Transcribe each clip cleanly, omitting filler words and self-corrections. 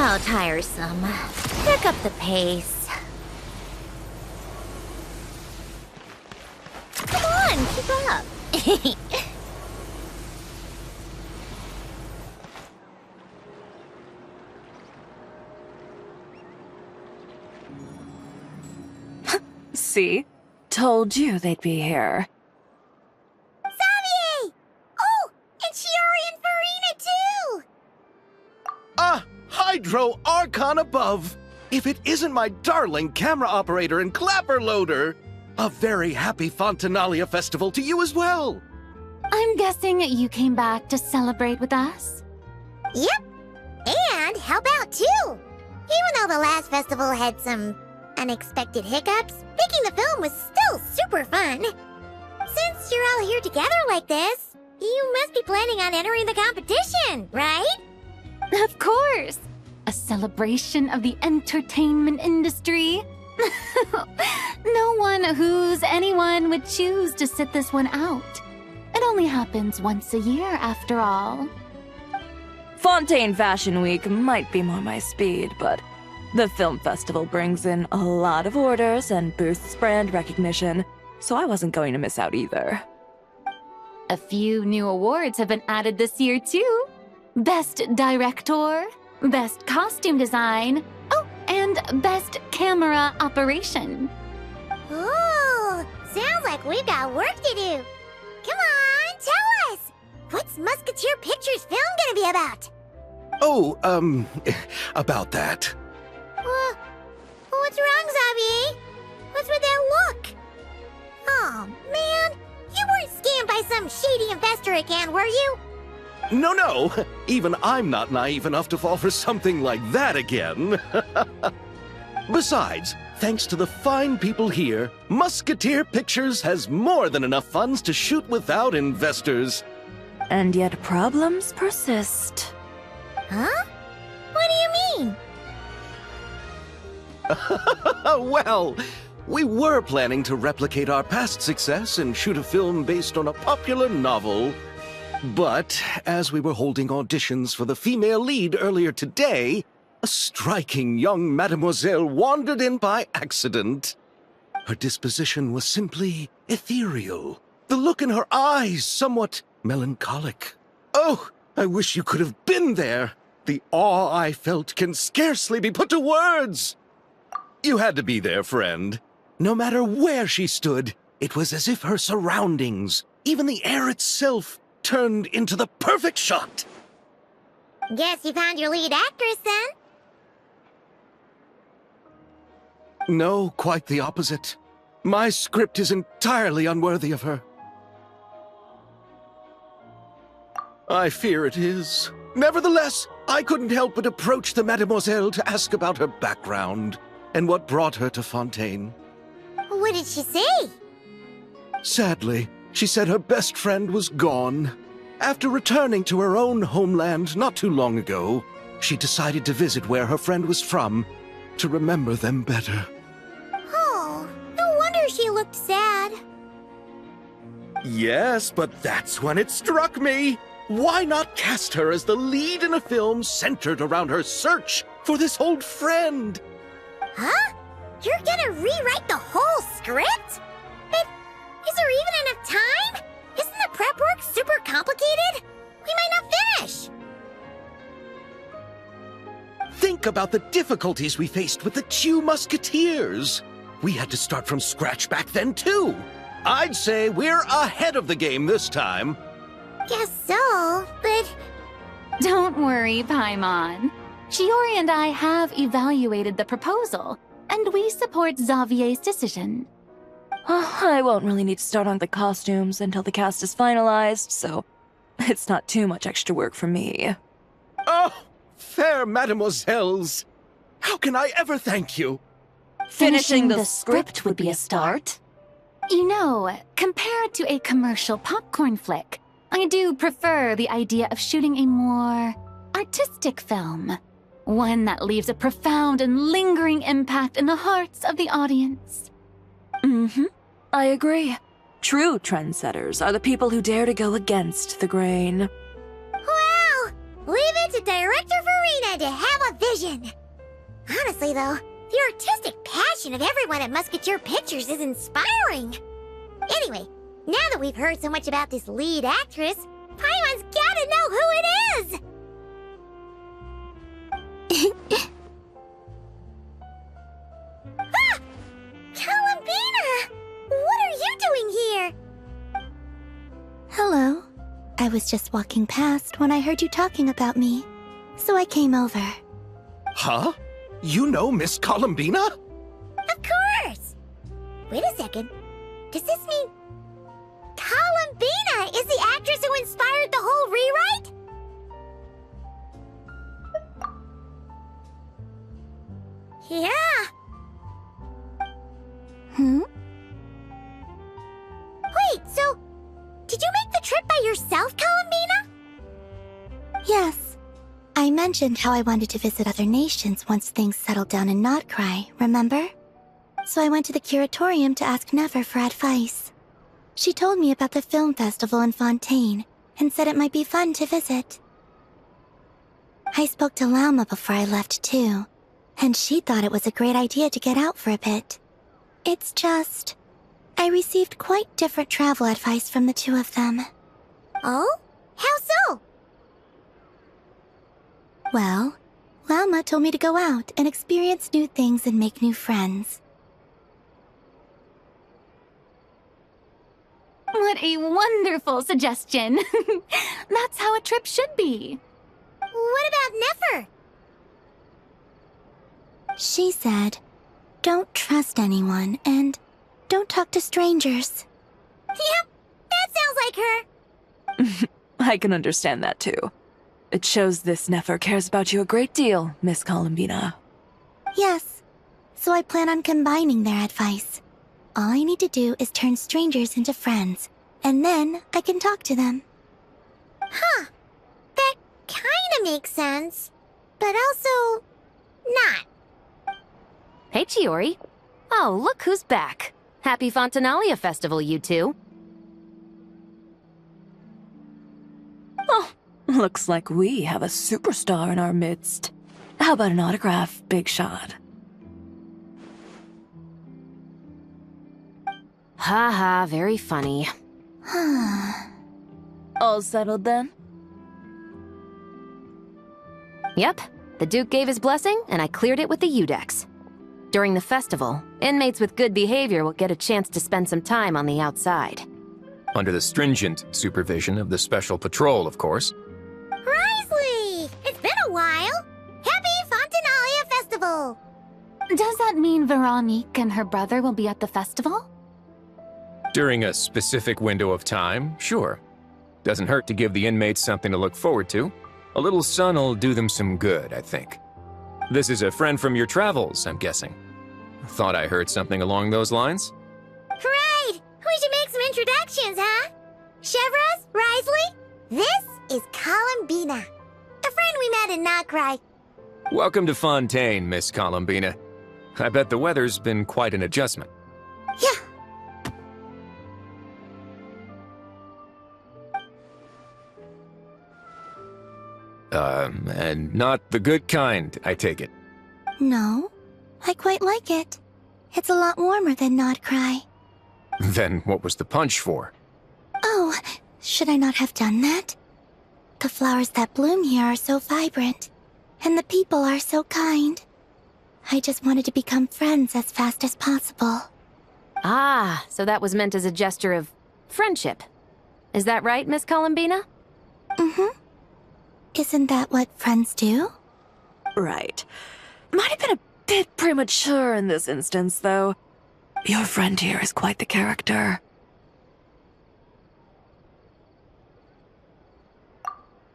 How tiresome. Pick up the pace. Come on, keep up. See? Told you they'd be here. Xavier! Oh, and Shiori and Farina too! Ah, Hydro Archon above! If it isn't my darling camera operator and clapper loader! A very happy Fontinalia festival to you as well! I'm guessing you came back to celebrate with us? Yep, and help out too! Even though the last festival had some unexpected hiccups, making the film was still super fun. Since you're all here together like this, you must be planning on entering the competition, right? Of course! A celebration of the entertainment industry. No one who's anyone would choose to sit this one out. It only happens once a year, after all. Fontaine Fashion Week might be more my speed, but the film festival brings in a lot of orders and boosts brand recognition, so I wasn't going to miss out either. A few new awards have been added this year, too. Best Director, Best Costume Design, oh, and Best Camera Operation. Ooh, sounds like we've got work to do. Come on, tell us! What's Musketeer Pictures film gonna be about? Oh, about that. What's wrong, Xavier? What's with that look? Oh, man, you weren't scammed by some shady investor again, were you? No, even I'm not naive enough to fall for something like that again. Besides, thanks to the fine people here, Musketeer Pictures has more than enough funds to shoot without investors. And yet problems persist. Huh? What do you mean? Well, we were planning to replicate our past success and shoot a film based on a popular novel. But as we were holding auditions for the female lead earlier today, a striking young mademoiselle wandered in by accident. Her disposition was simply ethereal, the look in her eyes somewhat melancholic. Oh, I wish you could have been there. The awe I felt can scarcely be put to words. You had to be there, friend. No matter where she stood, it was as if her surroundings, even the air itself, turned into the perfect shot. Guess you found your lead actress, then? No, quite the opposite. My script is entirely unworthy of her. I fear it is. Nevertheless, I couldn't help but approach the mademoiselle to ask about her background and what brought her to Fontaine. What did she say? Sadly, she said her best friend was gone. After returning to her own homeland not too long ago, she decided to visit where her friend was from to remember them better. Oh, no wonder she looked sad. Yes, but that's when it struck me. Why not cast her as the lead in a film centered around her search for this old friend? Huh? You're gonna rewrite the whole script? But is there even enough time? Isn't the prep work super complicated? We might not finish. Think about the difficulties we faced with the two Musketeers. We had to start from scratch back then, too. I'd say we're ahead of the game this time. Guess so, but... Don't worry, Paimon. Shiori and I have evaluated the proposal, and we support Xavier's decision. I won't really need to start on the costumes until the cast is finalized, so it's not too much extra work for me. Oh, fair mademoiselles. How can I ever thank you? Finishing the script would be a start. You know, compared to a commercial popcorn flick, I do prefer the idea of shooting a more artistic film. One that leaves a profound and lingering impact in the hearts of the audience. I agree. True trendsetters are the people who dare to go against the grain. Wow! Leave it to Director Farina to have a vision. Honestly, though, the artistic passion of everyone at Musketeer Pictures is inspiring. Anyway, now that we've heard so much about this lead actress, Paimon's gotta know who it is! Ah! Columbina! What are you doing here? Hello. I was just walking past when I heard you talking about me, so I came over. Huh? You know Miss Columbina? Of course! Wait a second. Does this mean Columbina is the actress who inspired the whole rewrite? Yeah. Wait, so did you make the trip by yourself, Columbina? Yes. I mentioned how I wanted to visit other nations once things settled down in Notcry, remember? So I went to the curatorium to ask Never for advice. She told me about the film festival in Fontaine and said it might be fun to visit. I spoke to Lauma before I left too, and she thought it was a great idea to get out for a bit. It's just, I received quite different travel advice from the two of them. Oh? How so? Well, Lauma told me to go out and experience new things and make new friends. What a wonderful suggestion. That's how a trip should be. What about Nefer? She said, don't trust anyone and don't talk to strangers. Yep, that sounds like her. I can understand that too. It shows this Nefer cares about you a great deal, Miss Columbina. Yes, so I plan on combining their advice. All I need to do is turn strangers into friends, and then I can talk to them. Huh. That kinda makes sense, but also not. Hey, Chiori. Oh, look who's back. Happy Fontinalia Festival, you two. Oh, looks like we have a superstar in our midst. How about an autograph, Big Shot? Ha, very funny. All settled then? Yep, the Duke gave his blessing, and I cleared it with the Udex. During the festival, inmates with good behavior will get a chance to spend some time on the outside. Under the stringent supervision of the Special Patrol, of course. Risley! It's been a while! Happy Fontinalia Festival! Does that mean Veronique and her brother will be at the festival? During a specific window of time, sure. Doesn't hurt to give the inmates something to look forward to. A little sun'll do them some good, I think. This is a friend from your travels, I'm guessing. Thought I heard something along those lines. Right! We should make some introductions, huh? Chevros, Risley, this is Columbina, a friend we met in Notcry. Welcome to Fontaine, Miss Columbina. I bet the weather's been quite an adjustment. Yeah. And not the good kind, I take it. No, I quite like it. It's a lot warmer than Notcry. Then what was the punch for? Oh, should I not have done that? The flowers that bloom here are so vibrant, and the people are so kind. I just wanted to become friends as fast as possible. Ah, so that was meant as a gesture of friendship. Is that right, Miss Columbina? Mm-hmm. Isn't that what friends do? Right. Might have been a bit premature in this instance, though. Your friend here is quite the character.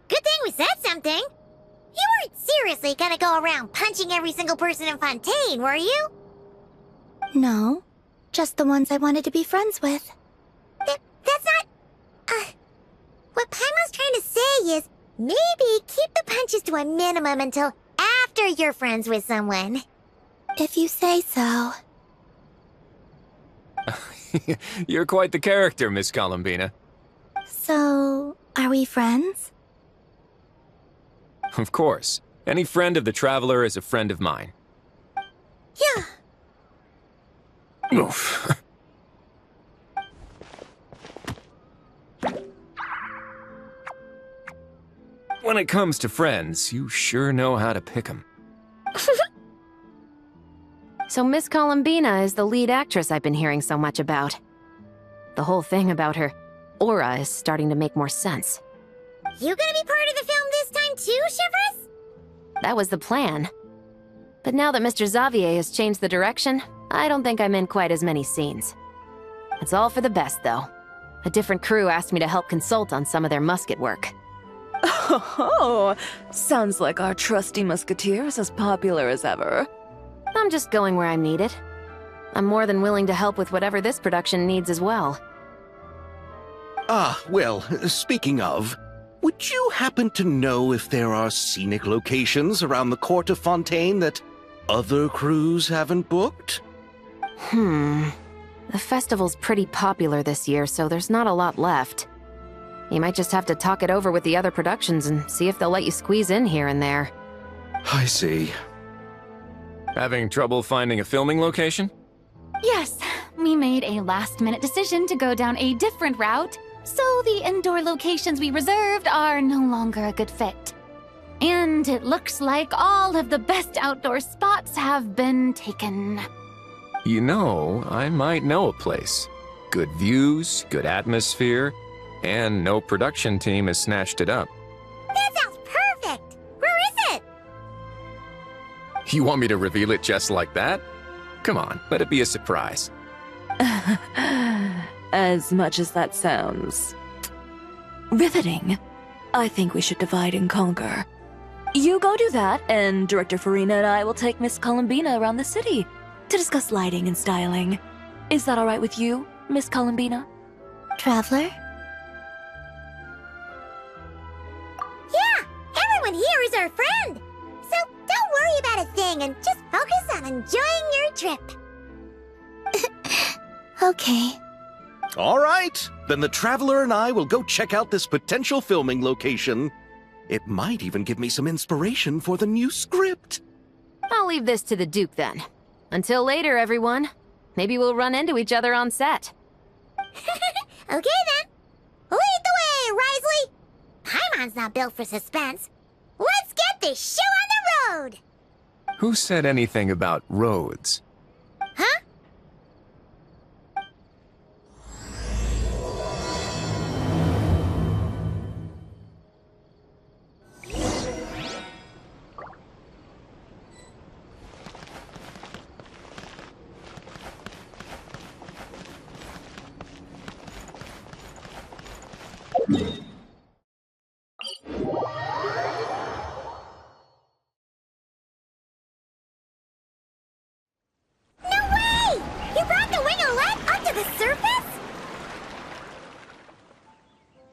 Good thing we said something. You weren't seriously gonna go around punching every single person in Fontaine, were you? No, just the ones I wanted to be friends with. That's not... What Paimon's trying to say is, maybe keep the punches to a minimum until after you're friends with someone. If you say so. You're quite the character, Miss Columbina. So, are we friends? Of course. Any friend of the Traveler is a friend of mine. Yeah. Oof. When it comes to friends, you sure know how to pick 'em. So Miss Columbina is the lead actress I've been hearing so much about. The whole thing about her aura is starting to make more sense. You gonna be part of the film this time too, Shivers? That was the plan. But now that Mr. Xavier has changed the direction, I don't think I'm in quite as many scenes. It's all for the best, though. A different crew asked me to help consult on some of their musket work. Oh, sounds like our trusty musketeer is as popular as ever. I'm just going where I'm needed. I'm more than willing to help with whatever this production needs as well. Ah, well, speaking of, would you happen to know if there are scenic locations around the court of Fontaine that other crews haven't booked? The festival's pretty popular this year, so there's not a lot left. You might just have to talk it over with the other productions and see if they'll let you squeeze in here and there. I see. Having trouble finding a filming location? Yes, we made a last-minute decision to go down a different route, so the indoor locations we reserved are no longer a good fit. And it looks like all of the best outdoor spots have been taken. You know, I might know a place. Good views, good atmosphere, and no production team has snatched it up. That sounds perfect! Where is it? You want me to reveal it just like that? Come on, let it be a surprise. As much as that sounds riveting, I think we should divide and conquer. You go do that, and Director Farina and I will take Miss Columbina around the city to discuss lighting and styling. Is that all right with you, Miss Columbina? Traveler? Yeah, everyone here is our friend. So don't worry about a thing and just focus on enjoying your trip. Okay. All right, then the Traveler and I will go check out this potential filming location. It might even give me some inspiration for the new script. I'll leave this to the Duke then. Until later, everyone. Maybe we'll run into each other on set. Okay then. Lead the way, Risley. Paimon's not built for suspense. Let's get this show on the road. Who said anything about roads? Huh?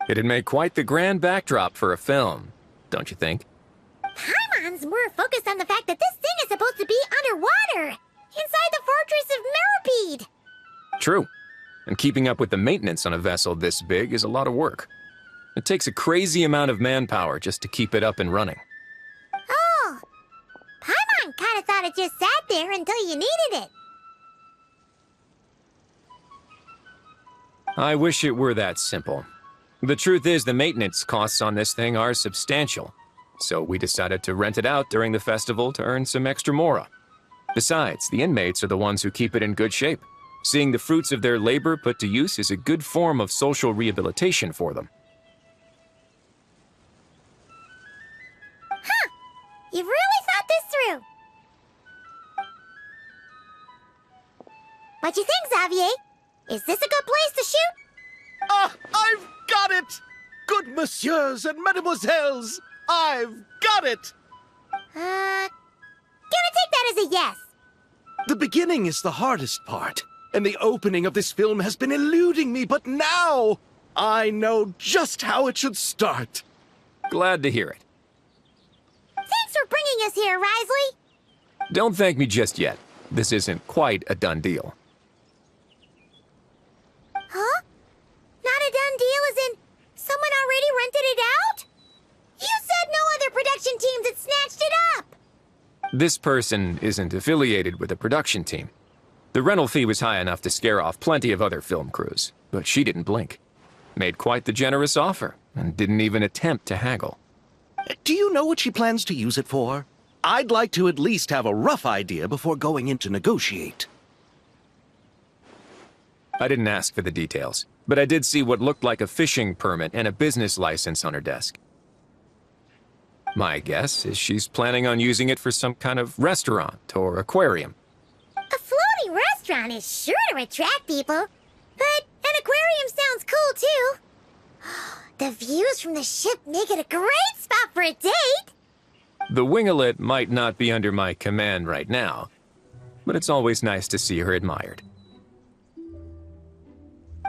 It'd make quite the grand backdrop for a film, don't you think? Paimon's more focused on the fact that this thing is supposed to be underwater, inside the fortress of Meropide. True. And keeping up with the maintenance on a vessel this big is a lot of work. It takes a crazy amount of manpower just to keep it up and running. Oh, Paimon kind of thought it just sat there until you needed it. I wish it were that simple. The truth is, the maintenance costs on this thing are substantial. So we decided to rent it out during the festival to earn some extra mora. Besides, the inmates are the ones who keep it in good shape. Seeing the fruits of their labor put to use is a good form of social rehabilitation for them. Huh. You've really thought this through. What you think, Xavier? Is this a good place to shoot? Ah, I've got it! Good messieurs and mesdemoiselles, I've got it! Gonna take that as a yes. The beginning is the hardest part, and the opening of this film has been eluding me, but now I know just how it should start. Glad to hear it. Thanks for bringing us here, Risley. Don't thank me just yet. This isn't quite a done deal. Huh? Not a done deal as in someone already rented it out? You said no other production team This person isn't affiliated with the production team. The rental fee was high enough to scare off plenty of other film crews, but she didn't blink. Made quite the generous offer, and didn't even attempt to haggle. Do you know what she plans to use it for? I'd like to at least have a rough idea before going in to negotiate. I didn't ask for the details, but I did see what looked like a fishing permit and a business license on her desk. My guess is she's planning on using it for some kind of restaurant or aquarium. A floating restaurant is sure to attract people, but an aquarium sounds cool too. The views from the ship make it a great spot for a date. The winglet might not be under my command right now, but it's always nice to see her admired.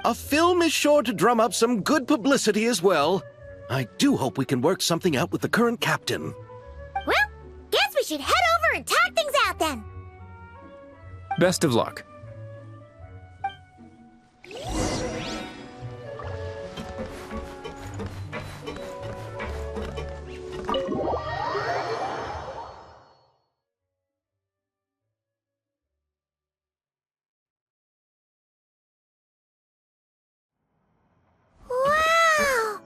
A film is sure to drum up some good publicity as well. I do hope we can work something out with the current captain. Well, guess we should head over and talk things out then. Best of luck. Wow!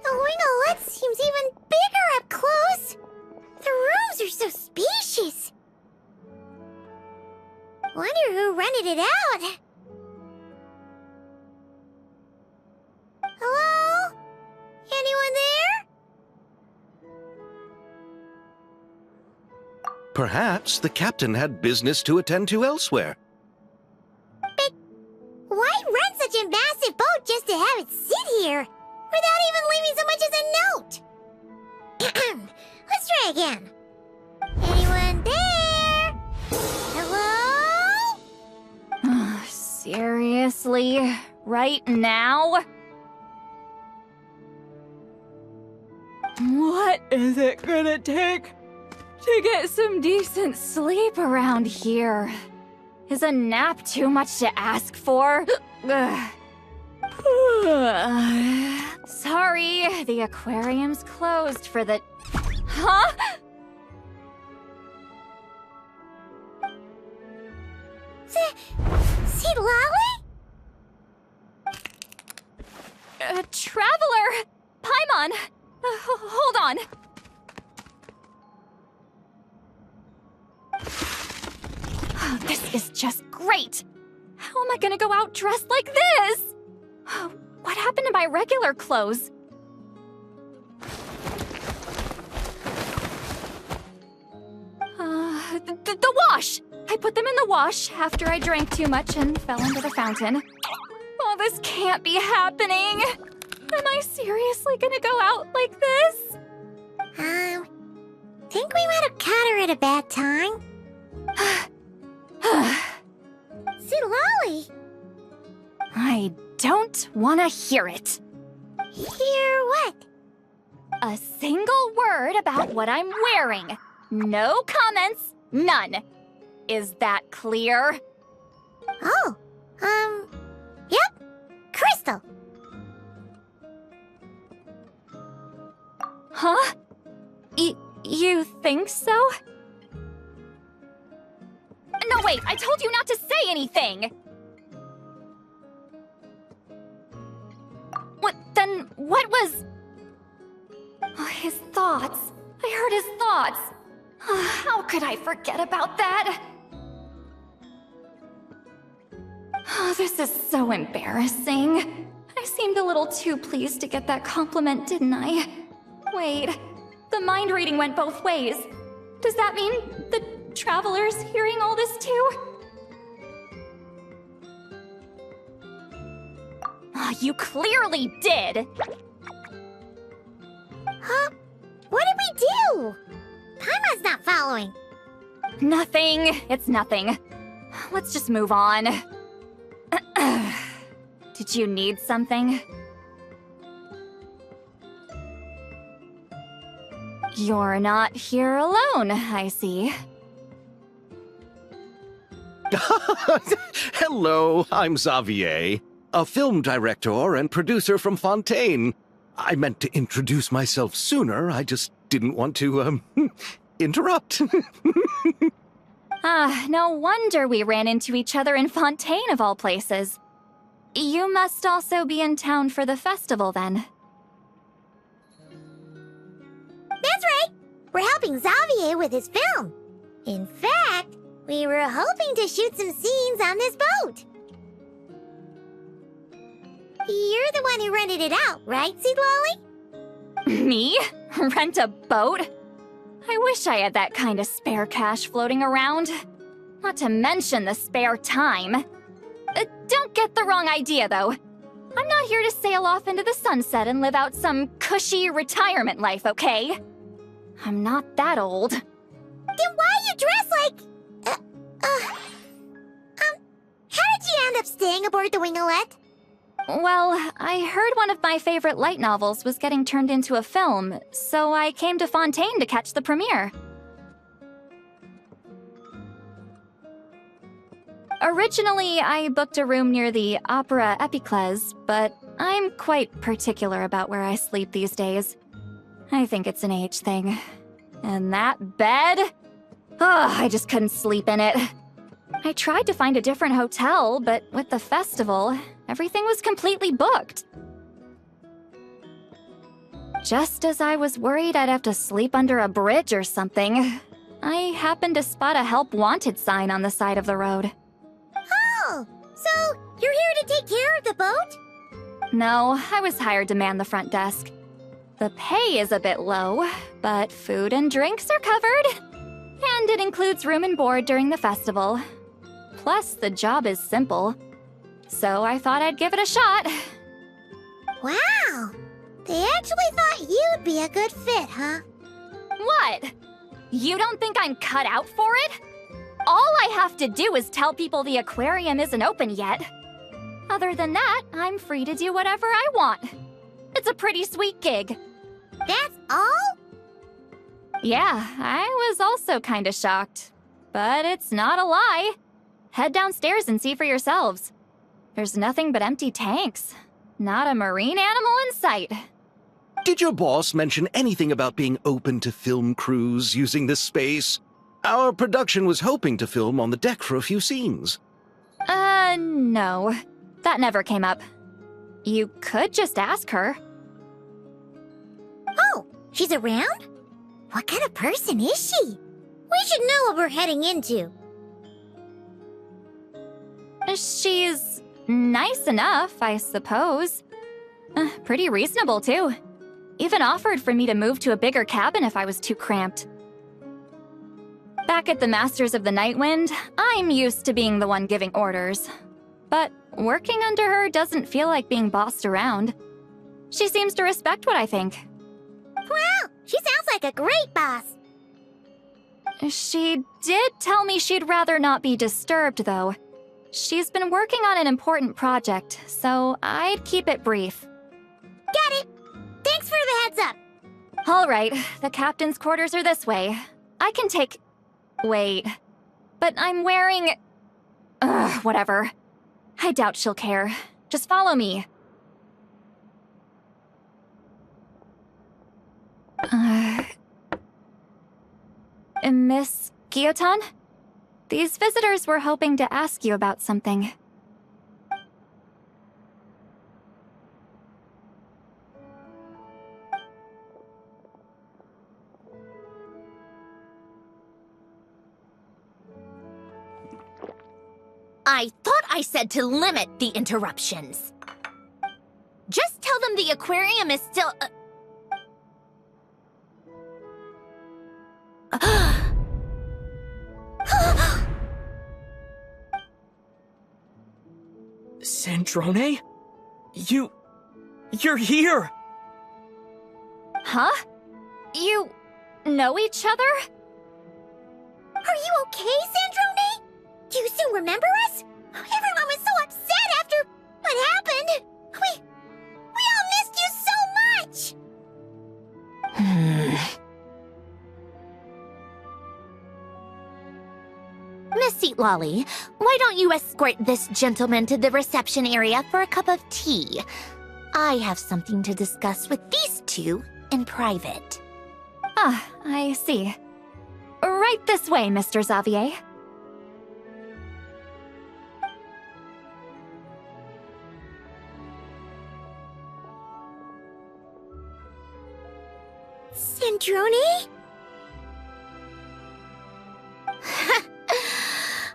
The winglet seems even bigger up close. The rooms are so spacious. Wonder who rented it out. Hello? Anyone there? Perhaps the captain had business to attend to elsewhere. But why rent such a massive boat just to have it sit here, without even leaving so much as a note? Let's try again. Anyone there? Hello? Seriously? Right now? What is it gonna take to get some decent sleep around here? Is a nap too much to ask for? Sorry, the aquarium's closed for the... Huh? Citlali? Traveler! Paimon! Hold on. This is just great! How am I gonna go out dressed like this? What happened to my regular clothes? The wash! I put them in the wash after I drank too much and fell into the fountain. Oh, this can't be happening! Am I seriously gonna go out like this? Think we might have caught her at a bad time. Citlali! I don't want to hear it. Hear what? A single word about what I'm wearing. No comments, none. Is that clear? Oh, yep. Crystal. Huh? You think so? No, wait, I told you not to say anything! What was... Oh, his thoughts. I heard his thoughts. How could I forget about that? Oh, this is so embarrassing. I seemed a little too pleased to get that compliment, didn't I? Wait, the mind reading went both ways. Does that mean the traveler's hearing all this too? Oh, you clearly did! Huh? What did we do? Paimon's not following. Nothing. It's nothing. Let's just move on. Did you need something? You're not here alone, I see. Hello, I'm Xavier, a film director and producer from Fontaine. I meant to introduce myself sooner, I just didn't want to, interrupt. No wonder we ran into each other in Fontaine of all places. You must also be in town for the festival then. That's right! We're helping Xavier with his film. In fact, we were hoping to shoot some scenes on this boat. You're the one who rented it out, right, Citlali? Me? Rent a boat? I wish I had that kind of spare cash floating around. Not to mention the spare time. Don't get the wrong idea, though. I'm not here to sail off into the sunset and live out some cushy retirement life, okay? I'm not that old. Then why you dress like... how did you end up staying aboard the Winglet? Well, I heard one of my favorite light novels was getting turned into a film, so I came to Fontaine to catch the premiere. Originally, I booked a room near the Opera Epicles, but I'm quite particular about where I sleep these days. I think it's an age thing. And that bed? I just couldn't sleep in it. I tried to find a different hotel, but with the festival, everything was completely booked. Just as I was worried I'd have to sleep under a bridge or something, I happened to spot a help wanted sign on the side of the road. Oh, so you're here to take care of the boat? No, I was hired to man the front desk. The pay is a bit low, but food and drinks are covered. And it includes room and board during the festival. Plus, the job is simple. So I thought I'd give it a shot. Wow! They actually thought you'd be a good fit, huh? What? You don't think I'm cut out for it? All I have to do is tell people the aquarium isn't open yet. Other than that, I'm free to do whatever I want. It's a pretty sweet gig. That's all? Yeah, I was also kinda shocked. But it's not a lie. Head downstairs and see for yourselves. There's nothing but empty tanks. Not a marine animal in sight. Did your boss mention anything about being open to film crews using this space? Our production was hoping to film on the deck for a few scenes. No. That never came up. You could just ask her. Oh, she's around? What kind of person is she? We should know what we're heading into. She's nice enough, I suppose. Pretty reasonable, too. Even offered for me to move to a bigger cabin if I was too cramped. Back at the Masters of the Nightwind, I'm used to being the one giving orders. But working under her doesn't feel like being bossed around. She seems to respect what I think. Wow, she sounds like a great boss. She did tell me she'd rather not be disturbed, though. She's been working on an important project, so I'd keep it brief. Got it. Thanks for the heads up. All right, the captain's quarters are this way. I can take... Wait. But I'm wearing... whatever. I doubt she'll care. Just follow me. Miss Guillotin? These visitors were hoping to ask you about something. I thought I said to limit the interruptions. Just tell them the aquarium is still... Sandrone? You're here! Huh? You know each other? Are you okay, Sandrone? Do you still remember us? Everyone was so upset after what happened. We all missed you so much. Miss Citlali, why don't you escort this gentleman to the reception area for a cup of tea? I have something to discuss with these two in private. Ah, I see. Right this way, Mr. Xavier. Sandrone?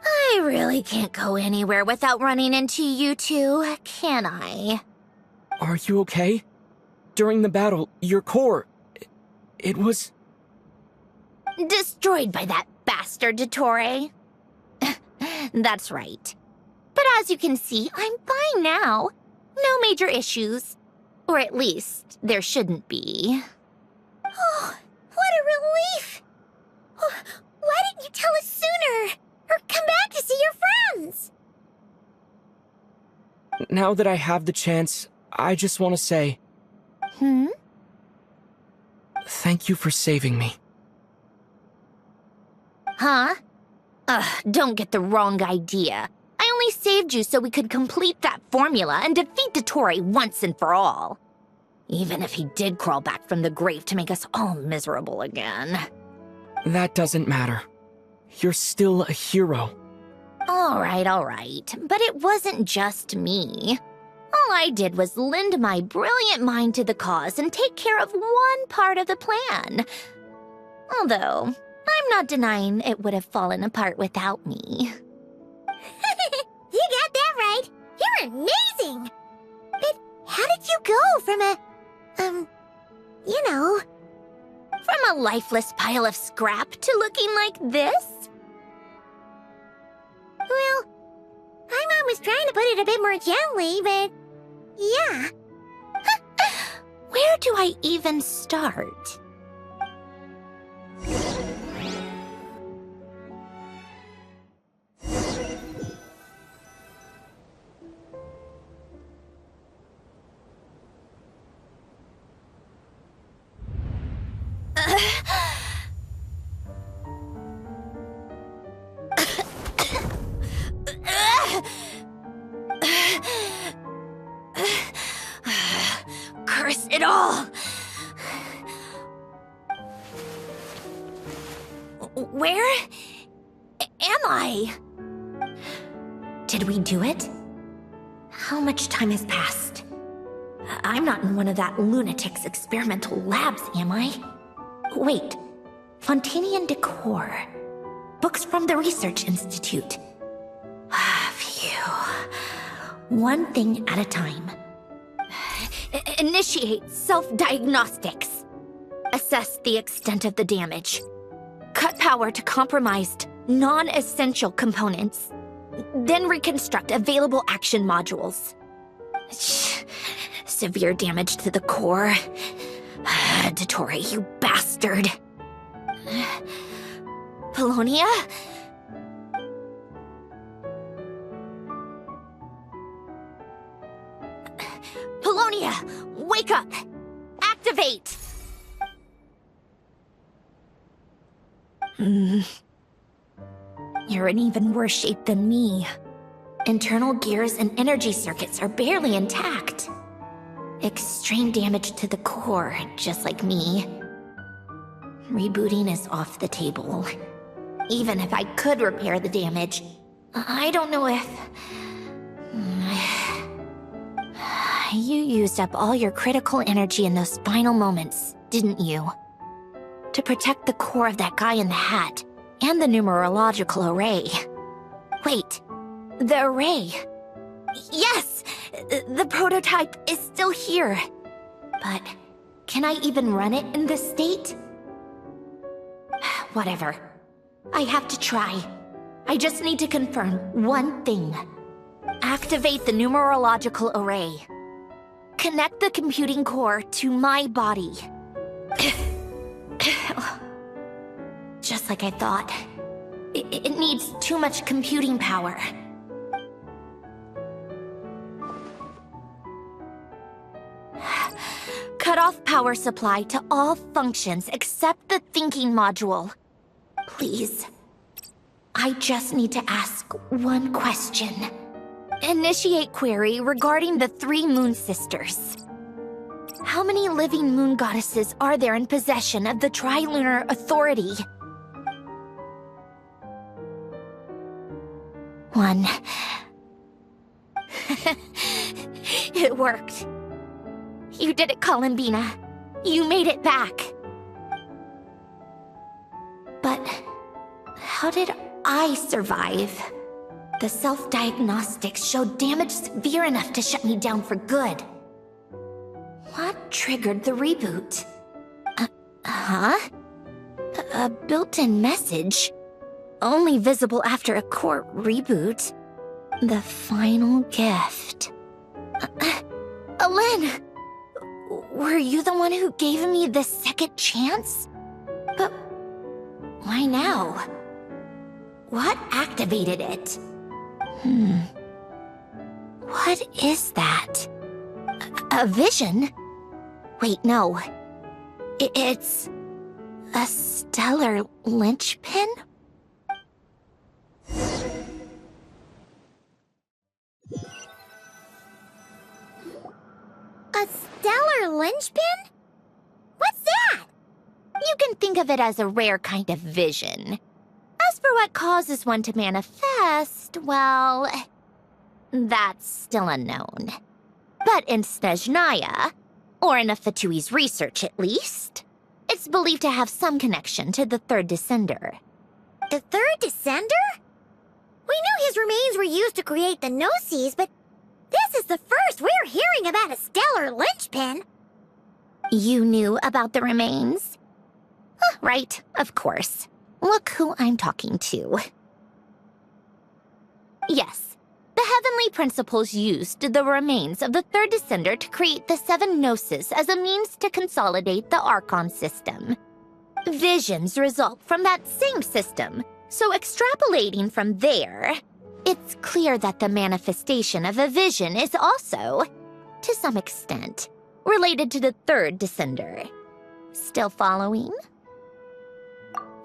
I really can't go anywhere without running into you two, can I? Are you okay? During the battle, your core... It was... Destroyed by that bastard Dottore. That's right. But as you can see, I'm fine now. No major issues. Or at least, there shouldn't be. Oh, what a relief! Oh, why didn't you tell us sooner? Or come back to see your friends? Now that I have the chance, I just want to say... Thank you for saving me. Huh? Don't get the wrong idea. I only saved you so we could complete that formula and defeat Dottore once and for all. Even if he did crawl back from the grave to make us all miserable again. That doesn't matter. You're still a hero. All right. But it wasn't just me. All I did was lend my brilliant mind to the cause and take care of one part of the plan. Although, I'm not denying it would have fallen apart without me. You got that right. You're amazing. But how did you go from a... From a lifeless pile of scrap to looking like this? Well, my mom was trying to put it a bit more gently, but... yeah. Where do I even start? Curse it all! Where am I? Did we do it? How much time has passed? I'm not in one of that lunatic's experimental labs, am I? Wait, Fontanian decor. Books from the Research Institute. Phew. One thing at a time. Initiate self-diagnostics. Assess the extent of the damage. Cut power to compromised, non-essential components. Then reconstruct available action modules. Severe damage to the core. Dottore, you bastard. Polonia? Polonia, wake up! Activate! You're in even worse shape than me. Internal gears and energy circuits are barely intact. Extreme damage to the core, just like me. Rebooting is off the table. Even if I could repair the damage, I don't know if... You used up all your critical energy in those final moments, didn't you? To protect the core of that guy in the hat, and the numerological array. Wait, the array. Yes! The prototype is still here. But can I even run it in this state? Whatever. I have to try. I just need to confirm one thing. Activate the numerological array. Connect the computing core to my body. Just like I thought. It needs too much computing power. Cut off power supply to all functions except the thinking module. Please. I just need to ask one question. Initiate query regarding the 3 Moon Sisters. How many living moon goddesses are there in possession of the Trilunar Authority? 1. It worked. You did it, Columbina. You made it back. But how did I survive? The self-diagnostics showed damage severe enough to shut me down for good. What triggered the reboot? A built-in message? Only visible after a core reboot. The final gift. Alain! Were you the one who gave me the second chance? But why now? What activated it? What is that? A vision? Wait, no. It's a stellar linchpin? A stellar linchpin? What's that? You can think of it as a rare kind of vision. As for what causes one to manifest, well, that's still unknown. But in Snezhnaya, or in Afatui's research at least, it's believed to have some connection to the third descender. The third descender? We knew his remains were used to create the Gnosis, but this is the first we're hearing about a stellar linchpin. You knew about the remains? Right, of course. Look who I'm talking to. Yes, the Heavenly Principles used the remains of the third descender to create the 7 Gnosis as a means to consolidate the Archon system. Visions result from that same system, so extrapolating from there, it's clear that the manifestation of a vision is also, to some extent, related to the third descender. Still following?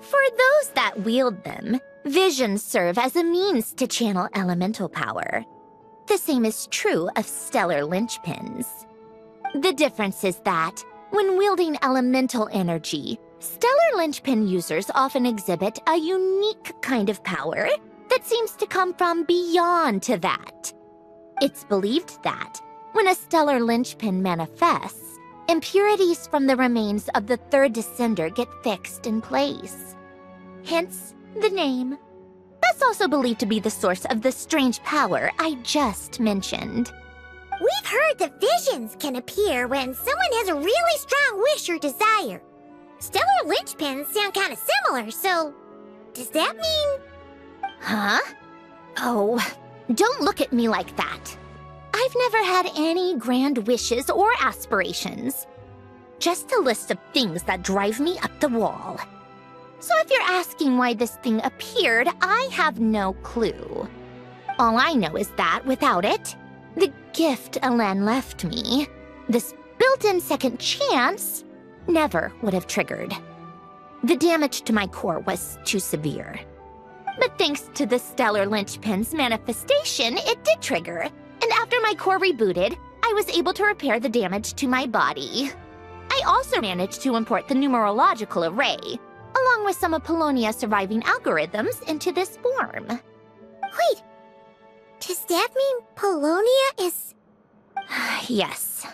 For those that wield them, visions serve as a means to channel elemental power. The same is true of stellar linchpins. The difference is that, when wielding elemental energy, stellar linchpin users often exhibit a unique kind of power that seems to come from beyond to that. It's believed that, when a stellar linchpin manifests, impurities from the remains of the third descender get fixed in place. Hence, the name. That's also believed to be the source of the strange power I just mentioned. We've heard that visions can appear when someone has a really strong wish or desire. Stellar linchpins sound kind of similar, so does that mean... Huh? Oh, don't look at me like that. I've never had any grand wishes or aspirations. Just a list of things that drive me up the wall. So if you're asking why this thing appeared, I have no clue. All I know is that without it, the gift Alain left me, this built-in second chance, never would have triggered. The damage to my core was too severe. But thanks to the stellar linchpin's manifestation, it did trigger. And after my core rebooted, I was able to repair the damage to my body. I also managed to import the numerological array, along with some of Polonia's surviving algorithms, into this form. Wait, does that mean Polonia is... Yes.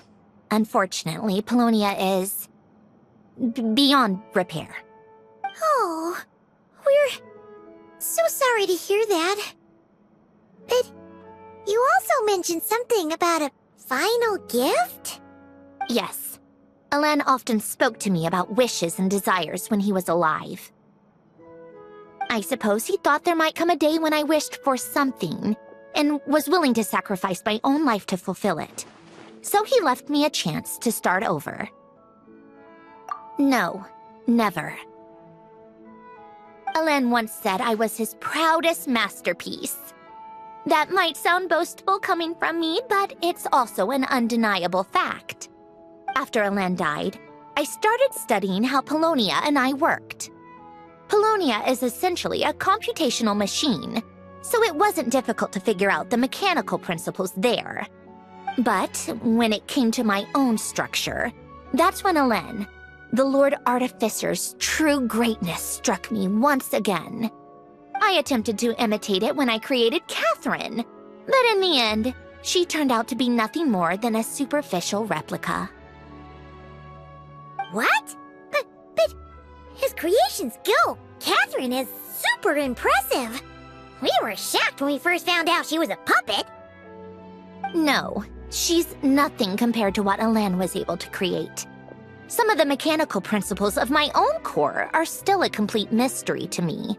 Unfortunately, Polonia is... beyond repair. Oh, we're so sorry to hear that. But you also mentioned something about a final gift? Yes. Alain often spoke to me about wishes and desires when he was alive. I suppose he thought there might come a day when I wished for something, and was willing to sacrifice my own life to fulfill it. So he left me a chance to start over. No, never. Alain once said I was his proudest masterpiece. That might sound boastful coming from me, but it's also an undeniable fact. After Alain died, I started studying how Polonia and I worked. Polonia is essentially a computational machine, so it wasn't difficult to figure out the mechanical principles there. But when it came to my own structure, that's when Alain, the Lord Artificer's true greatness, struck me once again. I attempted to imitate it when I created Catherine, but in the end, she turned out to be nothing more than a superficial replica. What? But his creation skill, Catherine, is super impressive. We were shocked when we first found out she was a puppet. No, she's nothing compared to what Alain was able to create. Some of the mechanical principles of my own core are still a complete mystery to me.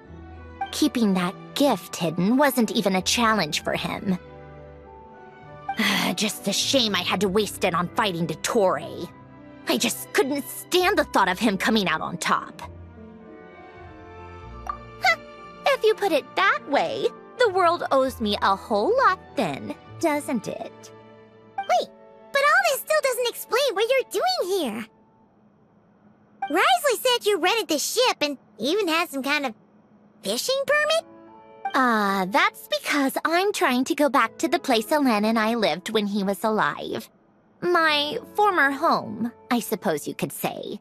Keeping that gift hidden wasn't even a challenge for him. Just a shame I had to waste it on fighting Dottore. I just couldn't stand the thought of him coming out on top. If you put it that way, the world owes me a whole lot then, doesn't it? Wait, but all this still doesn't explain what you're doing here. Risley said you rented the ship and even had some kind of fishing permit? That's because I'm trying to go back to the place Alain and I lived when he was alive. My former home, I suppose you could say.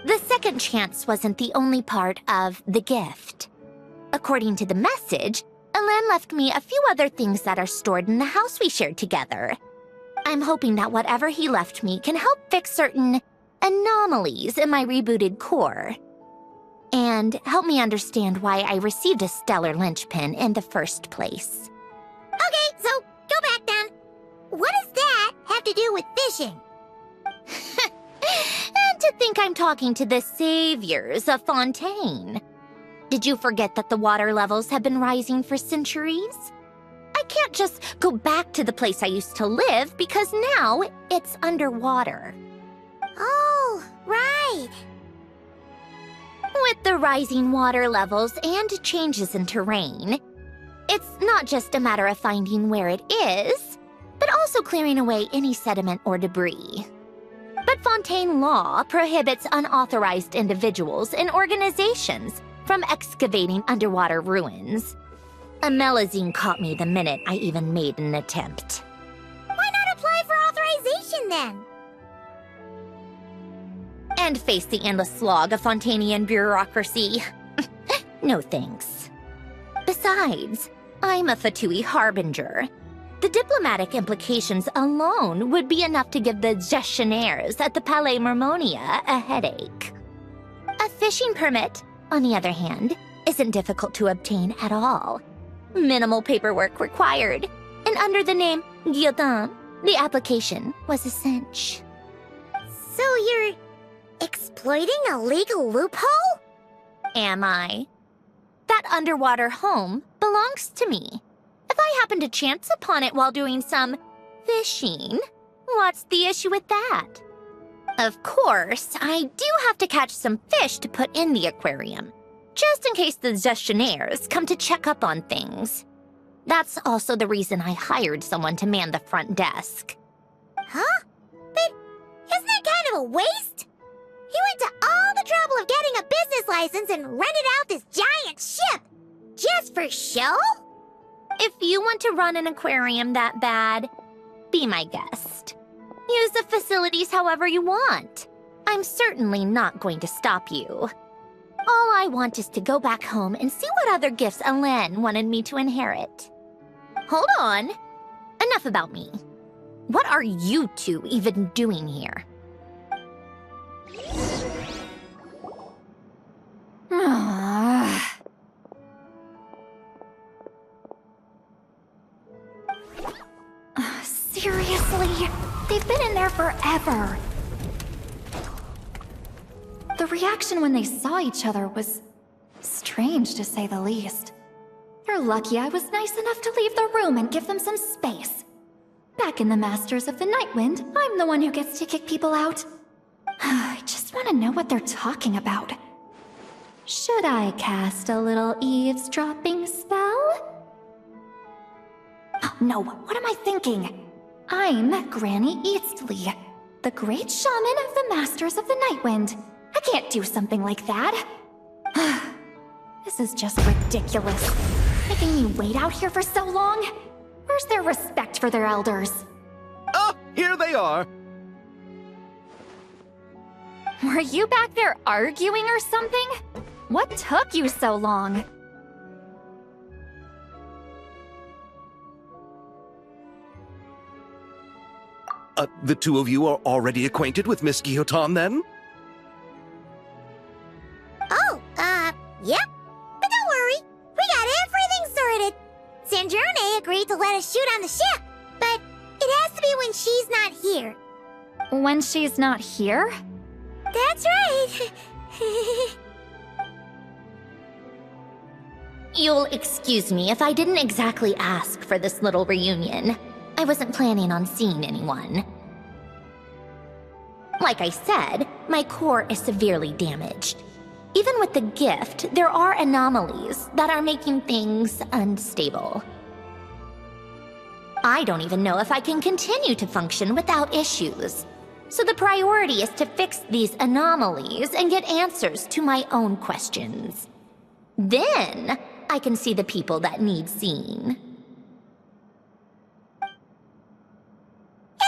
The second chance wasn't the only part of the gift. According to the message, Alain left me a few other things that are stored in the house we shared together. I'm hoping that whatever he left me can help fix certain anomalies in my rebooted core. And help me understand why I received a stellar linchpin in the first place. Okay, so go back then. What does that have to do with fishing? And to think I'm talking to the saviors of Fontaine. Did you forget that the water levels have been rising for centuries? I can't just go back to the place I used to live because now it's underwater. Oh, right. With the rising water levels and changes in terrain, it's not just a matter of finding where it is, but also clearing away any sediment or debris. But Fontaine law prohibits unauthorized individuals and organizations from excavating underwater ruins. A Melazine caught me the minute I even made an attempt. Why not apply for authorization then? And face the endless slog of Fontainian bureaucracy. No thanks. Besides, I'm a Fatui harbinger. The diplomatic implications alone would be enough to give the gestionnaires at the Palais Mermonia a headache. A fishing permit, on the other hand, isn't difficult to obtain at all. Minimal paperwork required, and under the name Guillotin, the application was a cinch. So you're exploiting a legal loophole? Am I? That underwater home belongs to me. If I happen to chance upon it while doing some fishing, what's the issue with that? Of course, I do have to catch some fish to put in the aquarium, just in case the gestionnaires come to check up on things. That's also the reason I hired someone to man the front desk. Huh? But isn't that kind of a waste? He went to all the trouble of getting a business license and rented out this giant ship, just for show? If you want to run an aquarium that bad, be my guest. Use the facilities however you want. I'm certainly not going to stop you. All I want is to go back home and see what other gifts Alain wanted me to inherit. Hold on. Enough about me. What are you two even doing here? Seriously? They've been in there forever. The reaction when they saw each other was strange, to say the least. You're lucky I was nice enough to leave the room and give them some space. Back in the Masters of the Nightwind, I'm the one who gets to kick people out. I just want to know what they're talking about. Should I cast a little eavesdropping spell? Oh, no, what am I thinking? I'm Granny Eastly, the great shaman of the Masters of the Nightwind. I can't do something like that. This is just ridiculous. Making me wait out here for so long? Where's their respect for their elders? Ah, here they are. Were you back there arguing or something? What took you so long? The two of you are already acquainted with Miss Guillotin, then? Oh, yep. But don't worry, we got everything sorted. Sandrone agreed to let us shoot on the ship, but it has to be when she's not here. When she's not here? That's right. You'll excuse me if I didn't exactly ask for this little reunion. I wasn't planning on seeing anyone. Like I said, my core is severely damaged. Even with the gift, there are anomalies that are making things unstable. I don't even know if I can continue to function without issues. So the priority is to fix these anomalies and get answers to my own questions. Then, I can see the people that need seeing.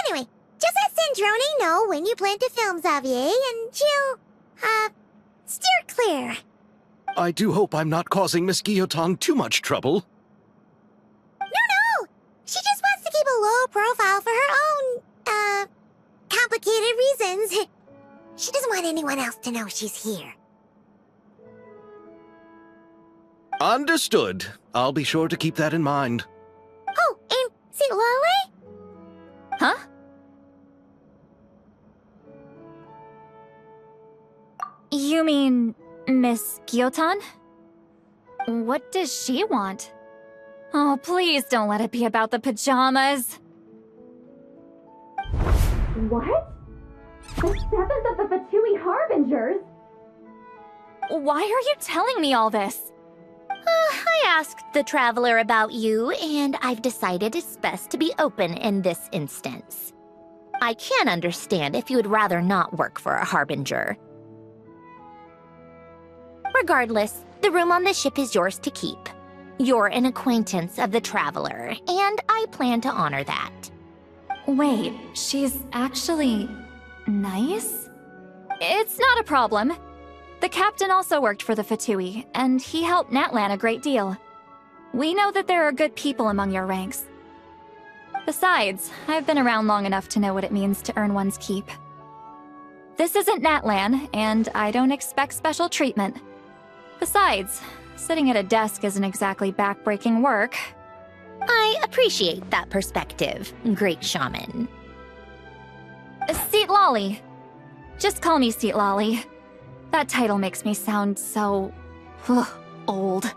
Anyway, just let Sandrone know when you plan to film Xavier, and she'll, steer clear. I do hope I'm not causing Miss Guillotin too much trouble. No! She just wants to keep a low profile for her own, complicated reasons. She doesn't want anyone else to know she's here. Understood. I'll be sure to keep that in mind. Oh, and Citlali? Huh? You mean Miss Guillotin? What does she want? Oh, please don't let it be about the pajamas. What? The 7th of the Fatui Harbingers? Why are you telling me all this? I asked the Traveler about you, and I've decided it's best to be open in this instance. I can understand if you would rather not work for a Harbinger. Regardless, the room on the ship is yours to keep. You're an acquaintance of the Traveler, and I plan to honor that. Wait, she's actually nice? It's not a problem. The captain also worked for the Fatui, and he helped Natlan a great deal. We know that there are good people among your ranks. Besides, I've been around long enough to know what it means to earn one's keep. This isn't Natlan, and I don't expect special treatment. Besides, sitting at a desk isn't exactly back-breaking work. I appreciate that perspective, great shaman. Citlali. Just call me Citlali. That title makes me sound so... old.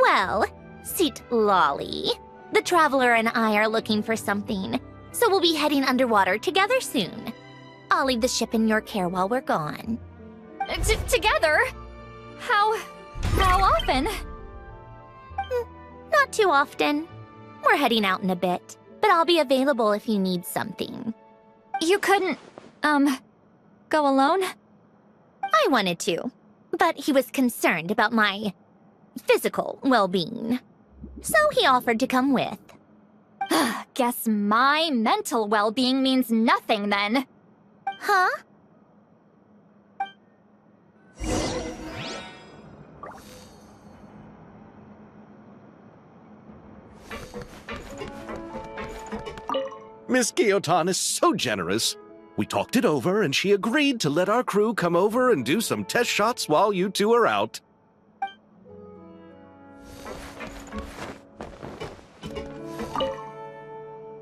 Well, Citlali, the Traveler and I are looking for something, so we'll be heading underwater together soon. I'll leave the ship in your care while we're gone. Together? How often? Not too often. We're heading out in a bit, but I'll be available if you need something. You couldn't, go alone? I wanted to, but he was concerned about my physical well-being. So he offered to come with. Guess my mental well-being means nothing then. Huh? Miss Guillotin is so generous. We talked it over, and she agreed to let our crew come over and do some test shots while you two are out.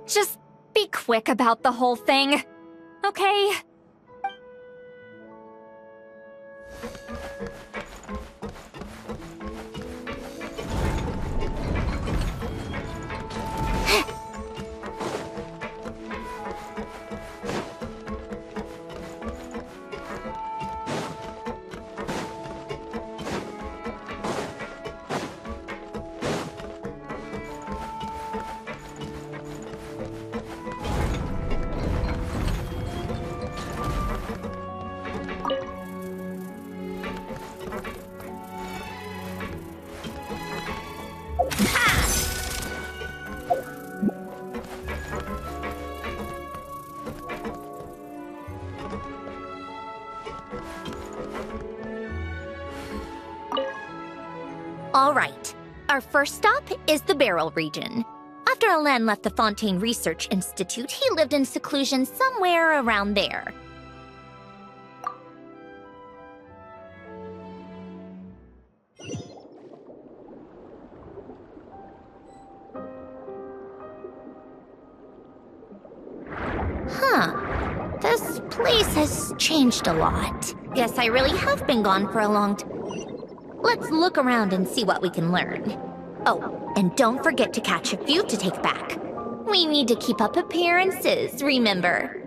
Just be quick about the whole thing, okay? All right. Our first stop is the barrel region. After After Alain left the Fontaine Research Institute, he lived in seclusion somewhere around there. Huh. This place has changed a lot. Guess I really have been gone for a long time. Let's look around and see what we can learn. Oh, and don't forget to catch a few to take back. We need to keep up appearances, remember?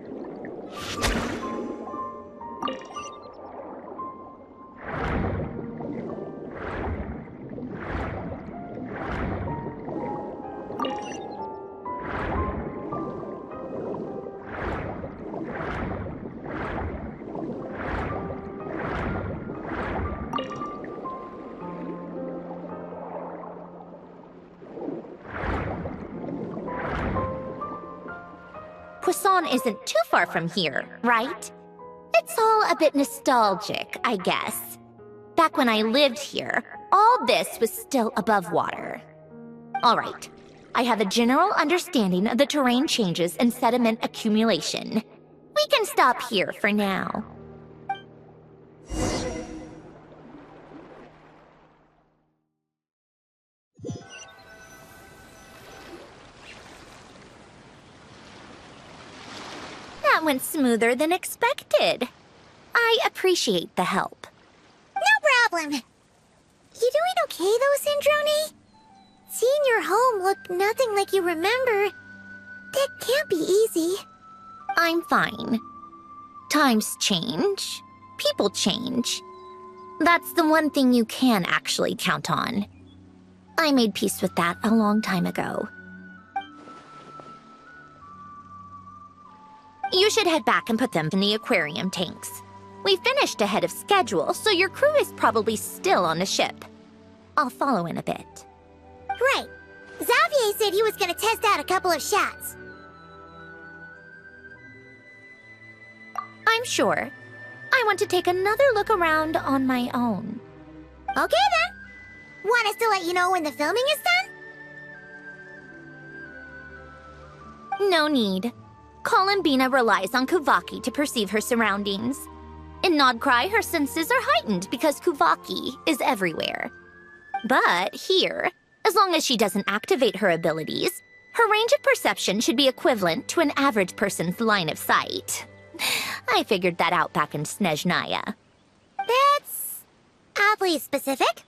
Poisson isn't too far from here, right? It's all a bit nostalgic, I guess. Back when I lived here, all this was still above water. All right, I have a general understanding of the terrain changes and sediment accumulation. We can stop here for now. That went smoother than expected. I appreciate the help. No problem. You doing okay though, Sandrone? Seeing your home look nothing like you remember, that can't be easy. I'm fine. Times change. People change. That's the one thing you can actually count on. I made peace with that a long time ago. You should head back and put them in the aquarium tanks. We finished ahead of schedule, so your crew is probably still on the ship. I'll follow in a bit. Right. Xavier said he was gonna test out a couple of shots. I'm sure. I want to take another look around on my own. Okay then. Want us to let you know when the filming is done? No need. Columbina relies on Kuvaki to perceive her surroundings. In Nodcry, her senses are heightened because Kuvaki is everywhere. But here, as long as she doesn't activate her abilities, her range of perception should be equivalent to an average person's line of sight. I figured that out back in Snezhnaya. That's oddly specific.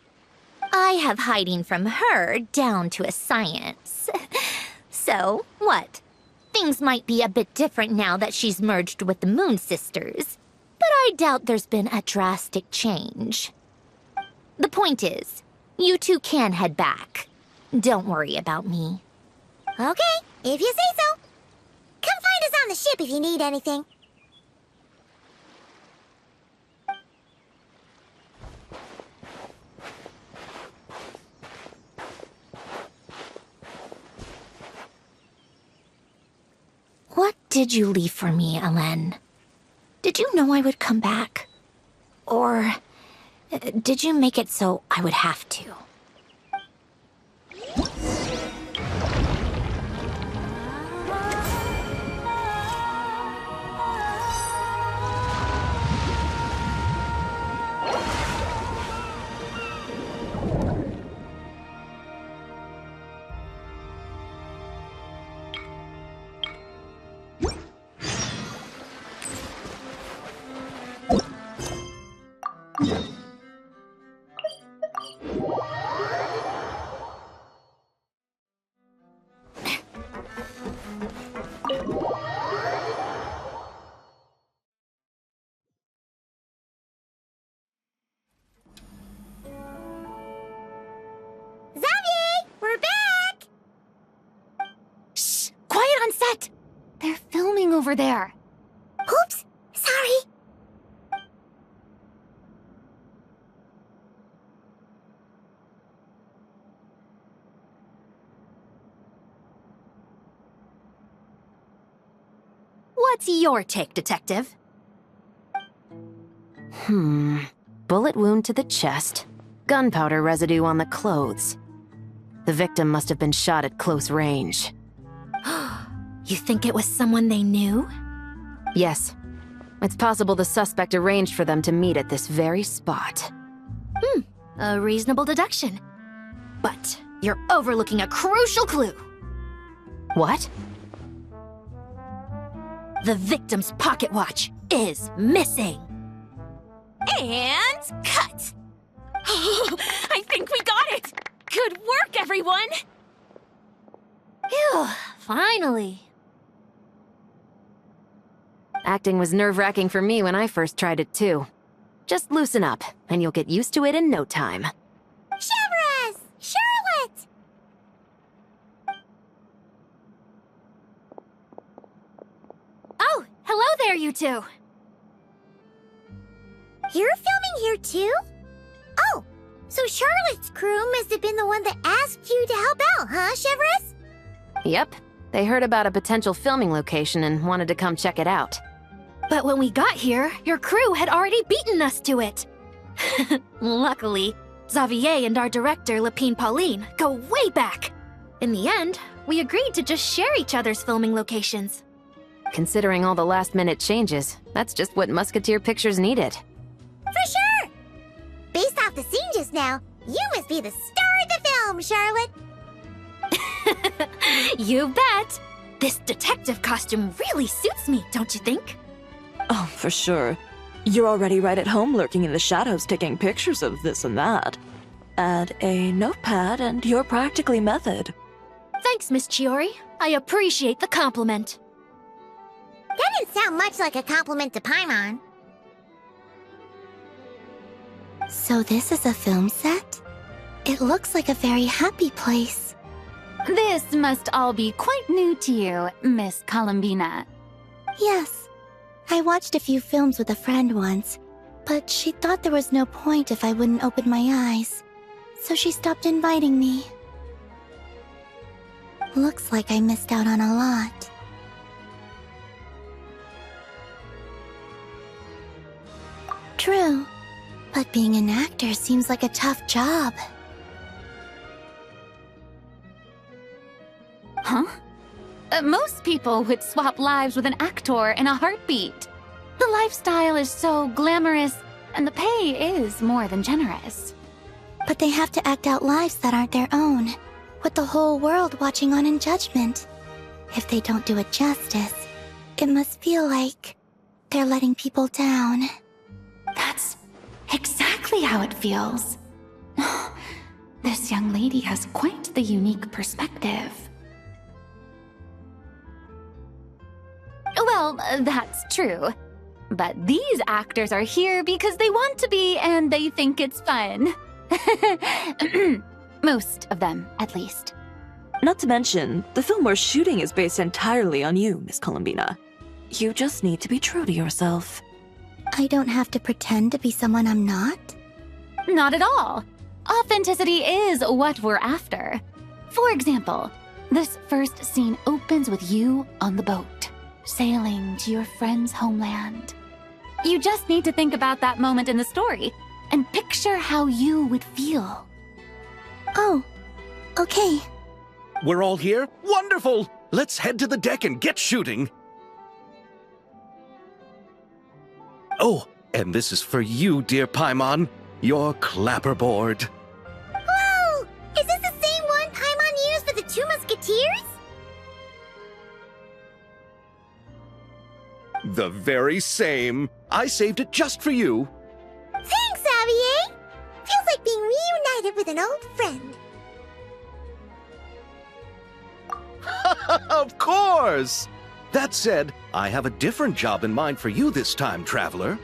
I have hiding from her down to a science. So, what? Things might be a bit different now that she's merged with the Moon Sisters, but I doubt there's been a drastic change. The point is, you two can head back. Don't worry about me. Okay, if you say so. Come find us on the ship if you need anything. What did you leave for me, Alain? Did you know I would come back? Or did you make it so I would have to? They're filming over there. Oops, sorry. What's your take, Detective? Bullet wound to the chest. Gunpowder residue on the clothes. The victim must have been shot at close range. You think it was someone they knew? Yes. It's possible the suspect arranged for them to meet at this very spot. A reasonable deduction. But you're overlooking a crucial clue. What? The victim's pocket watch is missing. And cut! I think we got it! Good work, everyone! Phew, finally. Acting was nerve-wracking for me when I first tried it too. Just loosen up, and you'll get used to it in no time. Severus! Charlotte! Oh, hello there, you two! You're filming here too? Oh, so Charlotte's crew must have been the one that asked you to help out, huh, Severus? Yep. They heard about a potential filming location and wanted to come check it out. But when we got here, your crew had already beaten us to it. Luckily, Xavier and our director, Lapine Pauline, go way back. In the end, we agreed to just share each other's filming locations. Considering all the last-minute changes, that's just what Musketeer Pictures needed. For sure! Based off the scene just now, you must be the star of the film, Charlotte! You bet! This detective costume really suits me, don't you think? Oh, for sure. You're already right at home lurking in the shadows taking pictures of this and that. Add a notepad and you're practically method. Thanks, Miss Chiori. I appreciate the compliment. That didn't sound much like a compliment to Paimon. So this is a film set? It looks like a very happy place. This must all be quite new to you, Miss Columbina. Yes. I watched a few films with a friend once, but she thought there was no point if I wouldn't open my eyes. So she stopped inviting me. Looks like I missed out on a lot. True, but being an actor seems like a tough job. Huh? Most people would swap lives with an actor in a heartbeat. The lifestyle is so glamorous, and the pay is more than generous. But they have to act out lives that aren't their own, with the whole world watching on in judgment. If they don't do it justice, it must feel like they're letting people down. That's exactly how it feels. This young lady has quite the unique perspective. Well, that's true. But these actors are here because they want to be and they think it's fun. Most of them, at least. Not to mention, the film we're shooting is based entirely on you, Miss Columbina. You just need to be true to yourself. I don't have to pretend to be someone I'm not? Not at all. Authenticity is what we're after. For example, this first scene opens with you on the boat, sailing to your friend's homeland. You just need to think about that moment in the story and picture how you would feel. Oh, okay. We're all here? Wonderful! Let's head to the deck and get shooting. Oh, and this is for you, dear Paimon. Your clapperboard. Whoa! Is this the same one Paimon used for the Two Musketeers? The very same. I saved it just for you. Thanks, Xavier! Feels like being reunited with an old friend. Of course! That said, I have a different job in mind for you this time, Traveler.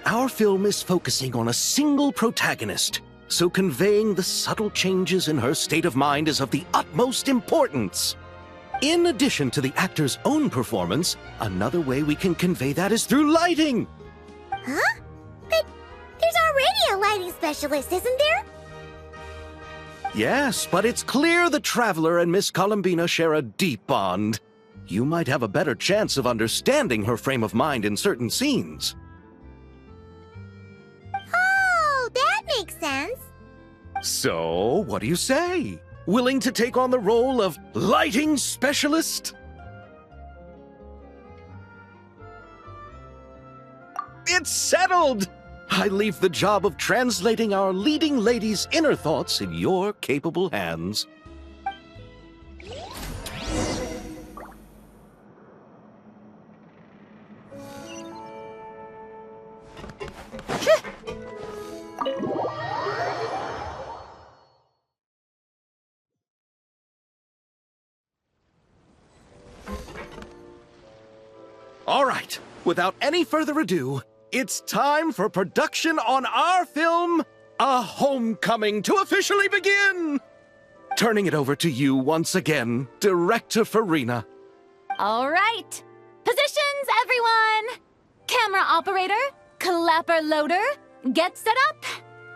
Our film is focusing on a single protagonist, so conveying the subtle changes in her state of mind is of the utmost importance. In addition to the actor's own performance, another way we can convey that is through lighting. Huh? But there's already a lighting specialist, isn't there? Yes, but it's clear the Traveler and Miss Columbina share a deep bond. You might have a better chance of understanding her frame of mind in certain scenes. Oh, that makes sense. So, what do you say? Willing to take on the role of lighting specialist? It's settled! I leave the job of translating our leading lady's inner thoughts in your capable hands. All right, without any further ado, it's time for production on our film, A Homecoming, to officially begin! Turning it over to you once again, Director Farina. All right. Positions, everyone! Camera operator, clapper loader, get set up.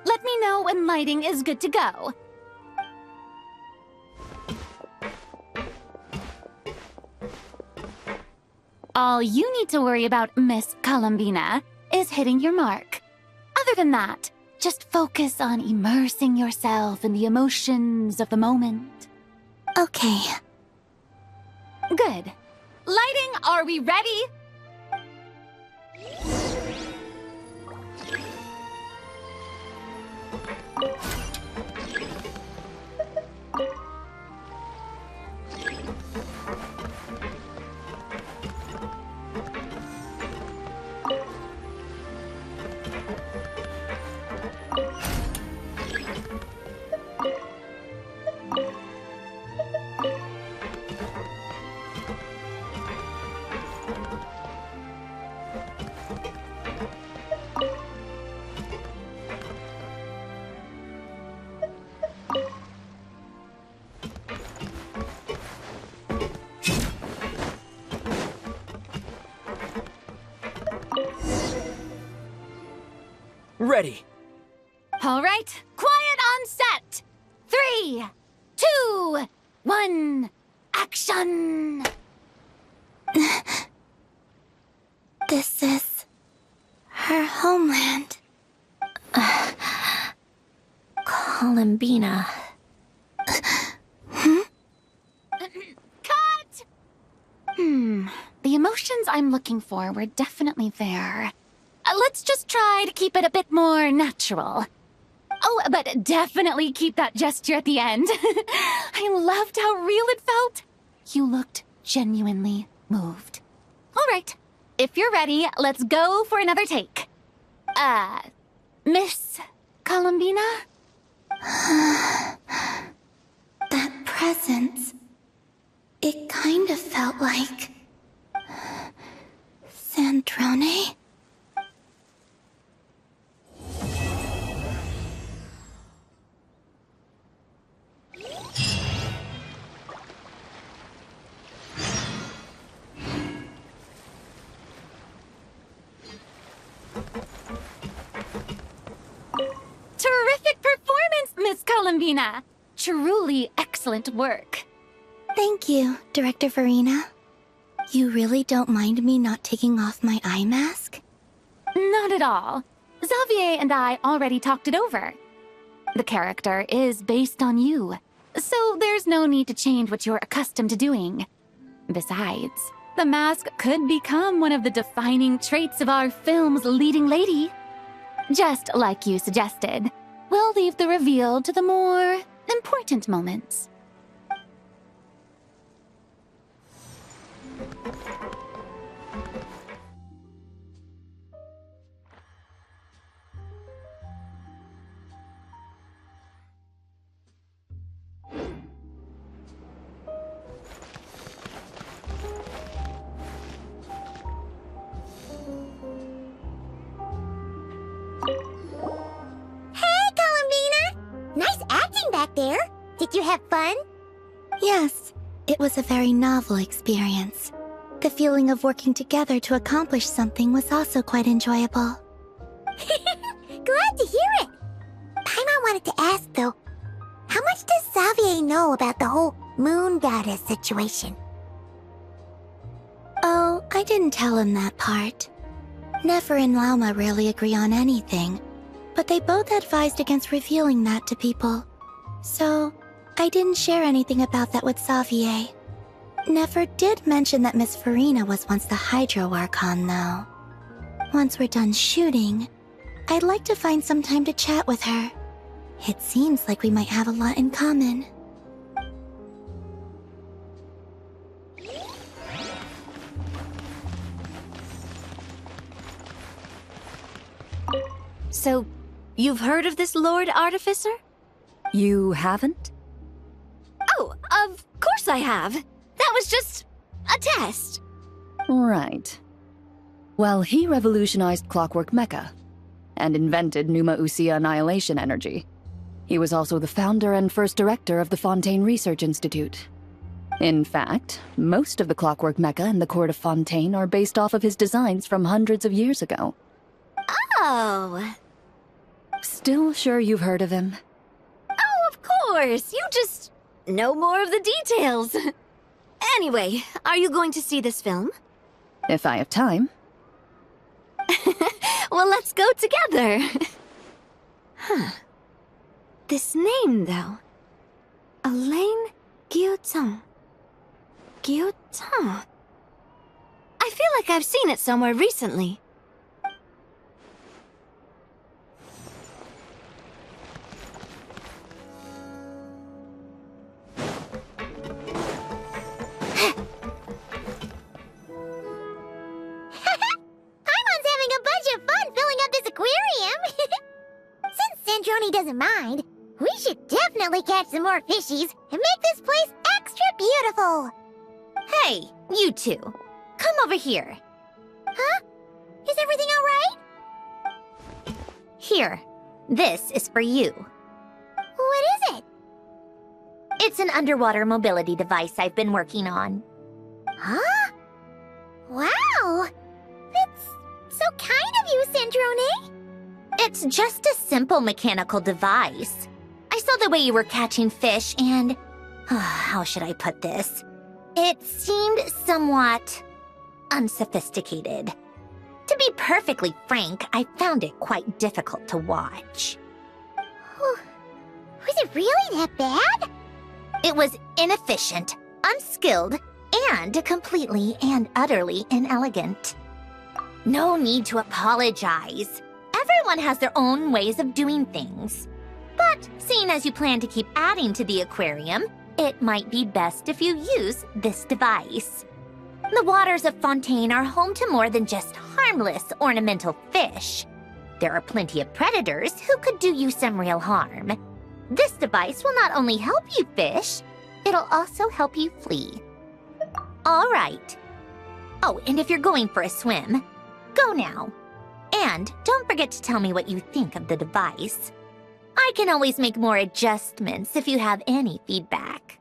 Let me know when lighting is good to go. All you need to worry about, Miss Columbina, is hitting your mark. Other than that, just focus on immersing yourself in the emotions of the moment. Okay. Good. Lighting, are we ready? Ready. All right, quiet on set. 3, 2, 1, action! This is her homeland. Columbina. Cut! The emotions I'm looking for were definitely there. Let's just try to keep it a bit more natural. Oh, but definitely keep that gesture at the end. I loved how real it felt. You looked genuinely moved. All right, if you're ready, let's go for another take. Miss Columbina? That presence. It kind of felt like... Sandrone? Terrific performance, Miss Columbina! Truly excellent work. Thank you, Director Farina. You really don't mind me not taking off my eye mask? Not at all. Xavier and I already talked it over. The character is based on you, so there's no need to change what you're accustomed to doing. Besides, the mask could become one of the defining traits of our film's leading lady. Just like you suggested, we'll leave the reveal to the more important moments. Back there. Did you have fun? Yes, it was a very novel experience. The feeling of working together to accomplish something was also quite enjoyable. Glad to hear it. Paimon wanted to ask, though, how much does Xavier know about the whole moon goddess situation? Oh, I didn't tell him that part. Nefer and Lauma rarely agree on anything, but they both advised against revealing that to people. So, I didn't share anything about that with Xavier. Never did mention that Miss Farina was once the Hydro Archon, though. Once we're done shooting, I'd like to find some time to chat with her. It seems like we might have a lot in common. So, you've heard of this Lord Artificer? You haven't? Oh, of course I have. That was just a test. Right. Well, he revolutionized clockwork mecha and invented Numa Usia annihilation energy. He was also the founder and first director of the Fontaine Research Institute. In fact, most of the clockwork mecha in the court of Fontaine are based off of his designs from hundreds of years ago. Oh. Still sure you've heard of him? Oh, of course. You just know more of the details. Anyway, are you going to see this film? If I have time. Well, let's go together. Huh. This name, though. Alain Guillotin. Guillotin. I feel like I've seen it somewhere recently. Sandrone doesn't mind, we should definitely catch some more fishies and make this place extra beautiful. Hey, you two. Come over here. Huh? Is everything all right? Here. This is for you. What is it? It's an underwater mobility device I've been working on. Huh? Wow! That's so kind of you, Sandrone. It's just a simple mechanical device. I saw the way you were catching fish and... how should I put this? It seemed somewhat... unsophisticated. To be perfectly frank, I found it quite difficult to watch. Was it really that bad? It was inefficient, unskilled, and completely and utterly inelegant. No need to apologize. Everyone has their own ways of doing things. But seeing as you plan to keep adding to the aquarium, it might be best if you use this device. The waters of Fontaine are home to more than just harmless ornamental fish. There are plenty of predators who could do you some real harm. This device will not only help you fish, it'll also help you flee. All right. Oh, and if you're going for a swim, go now. And don't forget to tell me what you think of the device. I can always make more adjustments if you have any feedback.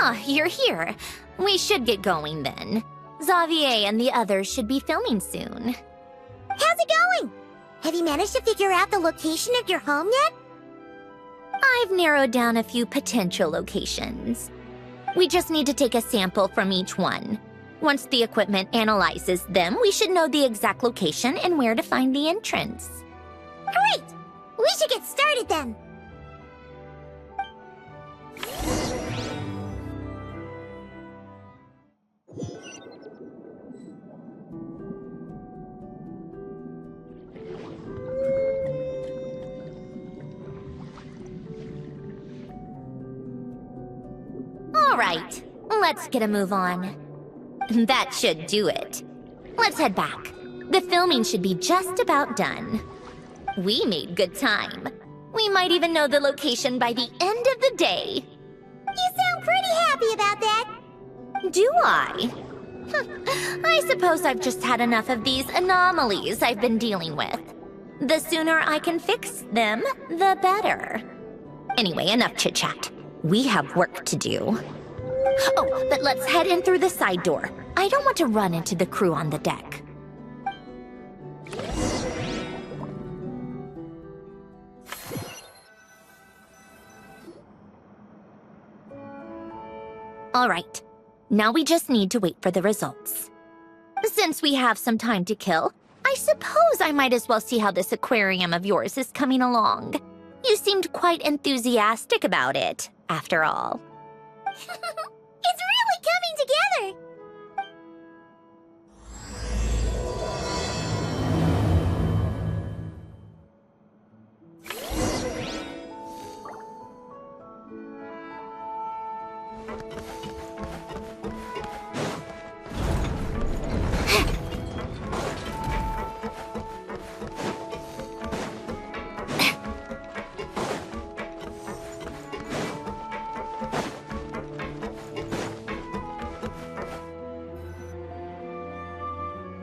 Ah, you're here. We should get going then. Xavier and the others should be filming soon. How's it going? Have you managed to figure out the location of your home yet? I've narrowed down a few potential locations. We just need to take a sample from each one. Once the equipment analyzes them, we should know the exact location and where to find the entrance. Great! We should get started then! All right, let's get a move on. That should do it. Let's head back. The filming should be just about done. We made good time. We might even know the location by the end of the day. You sound pretty happy about that. Do I? I suppose I've just had enough of these anomalies I've been dealing with. The sooner I can fix them, the better. Anyway, enough chit-chat. We have work to do. Oh, but let's head in through the side door. I don't want to run into the crew on the deck. All right, now we just need to wait for the results. Since we have some time to kill, I suppose I might as well see how this aquarium of yours is coming along. You seemed quite enthusiastic about it, after all. It's really coming together!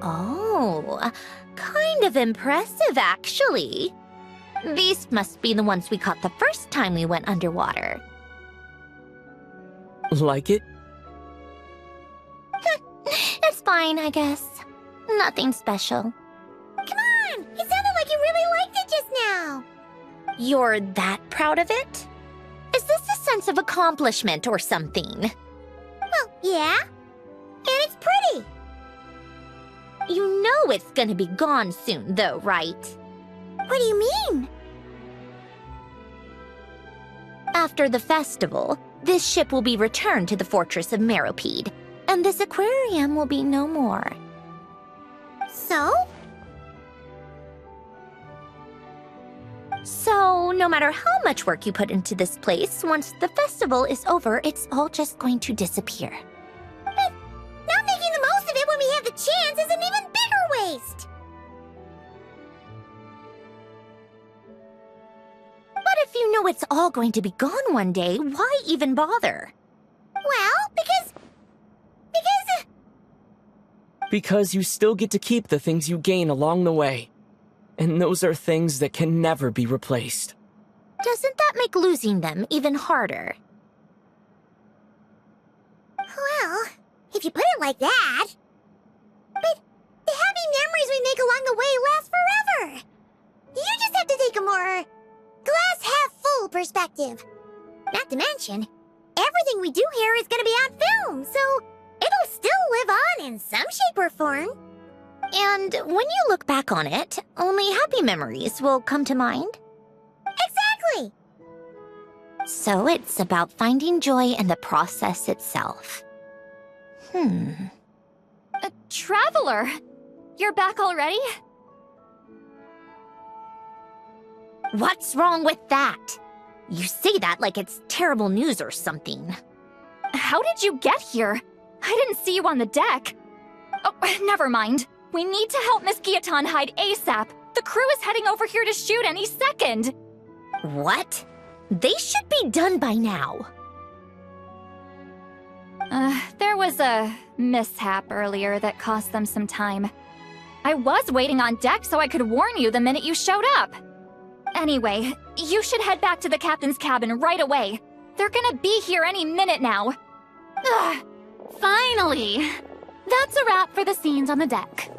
Oh, kind of impressive, actually. These must be the ones we caught the first time we went underwater. Like it? It's fine, I guess. Nothing special. Come on! It sounded like you really liked it just now! You're that proud of it? Is this a sense of accomplishment or something? Well, yeah. And it's pretty! You know it's gonna be gone soon, though, right? What do you mean? After the festival, this ship will be returned to the fortress of Meropide, and this aquarium will be no more. So? So, no matter how much work you put into this place, once the festival is over, it's all just going to disappear. But not making the most of it when we have the chance is an even bigger waste! But if you know it's all going to be gone one day, why even bother? Well, because... Because you still get to keep the things you gain along the way. And those are things that can never be replaced. Doesn't that make losing them even harder? Well, if you put it like that... But the happy memories we make along the way last forever! You just have to take a more... glass-half-full perspective. Not to mention, everything we do here is gonna be on film, so it'll still live on in some shape or form. And when you look back on it, only happy memories will come to mind? Exactly! So it's about finding joy in the process itself. Traveler! You're back already? What's wrong with that? You say that like it's terrible news or something. How did you get here? I didn't see you on the deck. Oh, never mind. We need to help Miss Guillotin hide ASAP. The crew is heading over here to shoot any second. What? They should be done by now. There was a mishap earlier that cost them some time. I was waiting on deck so I could warn you the minute you showed up. Anyway, you should head back to the captain's cabin right away. They're gonna be here any minute now. Ugh, finally! That's a wrap for the scenes on the deck.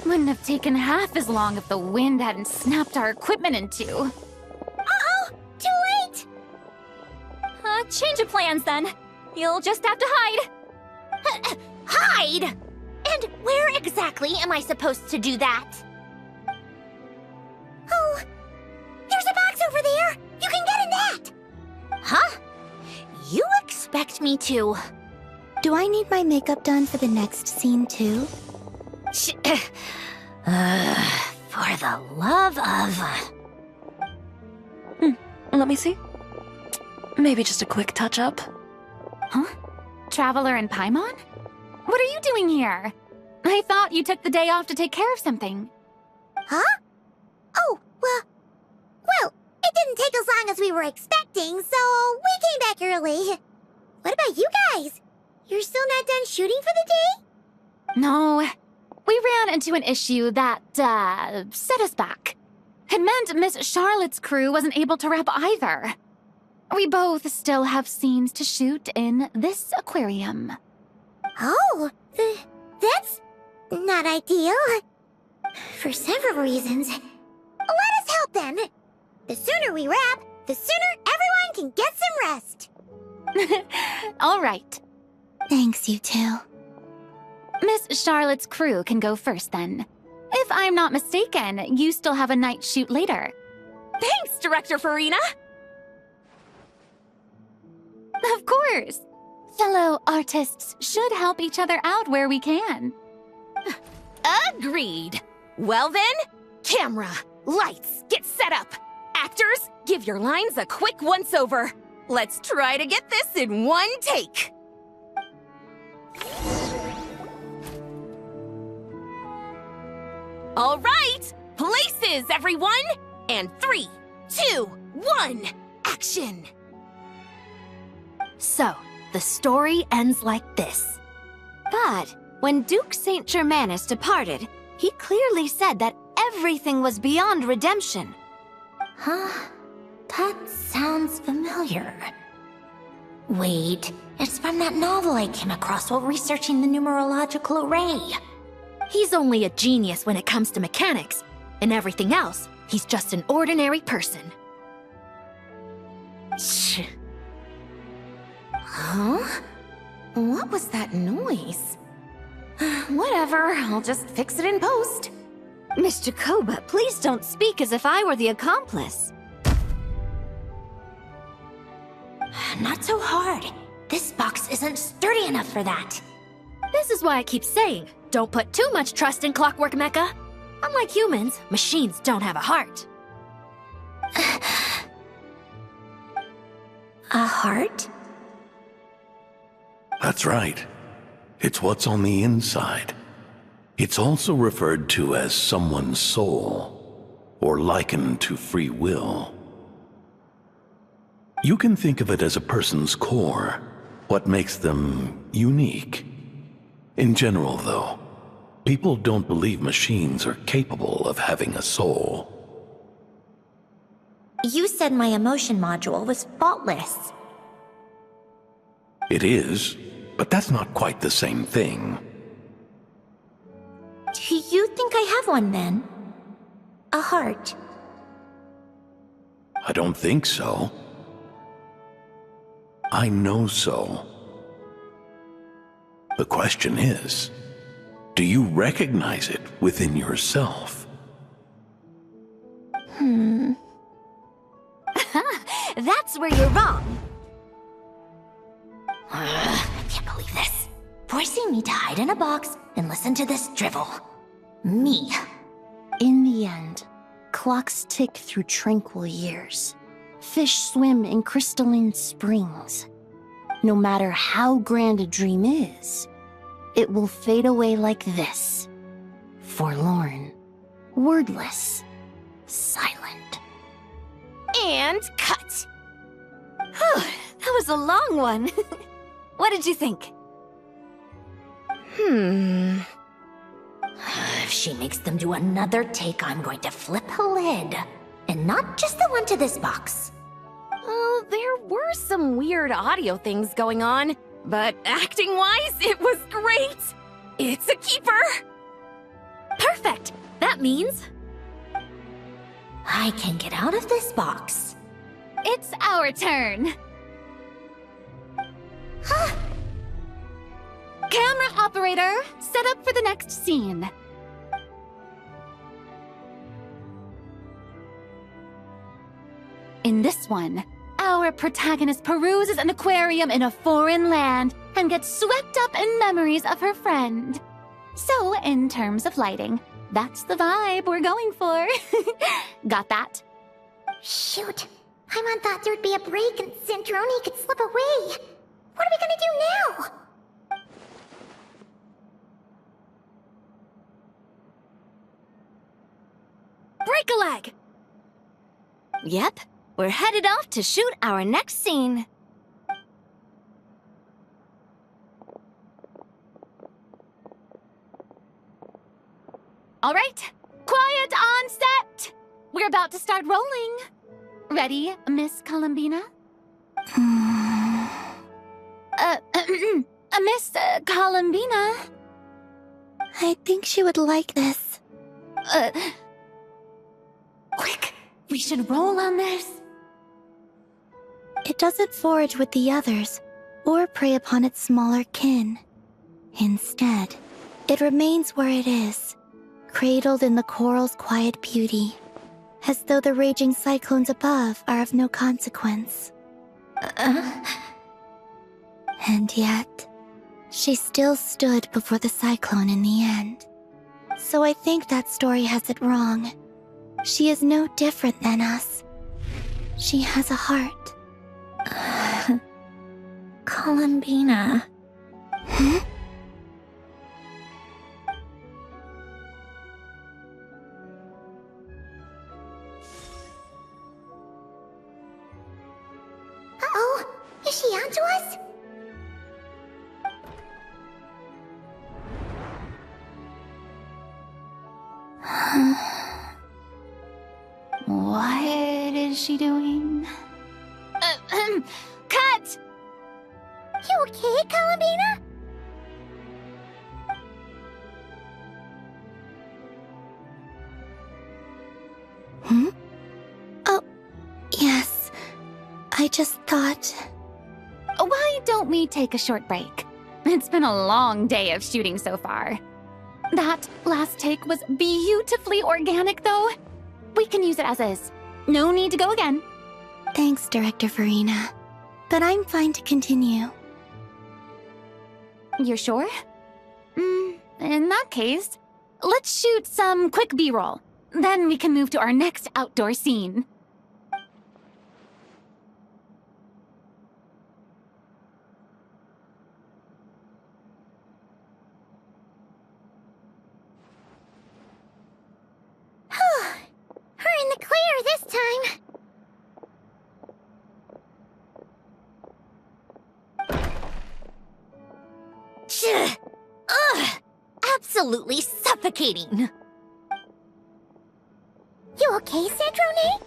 Wouldn't have taken half as long if the wind hadn't snapped our equipment in two. Uh-oh! Too late! Change of plans then. You'll just have to hide. Hide? And where exactly am I supposed to do that? Oh, there's a box over there! You can get in that! Huh? You expect me to... Do I need my makeup done for the next scene too? For the love of... Let me see. Maybe just a quick touch-up. Huh? Traveler and Paimon? What are you doing here? I thought you took the day off to take care of something. Huh? Oh, well, it didn't take as long as we were expecting, so we came back early. What about you guys? You're still not done shooting for the day? No, we ran into an issue that, set us back. It meant Miss Charlotte's crew wasn't able to wrap either. We both still have scenes to shoot in this aquarium. Oh, that's not ideal. For several reasons. Let us help then. The sooner we wrap, the sooner everyone can get some rest. All right. Thanks, you two. Miss Charlotte's crew can go first then. If I'm not mistaken, you still have a night shoot later. Thanks, Director Farina! Of course. Fellow artists should help each other out where we can. Agreed. Well then, camera, lights, get set up. Actors, give your lines a quick once-over. Let's try to get this in one take. All right, places, everyone! And 3, 2, 1, action! So, the story ends like this. But when Duke Saint Germanus departed, he clearly said that everything was beyond redemption. Huh? That sounds familiar. Wait, it's from that novel I came across while researching the numerological array. He's only a genius when it comes to mechanics. And everything else, he's just an ordinary person. Shh. Huh? What was that noise? Whatever, I'll just fix it in post. Mr. Koba, please don't speak as if I were the accomplice. Not so hard. This box isn't sturdy enough for that. This is why I keep saying, don't put too much trust in Clockwork Mecha. Unlike humans, machines don't have a heart. A heart? That's right. It's what's on the inside. It's also referred to as someone's soul, or likened to free will. You can think of it as a person's core, what makes them unique. In general, though, people don't believe machines are capable of having a soul. You said my emotion module was faultless. It is, but that's not quite the same thing. Do you think I have one then? A heart? I don't think so. I know so. The question is, do you recognize it within yourself? That's where you're wrong. I can't believe this. Forcing me to hide in a box and listen to this drivel. Me. In the end, clocks tick through tranquil years. Fish swim in crystalline springs. No matter how grand a dream is, it will fade away like this. Forlorn, wordless, silent. And cut. Whew, that was a long one. What did you think? If she makes them do another take, I'm going to flip a lid. And not just the one to this box. Well, there were some weird audio things going on. But acting-wise, it was great! It's a keeper! Perfect! That means I can get out of this box. It's our turn. Camera operator, set up for the next scene. In this one, our protagonist peruses an aquarium in a foreign land and gets swept up in memories of her friend. So, in terms of lighting, that's the vibe we're going for. Got that? Shoot. Paimon thought there'd be a break and Sandrone could slip away. What are we gonna do now? Break a leg! Yep, we're headed off to shoot our next scene. All right, quiet on set. We're about to start rolling. Ready, Miss Columbina? Miss Columbina? I think she would like this. Quick, we should roll on this. It doesn't forage with the others, or prey upon its smaller kin. Instead, it remains where it is, cradled in the coral's quiet beauty, as though the raging cyclones above are of no consequence. And yet, she still stood before the cyclone in the end. So I think that story has it wrong. She is no different than us. She has a heart. Columbina. Hmm? Uh-oh. Is she onto us? What is she doing? Cut! You okay, Columbina? Hmm? Oh, yes. I just thought... Why don't we take a short break? It's been a long day of shooting so far. That last take was beautifully organic, though. We can use it as is. No need to go again. Thanks, Director Farina. But I'm fine to continue. You're sure? In that case, let's shoot some quick B-roll. Then we can move to our next outdoor scene. We're in the clear this time. Ugh! Absolutely suffocating. You okay, Sandrone?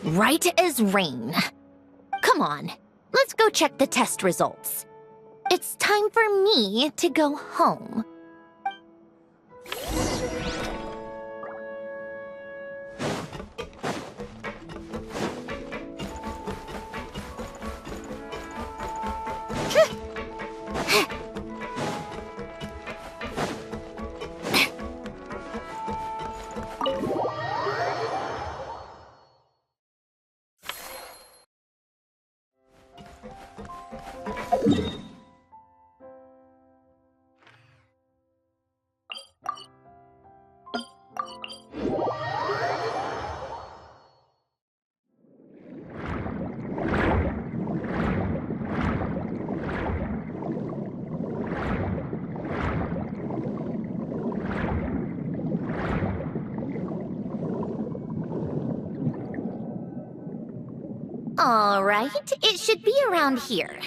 Right as rain. Come on, let's go check the test results. It's time for me to go home. All right, it should be around here.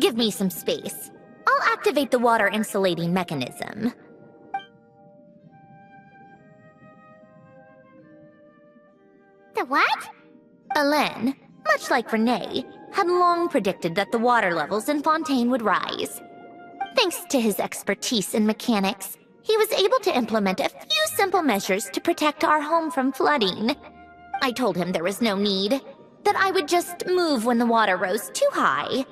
Give me some space. I'll activate the water insulating mechanism. The what? Alain, much like Renee, had long predicted that the water levels in Fontaine would rise. Thanks to his expertise in mechanics, he was able to implement a few simple measures to protect our home from flooding. I told him there was no need, that I would just move when the water rose too high.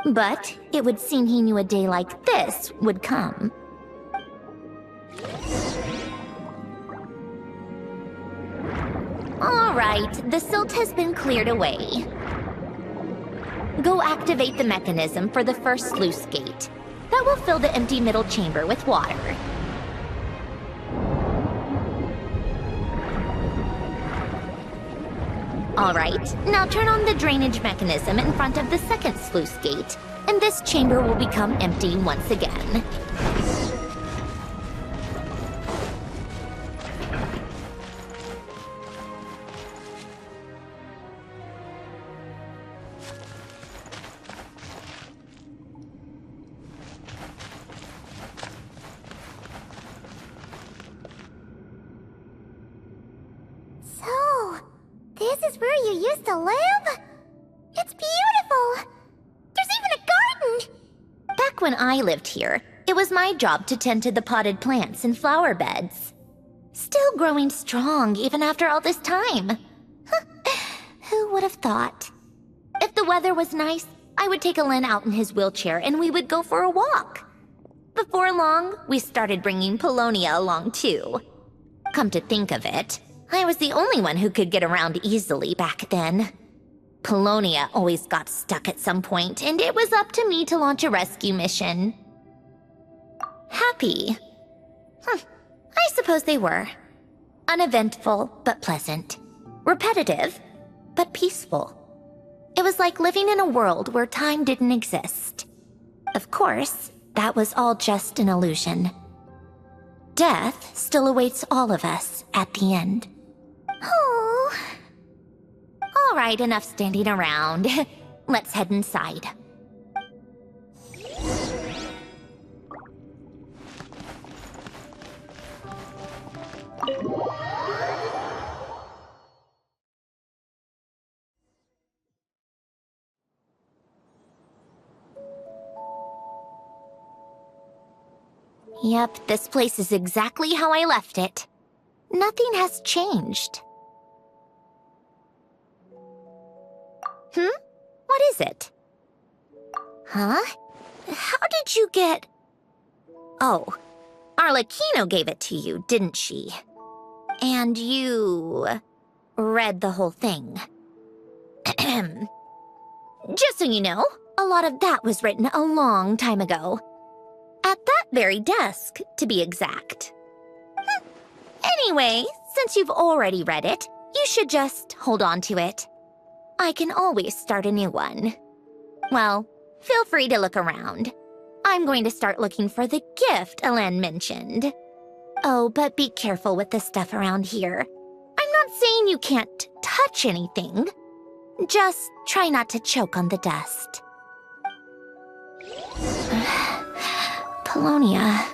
But it would seem he knew a day like this would come. All right, the silt has been cleared away. Go activate the mechanism for the first sluice gate. That will fill the empty middle chamber with water. All right, now turn on the drainage mechanism in front of the second sluice gate, and this chamber will become empty once again. This is where you used to live? It's beautiful! There's even a garden! Back when I lived here, it was my job to tend to the potted plants and flower beds. Still growing strong even after all this time. Who would have thought? If the weather was nice, I would take Alain out in his wheelchair and we would go for a walk. Before long, we started bringing Polonia along too. Come to think of it, I was the only one who could get around easily back then. Polonia always got stuck at some point, and it was up to me to launch a rescue mission. Happy? I suppose they were. Uneventful, but pleasant. Repetitive, but peaceful. It was like living in a world where time didn't exist. Of course, that was all just an illusion. Death still awaits all of us at the end. Oh. All right, enough standing around. Let's head inside. Yep, this place is exactly how I left it. Nothing has changed. What is it? Huh? How did you get... Oh, Arlecchino gave it to you, didn't she? And you... read the whole thing. Just so you know, a lot of that was written a long time ago. At that very desk, to be exact. Anyway, since you've already read it, you should just hold on to it. I can always start a new one. Well, feel free to look around. I'm going to start looking for the gift Alain mentioned. Oh, but be careful with the stuff around here. I'm not saying you can't touch anything. Just try not to choke on the dust. Polonia.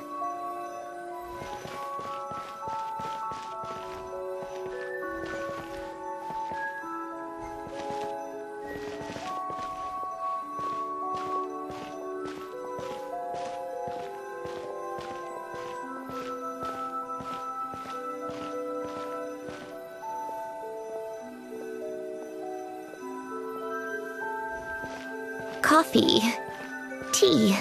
Coffee. Tea.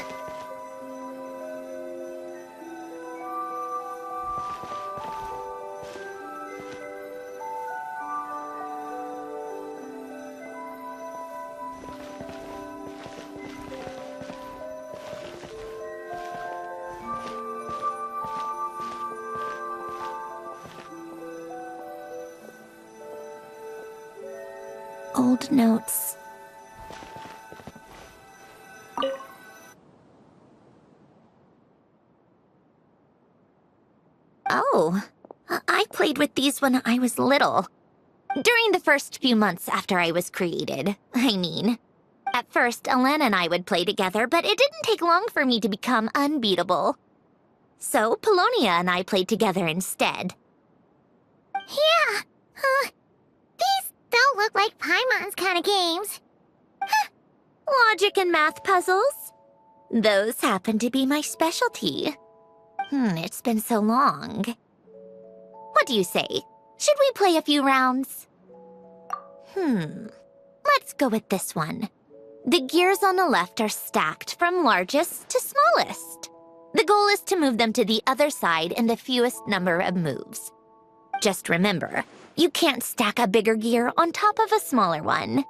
Old notes. Oh, I played with these when I was little. During the first few months after I was created, I mean. At first, Alain and I would play together, but it didn't take long for me to become unbeatable. So, Polonia and I played together instead. Yeah, these don't look like Paimon's kind of games. Logic and math puzzles? Those happen to be my specialty. It's been so long. What do you say? Should we play a few rounds? Let's go with this one. The gears on the left are stacked from largest to smallest. The goal is to move them to the other side in the fewest number of moves. Just remember, you can't stack a bigger gear on top of a smaller one.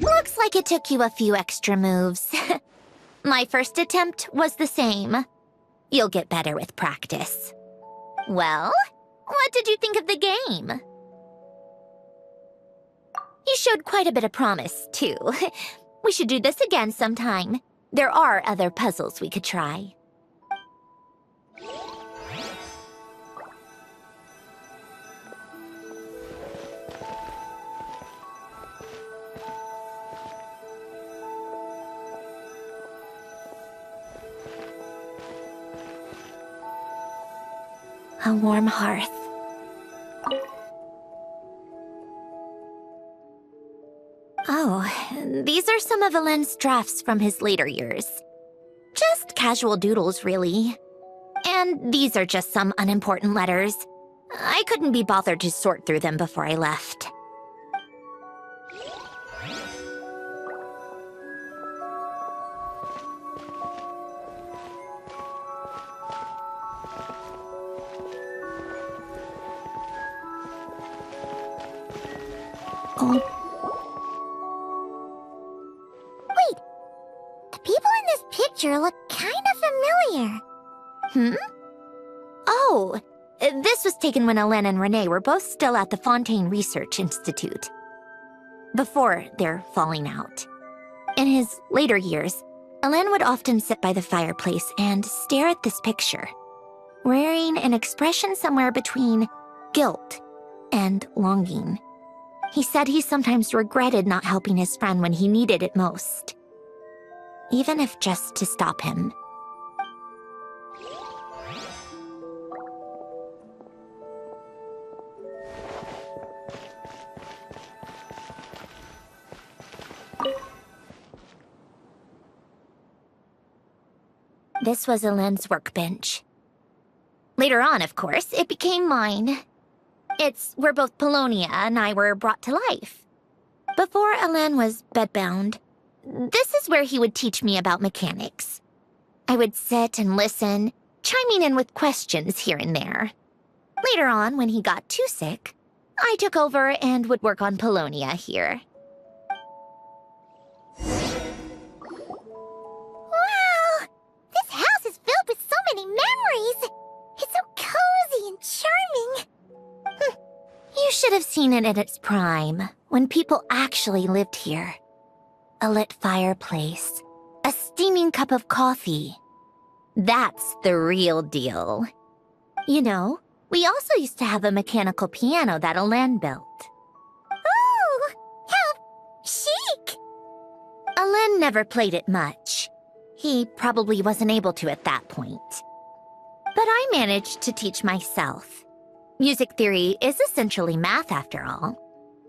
Looks like it took you a few extra moves. My first attempt was the same. You'll get better with practice. Well, what did you think of the game? You showed quite a bit of promise, too. We should do this again sometime. There are other puzzles we could try. A warm hearth. Oh, these are some of Alain's drafts from his later years. Just casual doodles, really. And these are just some unimportant letters. I couldn't be bothered to sort through them before I left. Wait, the people in this picture look kind of familiar. Oh, this was taken when Alain and Renee were both still at the Fontaine Research Institute. Before their falling out. In his later years, Alain would often sit by the fireplace and stare at this picture, wearing an expression somewhere between guilt and longing. He said he sometimes regretted not helping his friend when he needed it most, even if just to stop him. This was Alain's workbench. Later on, of course, it became mine. It's where both Polonia and I were brought to life. Before Alain was bedbound, this is where he would teach me about mechanics. I would sit and listen, chiming in with questions here and there. Later on, when he got too sick, I took over and would work on Polonia here. stories. It's so cozy and charming. You should have seen it at its prime, when people actually lived here. A lit fireplace, a steaming cup of coffee. That's the real deal. You know, we also used to have a mechanical piano that Alain built. Ooh, how chic! Alain never played it much. He probably wasn't able to at that point. But I managed to teach myself. Music theory is essentially math after all.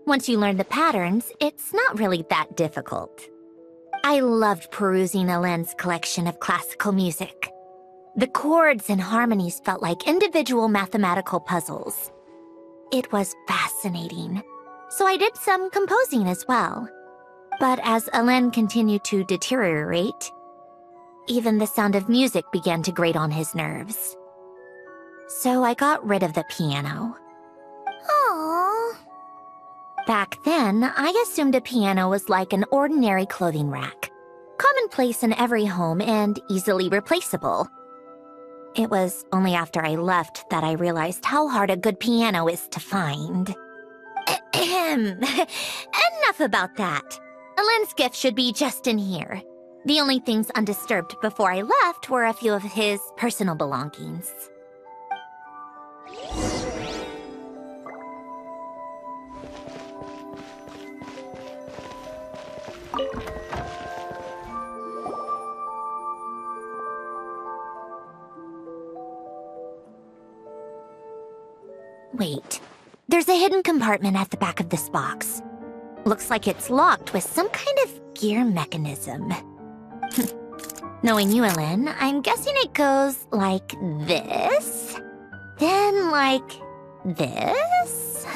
Once you learn the patterns, it's not really that difficult. I loved perusing Alain's collection of classical music. The chords and harmonies felt like individual mathematical puzzles. It was fascinating, so I did some composing as well. But as Alain continued to deteriorate, even the sound of music began to grate on his nerves. So I got rid of the piano. Aww. Back then, I assumed a piano was like an ordinary clothing rack, commonplace in every home and easily replaceable. It was only after I left that I realized how hard a good piano is to find. Enough about that. Alain's gift should be just in here. The only things undisturbed before I left were a few of his personal belongings. Wait, there's a hidden compartment at the back of this box. Looks like it's locked with some kind of gear mechanism. Knowing you, Alain, I'm guessing it goes like this, then like this.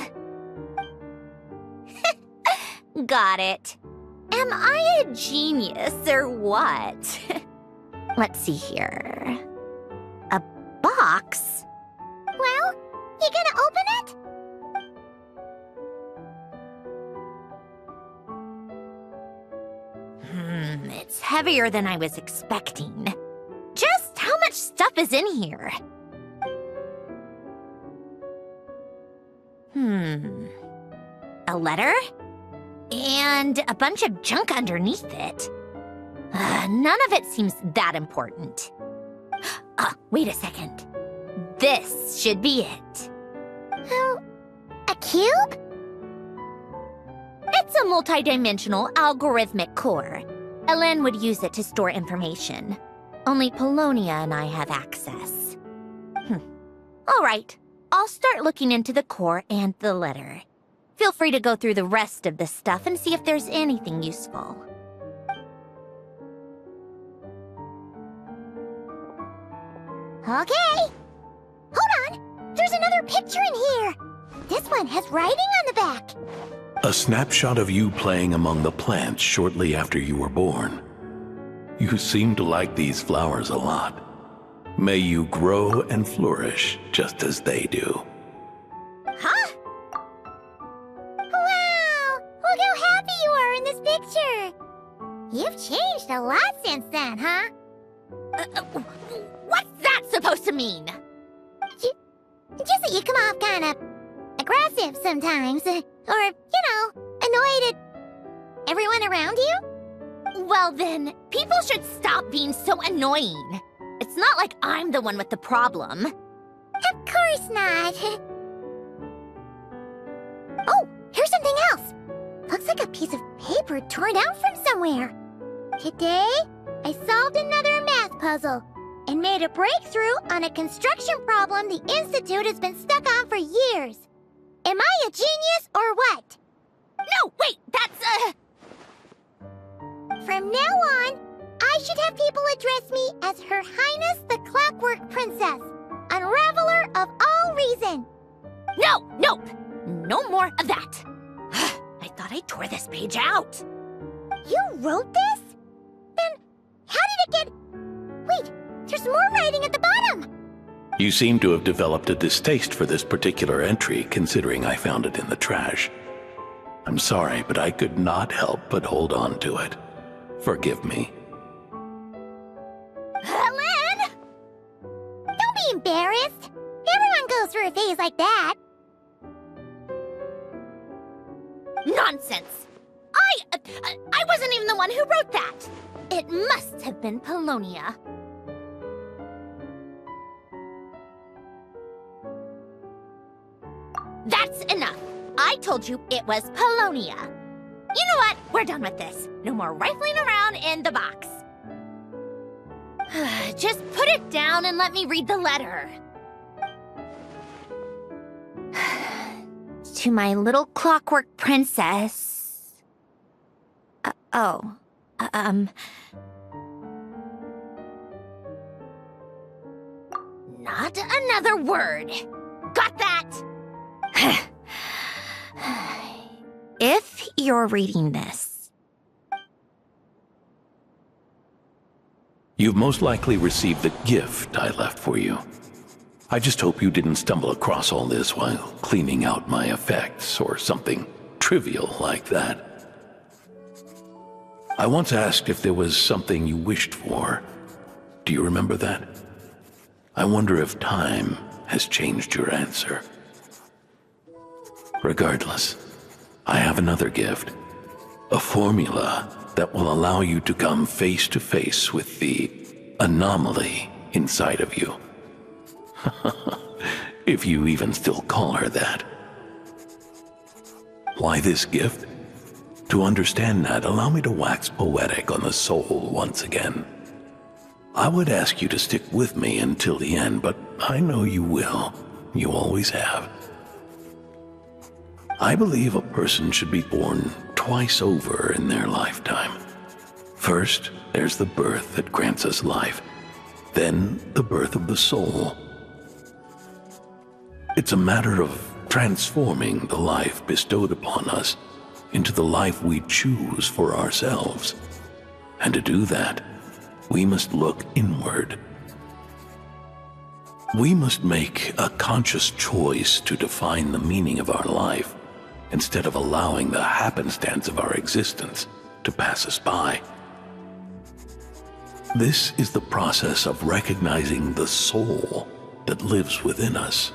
Got it. Am I a genius or what? Let's see here. A box? Well, you gonna open it? It's heavier than I was expecting. Just how much stuff is in here? A letter? And a bunch of junk underneath it. None of it seems that important. Wait a second. This should be it. Oh, a cube? It's a multi-dimensional algorithmic core. Alain would use it to store information. Only Polonia and I have access. All right, I'll start looking into the core and the letter. Feel free to go through the rest of the stuff and see if there's anything useful. Okay. Hold on, there's another picture in here. This one has writing on the back. A snapshot of you playing among the plants shortly after you were born. You seem to like these flowers a lot. May you grow and flourish just as they do. Huh? Wow! Look how happy you are in this picture. You've changed a lot since then, huh? What's that supposed to mean? Just that you come off kind of aggressive sometimes. Or, annoyed at everyone around you? Well then, people should stop being so annoying. It's not like I'm the one with the problem. Of course not. Oh, here's something else. Looks like a piece of paper torn out from somewhere. Today, I solved another math puzzle and made a breakthrough on a construction problem the Institute has been stuck on for years. Am I a genius or what? No, wait, that's From now on, I should have people address me as Her Highness the Clockwork Princess, Unraveler of all reason. No more of that. I thought I tore this page out. You wrote this? Then how did it get... Wait, there's more writing at the bottom. You seem to have developed a distaste for this particular entry, considering I found it in the trash. I'm sorry, but I could not help but hold on to it. Forgive me. Alain! Don't be her face like that. Nonsense! I wasn't even the one who wrote that! It must have been Polonia. That's enough! I told you it was Polonia. You know what? We're done with this. No more rifling around in the box. Just put it down and let me read the letter. To my little clockwork princess. Not another word. Got that? If you're reading this, You've most likely received the gift I left for you. I just hope you didn't stumble across all this while cleaning out my effects or something trivial like that. I once asked if there was something you wished for. Do you remember that? I wonder if time has changed your answer. Regardless, I have another gift. A formula that will allow you to come face to face with the anomaly inside of you. If you even still call her that. Why this gift? To understand that, allow me to wax poetic on the soul once again. I would ask you to stick with me until the end, but I know you will. You always have. I believe a person should be born twice over in their lifetime. First, there's the birth that grants us life. Then, the birth of the soul. It's a matter of transforming the life bestowed upon us into the life we choose for ourselves. And to do that, we must look inward. We must make a conscious choice to define the meaning of our life instead of allowing the happenstance of our existence to pass us by. This is the process of recognizing the soul that lives within us.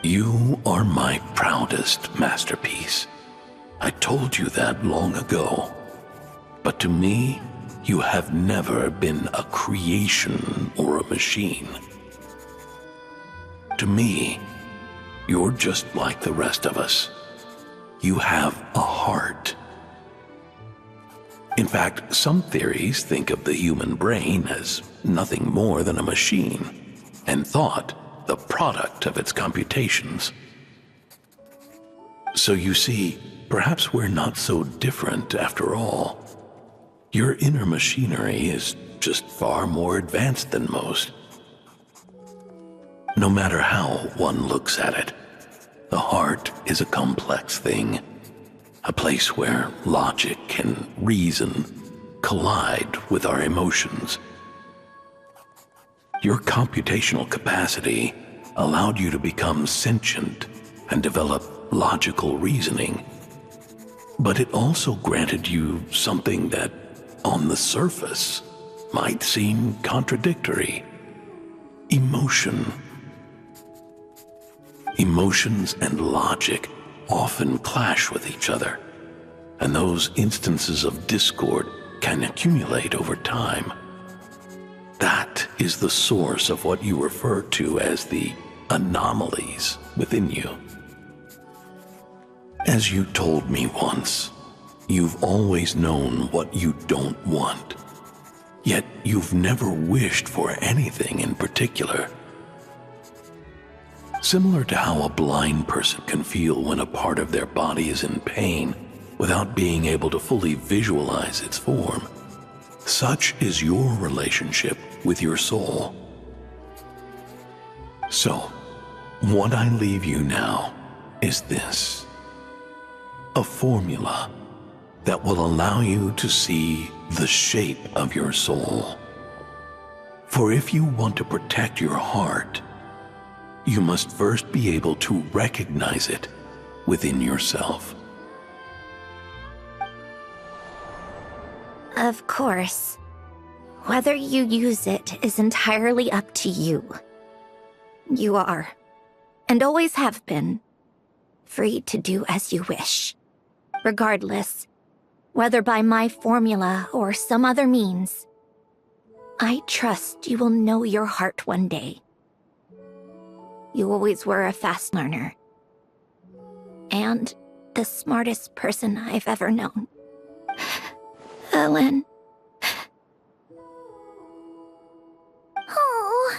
You are my proudest masterpiece. I told you that long ago. But to me, you have never been a creation or a machine. To me, you're just like the rest of us. You have a heart. In fact, some theories think of the human brain as nothing more than a machine, and thought the product of its computations. So you see, perhaps we're not so different after all. Your inner machinery is just far more advanced than most. No matter how one looks at it, the heart is a complex thing, a place where logic and reason collide with our emotions. Your computational capacity allowed you to become sentient and develop logical reasoning, but it also granted you something that, on the surface, might seem contradictory: emotion. Emotions and logic often clash with each other, and those instances of discord can accumulate over time. That is the source of what you refer to as the anomalies within you. As you told me once, you've always known what you don't want, yet you've never wished for anything in particular. Similar to how a blind person can feel when a part of their body is in pain without being able to fully visualize its form, such is your relationship with your soul. So, what I leave you now is this: a formula that will allow you to see the shape of your soul. For if you want to protect your heart, you must first be able to recognize it within yourself. Of course. Whether you use it is entirely up to you. You are, and always have been, free to do as you wish. Regardless, whether by my formula or some other means, I trust you will know your heart one day. You always were a fast learner. And the smartest person I've ever known. Alain. Oh.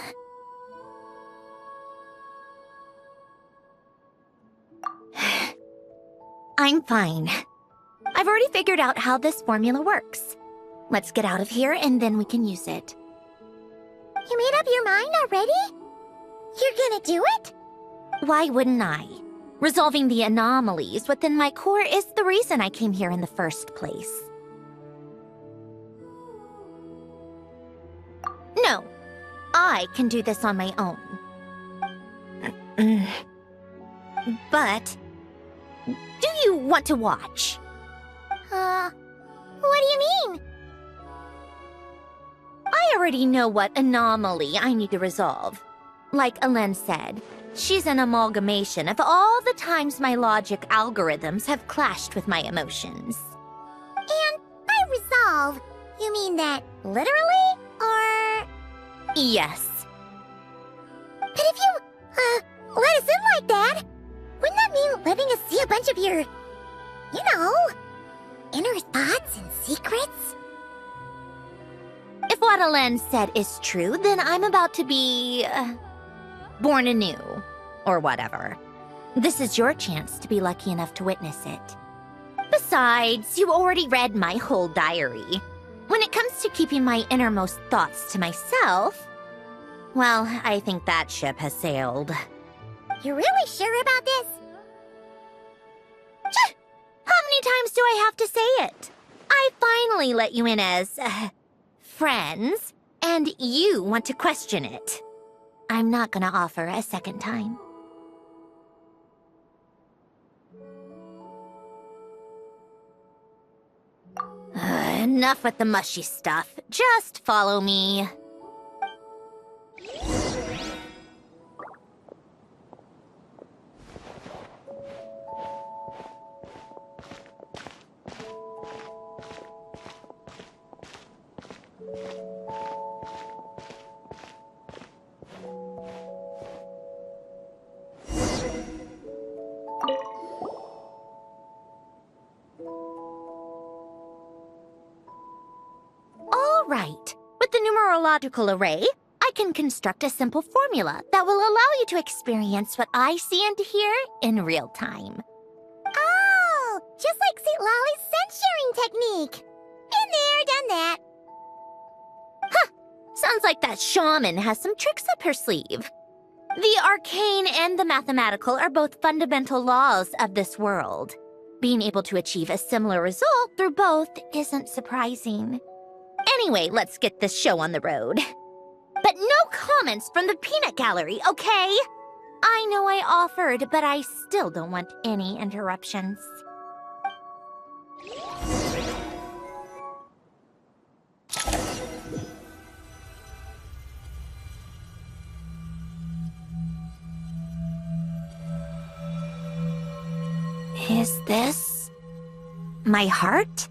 I'm fine. I've already figured out how this formula works. Let's get out of here and then we can use it. You made up your mind already? You're gonna do it? Why wouldn't I? Resolving the anomalies within my core is the reason I came here in the first place. No, I can do this on my own. But, do you want to watch? What do you mean? I already know what anomaly I need to resolve. Like Alain said, she's an amalgamation of all the times my logic algorithms have clashed with my emotions. And by resolve, you mean that literally, or...? Yes. But if you, let us in like that, wouldn't that mean letting us see a bunch of your, inner thoughts and secrets? If what Alain said is true, then I'm about to be... born anew, or whatever. This is your chance to be lucky enough to witness it. Besides, you already read my whole diary. When it comes to keeping my innermost thoughts to myself, well, I think that ship has sailed. You're really sure about this? How many times do I have to say it? I finally let you in as, friends, and you want to question it. I'm not gonna offer a second time. Enough with the mushy stuff. Just follow me. Right. With the numerological array, I can construct a simple formula that will allow you to experience what I see and hear in real time. Oh, just like Citlali's sense-sharing technique. Been there, done that. Huh. Sounds like that shaman has some tricks up her sleeve. The arcane and the mathematical are both fundamental laws of this world. Being able to achieve a similar result through both isn't surprising. Anyway, let's get this show on the road. But no comments from the peanut gallery, okay? I know I offered, but I still don't want any interruptions. Is this my heart?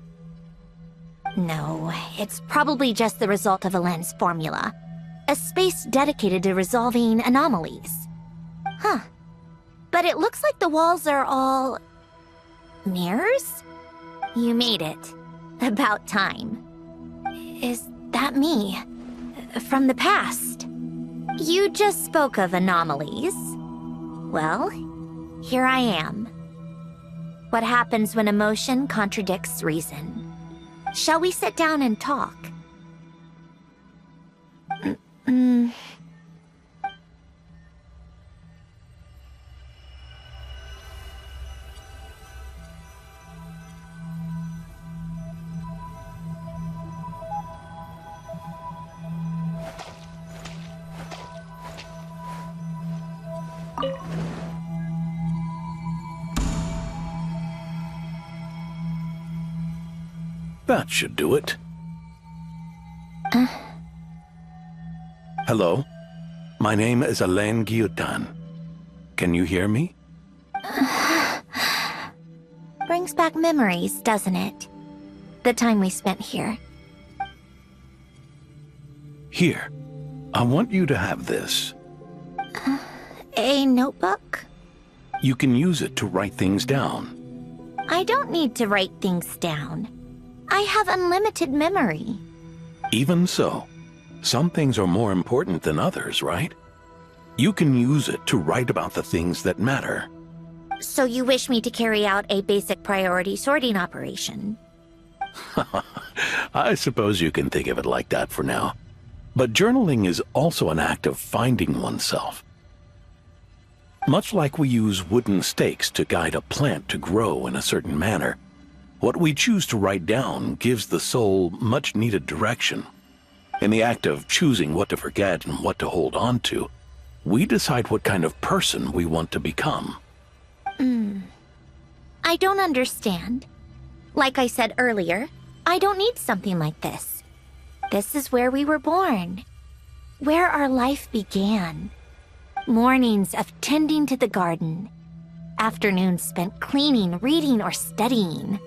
No, it's probably just the result of Alain's formula. A space dedicated to resolving anomalies. Huh. But it looks like the walls are all... mirrors? You made it. About time. Is that me? From the past? You just spoke of anomalies. Well, here I am. What happens when emotion contradicts reason? Shall we sit down and talk? That should do it. Hello? My name is Alain Guillotin. Can you hear me? Brings back memories, doesn't it? The time we spent here. Here, I want you to have this. A notebook? You can use it to write things down. I don't need to write things down. I have unlimited memory. Even so, some things are more important than others, right? You can use it to write about the things that matter. So you wish me to carry out a basic priority sorting operation? I suppose you can think of it like that for now. But journaling is also an act of finding oneself. Much like we use wooden stakes to guide a plant to grow in a certain manner, what we choose to write down gives the soul much-needed direction. In the act of choosing what to forget and what to hold on to, we decide what kind of person we want to become. I don't understand. Like I said earlier, I don't need something like this. This is where we were born. Where our life began. Mornings of tending to the garden. Afternoons spent cleaning, reading, or studying.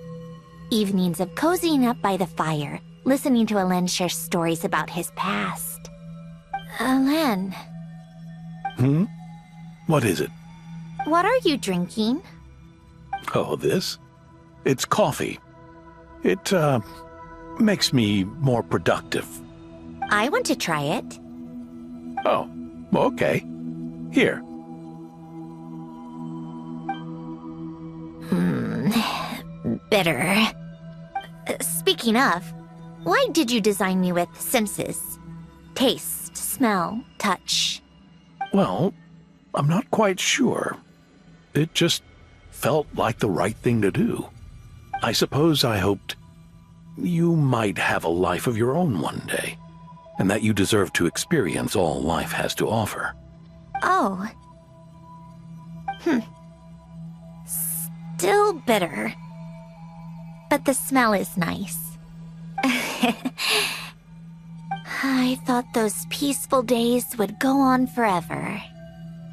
Evenings of cozying up by the fire, listening to Alain share stories about his past. Alain. What is it? What are you drinking? Oh, this? It's coffee. It, makes me more productive. I want to try it. Oh, okay. Here. Bitter. Speaking of, why did you design me with senses? Taste, smell, touch. Well, I'm not quite sure. It just felt like the right thing to do. I suppose I hoped you might have a life of your own one day, and that you deserve to experience all life has to offer. Oh. Still bitter. But the smell is nice. I thought those peaceful days would go on forever.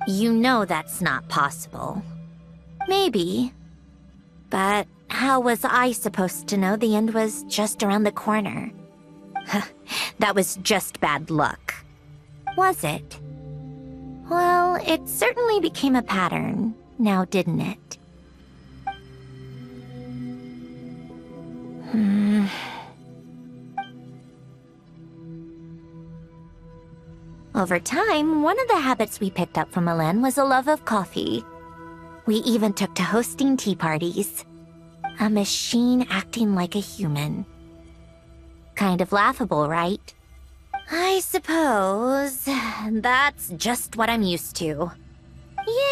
You know that's not possible. Maybe. But how was I supposed to know the end was just around the corner? That was just bad luck. Was it? Well, it certainly became a pattern, now didn't it? Over time, one of the habits we picked up from Alain was a love of coffee. We even took to hosting tea parties. A machine acting like a human. Kind of laughable, right? I suppose that's just what I'm used to.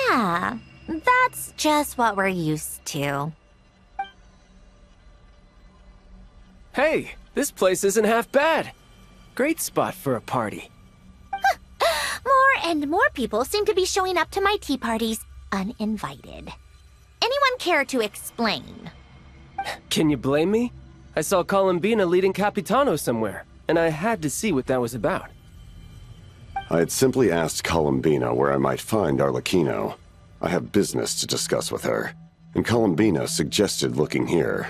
Yeah, that's just what we're used to. Hey, this place isn't half bad. Great spot for a party. More and more people seem to be showing up to my tea parties uninvited. Anyone care to explain? Can you blame me? I saw Columbina leading Capitano somewhere, and I had to see what that was about. I had simply asked Columbina where I might find Arlecchino. I have business to discuss with her, and Columbina suggested looking here.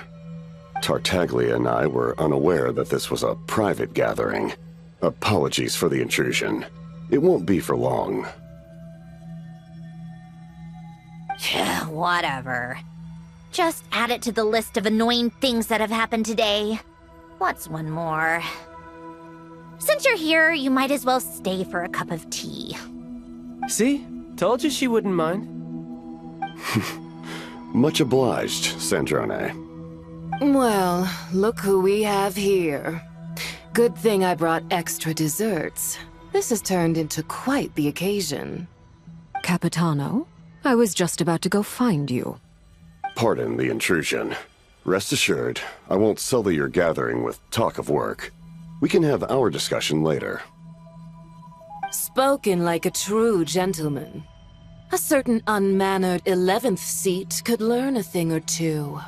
Tartaglia and I were unaware that this was a private gathering. Apologies for the intrusion. It won't be for long. Whatever. Just add it to the list of annoying things that have happened today. What's one more? Since you're here, you might as well stay for a cup of tea. See? Told you she wouldn't mind. Much obliged, Sandrone. Well, look who we have here. Good thing I brought extra desserts. This has turned into quite the occasion. Capitano, I was just about to go find you. Pardon the intrusion. Rest assured, I won't sully your gathering with talk of work. We can have our discussion later. Spoken like a true gentleman. A certain unmannered 11th seat could learn a thing or two.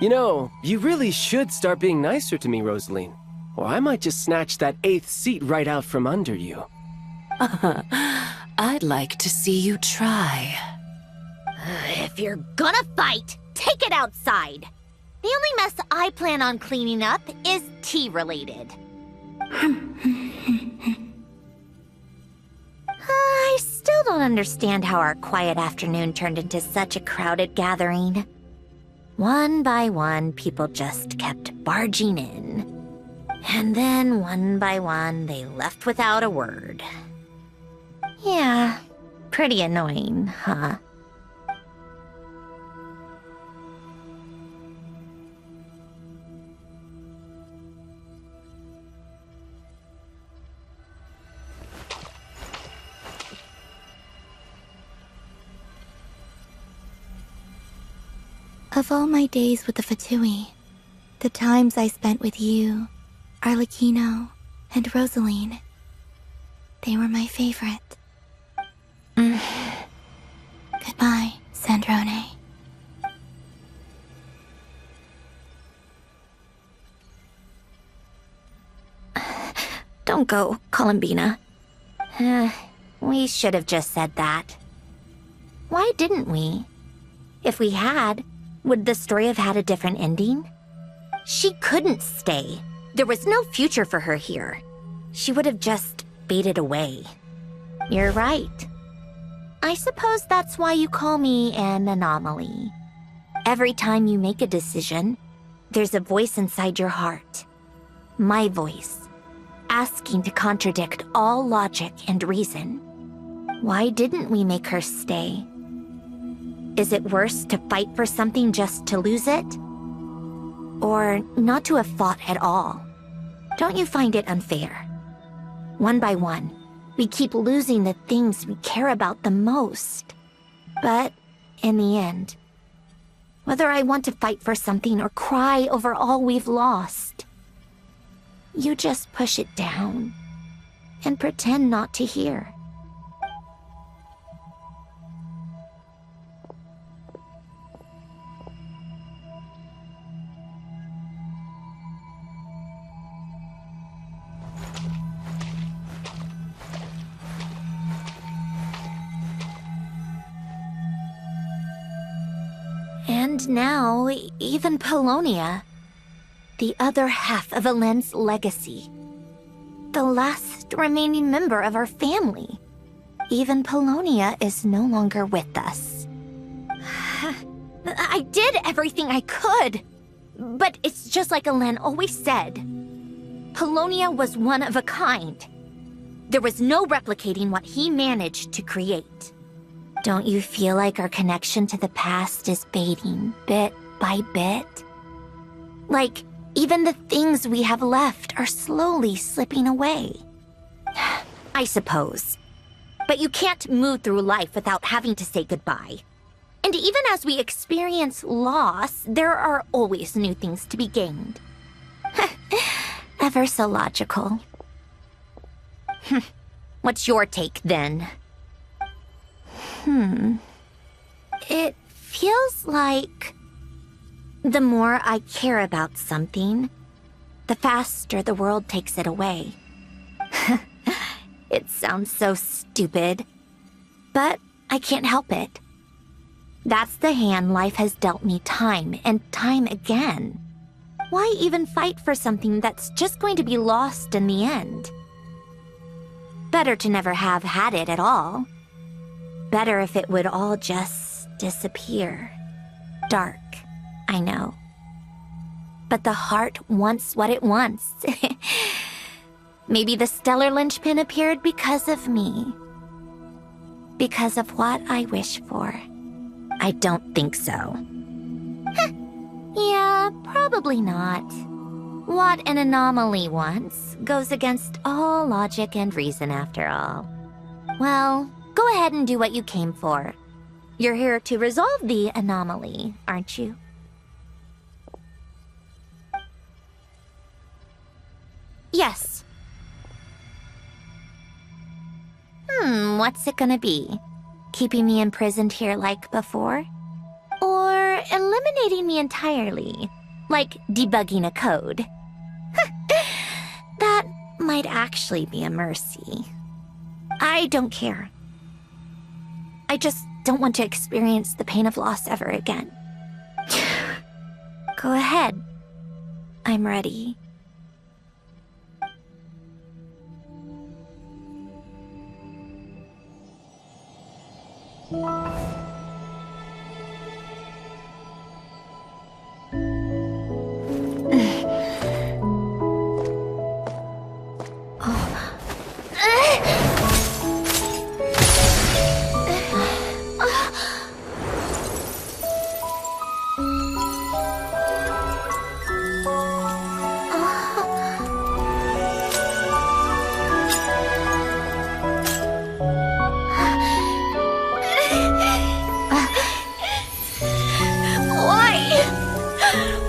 You know, you really should start being nicer to me, Rosaline. Or I might just snatch that 8th seat right out from under you. I'd like to see you try. If you're gonna fight, take it outside. The only mess I plan on cleaning up is tea-related. I still don't understand how our quiet afternoon turned into such a crowded gathering. One by one, people just kept barging in. And then, one by one, they left without a word. Yeah, pretty annoying, huh? Of all my days with the Fatui, the times I spent with you, Arlecchino, and Rosaline, they were my favorite. Goodbye, Sandrone. Don't go, Columbina. We should have just said that. Why didn't we? If we had, would the story have had a different ending? She couldn't stay. There was no future for her here. She would have just faded away. You're right. I suppose that's why you call me an anomaly. Every time you make a decision, there's a voice inside your heart. My voice, asking to contradict all logic and reason. Why didn't we make her stay? Is it worse to fight for something just to lose it? Or not to have fought at all? Don't you find it unfair? One by one, we keep losing the things we care about the most. But in the end, whether I want to fight for something or cry over all we've lost, you just push it down and pretend not to hear. And now, even Polonia, the other half of Alain's legacy, the last remaining member of our family. Even Polonia is no longer with us. I did everything I could, but it's just like Alain always said. Polonia was one of a kind. There was no replicating what he managed to create. Don't you feel like our connection to the past is fading bit by bit? Like, even the things we have left are slowly slipping away. I suppose. But you can't move through life without having to say goodbye. And even as we experience loss, there are always new things to be gained. Ever so logical. What's your take, then? It feels like the more I care about something, the faster the world takes it away. It sounds so stupid, but I can't help it. That's the hand life has dealt me time and time again. Why even fight for something that's just going to be lost in the end? Better to never have had it at all. Better if it would all just disappear. Dark, I know. But the heart wants what it wants. Maybe the stellar linchpin appeared because of me. Because of what I wish for. I don't think so. Yeah, probably not. What an anomaly wants goes against all logic and reason after all. Well, go ahead and do what you came for. You're here to resolve the anomaly, aren't you? Yes. What's it gonna be? Keeping me imprisoned here like before? Or eliminating me entirely, like debugging a code? That might actually be a mercy. I don't care. I just don't want to experience the pain of loss ever again. Go ahead. I'm ready.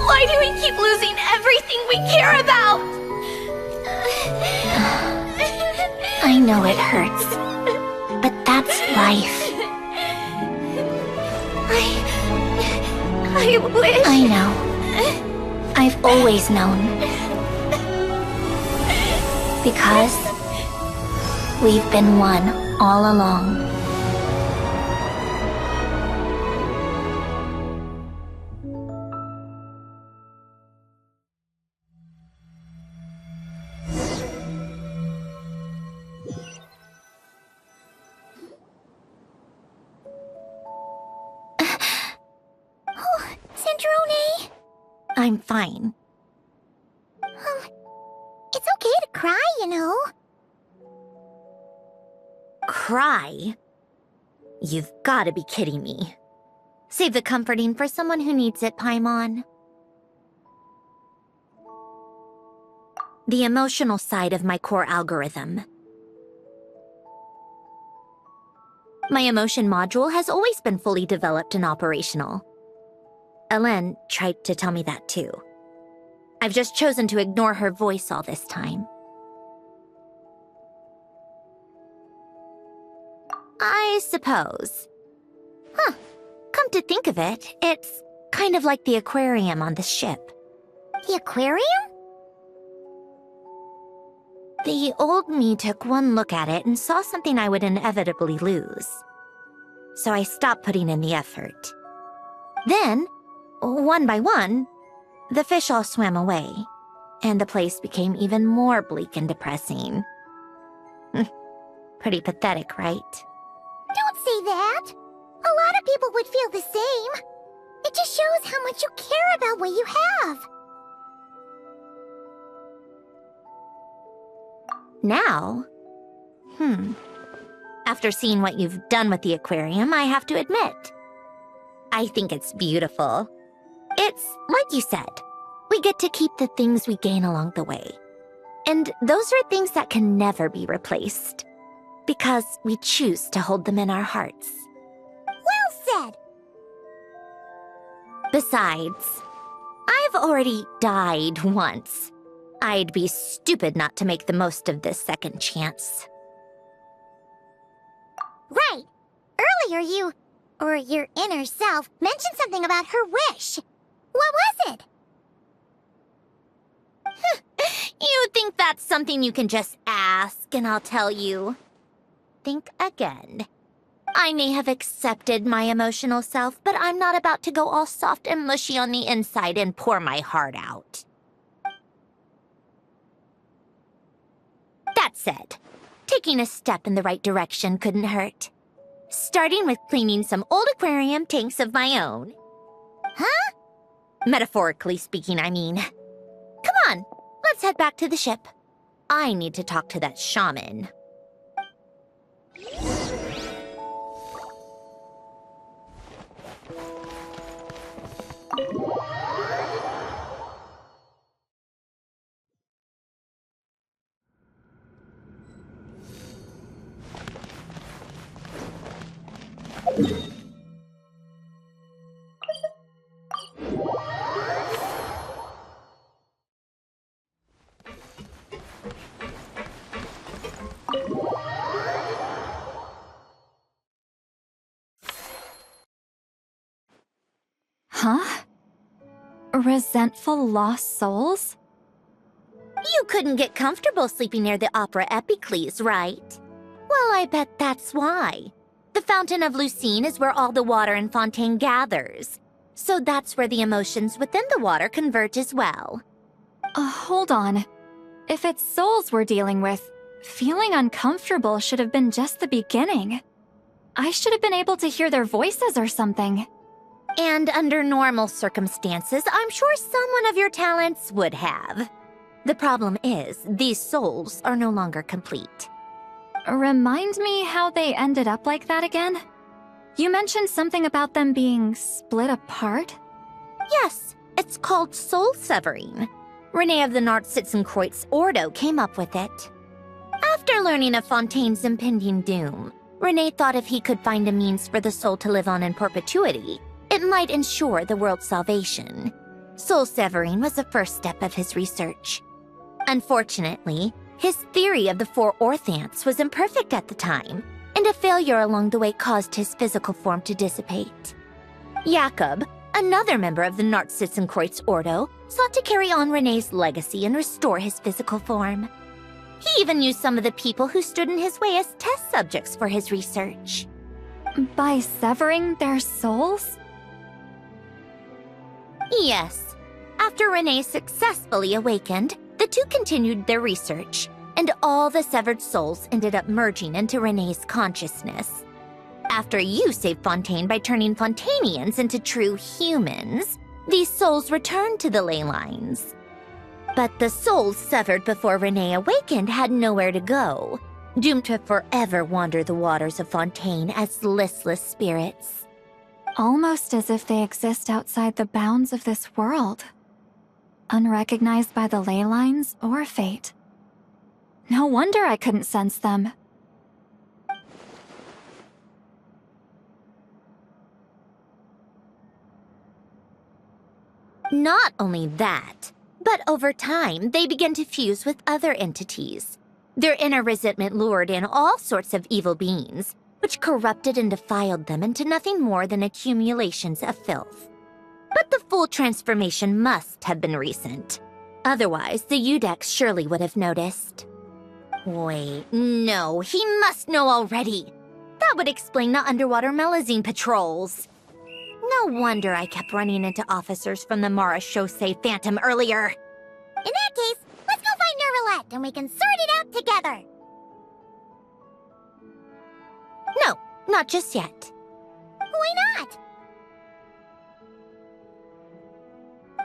Why do we keep losing everything we care about? I know it hurts, but that's life. I wish... I know. I've always known. Because we've been one all along. Sandrone! I'm fine. It's okay to cry, you know. Cry? You've got to be kidding me. Save the comforting for someone who needs it, Paimon. The emotional side of my core algorithm. My emotion module has always been fully developed and operational. Alain tried to tell me that too. I've just chosen to ignore her voice all this time. I suppose. Huh. Come to think of it, it's kind of like the aquarium on the ship. The aquarium? The old me took one look at it and saw something I would inevitably lose. So I stopped putting in the effort. Then, one by one, the fish all swam away, and the place became even more bleak and depressing. Pretty pathetic, right? Don't say that! A lot of people would feel the same. It just shows how much you care about what you have. Now? After seeing what you've done with the aquarium, I have to admit, I think it's beautiful. It's like you said, we get to keep the things we gain along the way. And those are things that can never be replaced, because we choose to hold them in our hearts. Well said! Besides, I've already died once. I'd be stupid not to make the most of this second chance. Right! Earlier you, or your inner self, mentioned something about her wish. What was it? You think that's something you can just ask, and I'll tell you. Think again. I may have accepted my emotional self, but I'm not about to go all soft and mushy on the inside and pour my heart out. That said, taking a step in the right direction couldn't hurt. Starting with cleaning some old aquarium tanks of my own. Huh? Metaphorically speaking, I mean. Come on, let's head back to the ship. I need to talk to that shaman. Huh? Resentful lost souls? You couldn't get comfortable sleeping near the opera Epicles, right? Well, I bet that's why. The Fountain of Lucine is where all the water in Fontaine gathers. So that's where the emotions within the water converge as well. Hold on. If it's souls we're dealing with, feeling uncomfortable should have been just the beginning. I should have been able to hear their voices or something. And under normal circumstances, I'm sure someone of your talents would have. The problem is, these souls are no longer complete. Remind me how they ended up like that again? You mentioned something about them being split apart? Yes, it's called soul severing. Renee of the Nartsitzenkreuz Ordo came up with it. After learning of Fontaine's impending doom, Renee thought if he could find a means for the soul to live on in perpetuity, it might ensure the world's salvation. Soul severing was the first step of his research. Unfortunately, his theory of the 4 orthants was imperfect at the time, and a failure along the way caused his physical form to dissipate. Jakob, another member of the Nartsitzenkreuz Ordo, sought to carry on Renee's legacy and restore his physical form. He even used some of the people who stood in his way as test subjects for his research. By severing their souls? Yes. After Renee successfully awakened, the two continued their research, and all the severed souls ended up merging into Renee's consciousness. After you saved Fontaine by turning Fontainians into true humans, these souls returned to the ley lines. But the souls severed before Renee awakened had nowhere to go, doomed to forever wander the waters of Fontaine as listless spirits. Almost as if they exist outside the bounds of this world. Unrecognized by the ley lines or fate. No wonder I couldn't sense them. Not only that, but over time, they began to fuse with other entities. Their inner resentment lured in all sorts of evil beings, which corrupted and defiled them into nothing more than accumulations of filth. But the full transformation must have been recent. Otherwise, the Udex surely would have noticed. Wait, no, he must know already. That would explain the underwater Melazine patrols. No wonder I kept running into officers from the Mara Chaussee Phantom earlier. In that case, let's go find Nervalette and we can sort it out together. No, not just yet. Why not?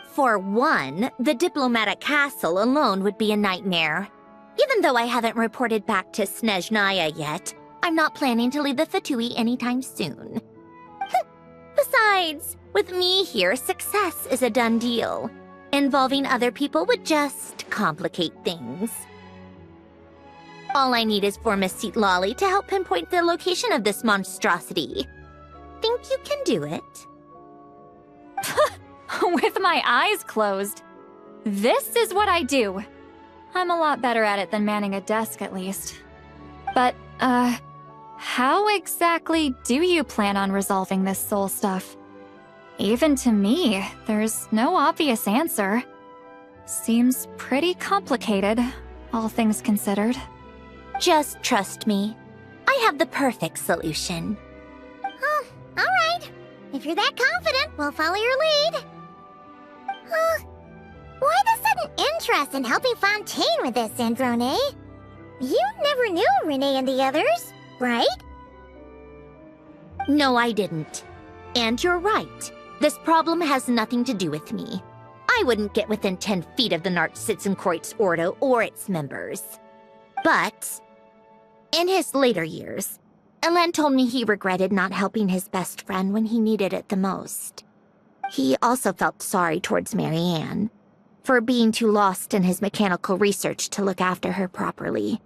For one, the diplomatic castle alone would be a nightmare. Even though I haven't reported back to Snezhnaya yet, I'm not planning to leave the Fatui anytime soon. Besides, with me here, success is a done deal. Involving other people would just complicate things. All I need is for Miss Citlali to help pinpoint the location of this monstrosity. Think you can do it? With my eyes closed. This is what I do. I'm a lot better at it than manning a desk, at least. But, how exactly do you plan on resolving this soul stuff? Even to me, there's no obvious answer. Seems pretty complicated, all things considered. Just trust me. I have the perfect solution. Oh, all right. If you're that confident, we'll follow your lead. Why the sudden interest in helping Fontaine with this, Sandrone? You never knew Renee and the others, right? No, I didn't. And you're right. This problem has nothing to do with me. I wouldn't get within 10 feet of the Nartsitzenkreuz Ordo or its members. But in his later years, Alain told me he regretted not helping his best friend when he needed it the most. He also felt sorry towards Marianne for being too lost in his mechanical research to look after her properly.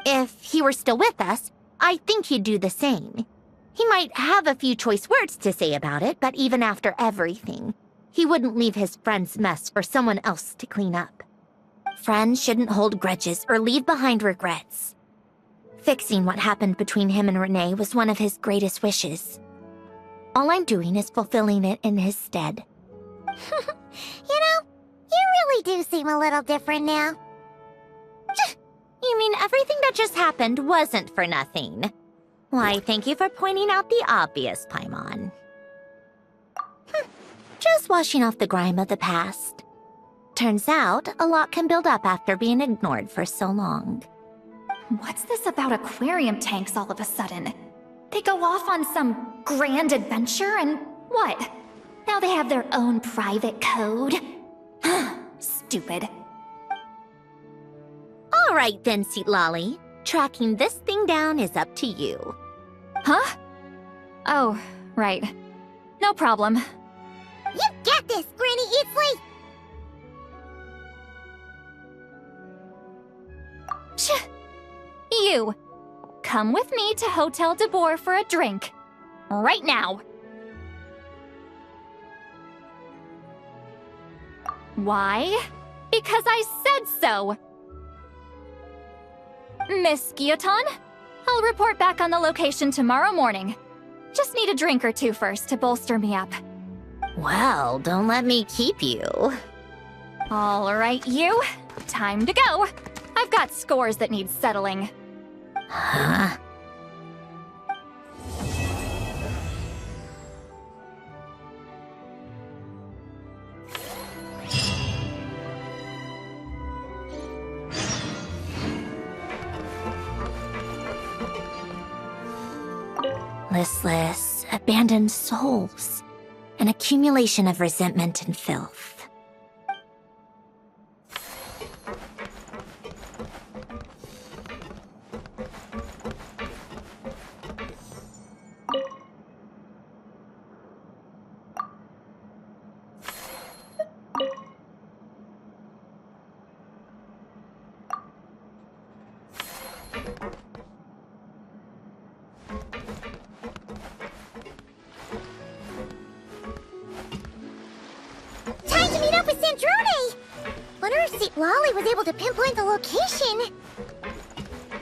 If he were still with us, I think he'd do the same. He might have a few choice words to say about it, but even after everything, he wouldn't leave his friend's mess for someone else to clean up. Friends shouldn't hold grudges or leave behind regrets. Fixing what happened between him and Renee was one of his greatest wishes. All I'm doing is fulfilling it in his stead. You know, you really do seem a little different now. You You mean everything that just happened wasn't for nothing? Why, thank you for pointing out the obvious, Paimon. Just washing off the grime of the past. Turns out, a lot can build up after being ignored for so long. What's this about aquarium tanks all of a sudden? They go off on some grand adventure and what? Now they have their own private code? Stupid. All right then, Citlali. Tracking this thing down is up to you. Huh? Oh, right. No problem. You got this, Granny Eatsley! You! Come with me to Hotel de Boer for a drink. Right now. Why? Because I said so! Miss Guillotin, I'll report back on the location tomorrow morning. Just need a drink or two first to bolster me up. Well, don't let me keep you. All right, you. Time to go. I've got scores that need settling. Huh? Listless, abandoned souls. An accumulation of resentment and filth. Time to meet up with Sandrone! Wonder if Citlali was able to pinpoint the location.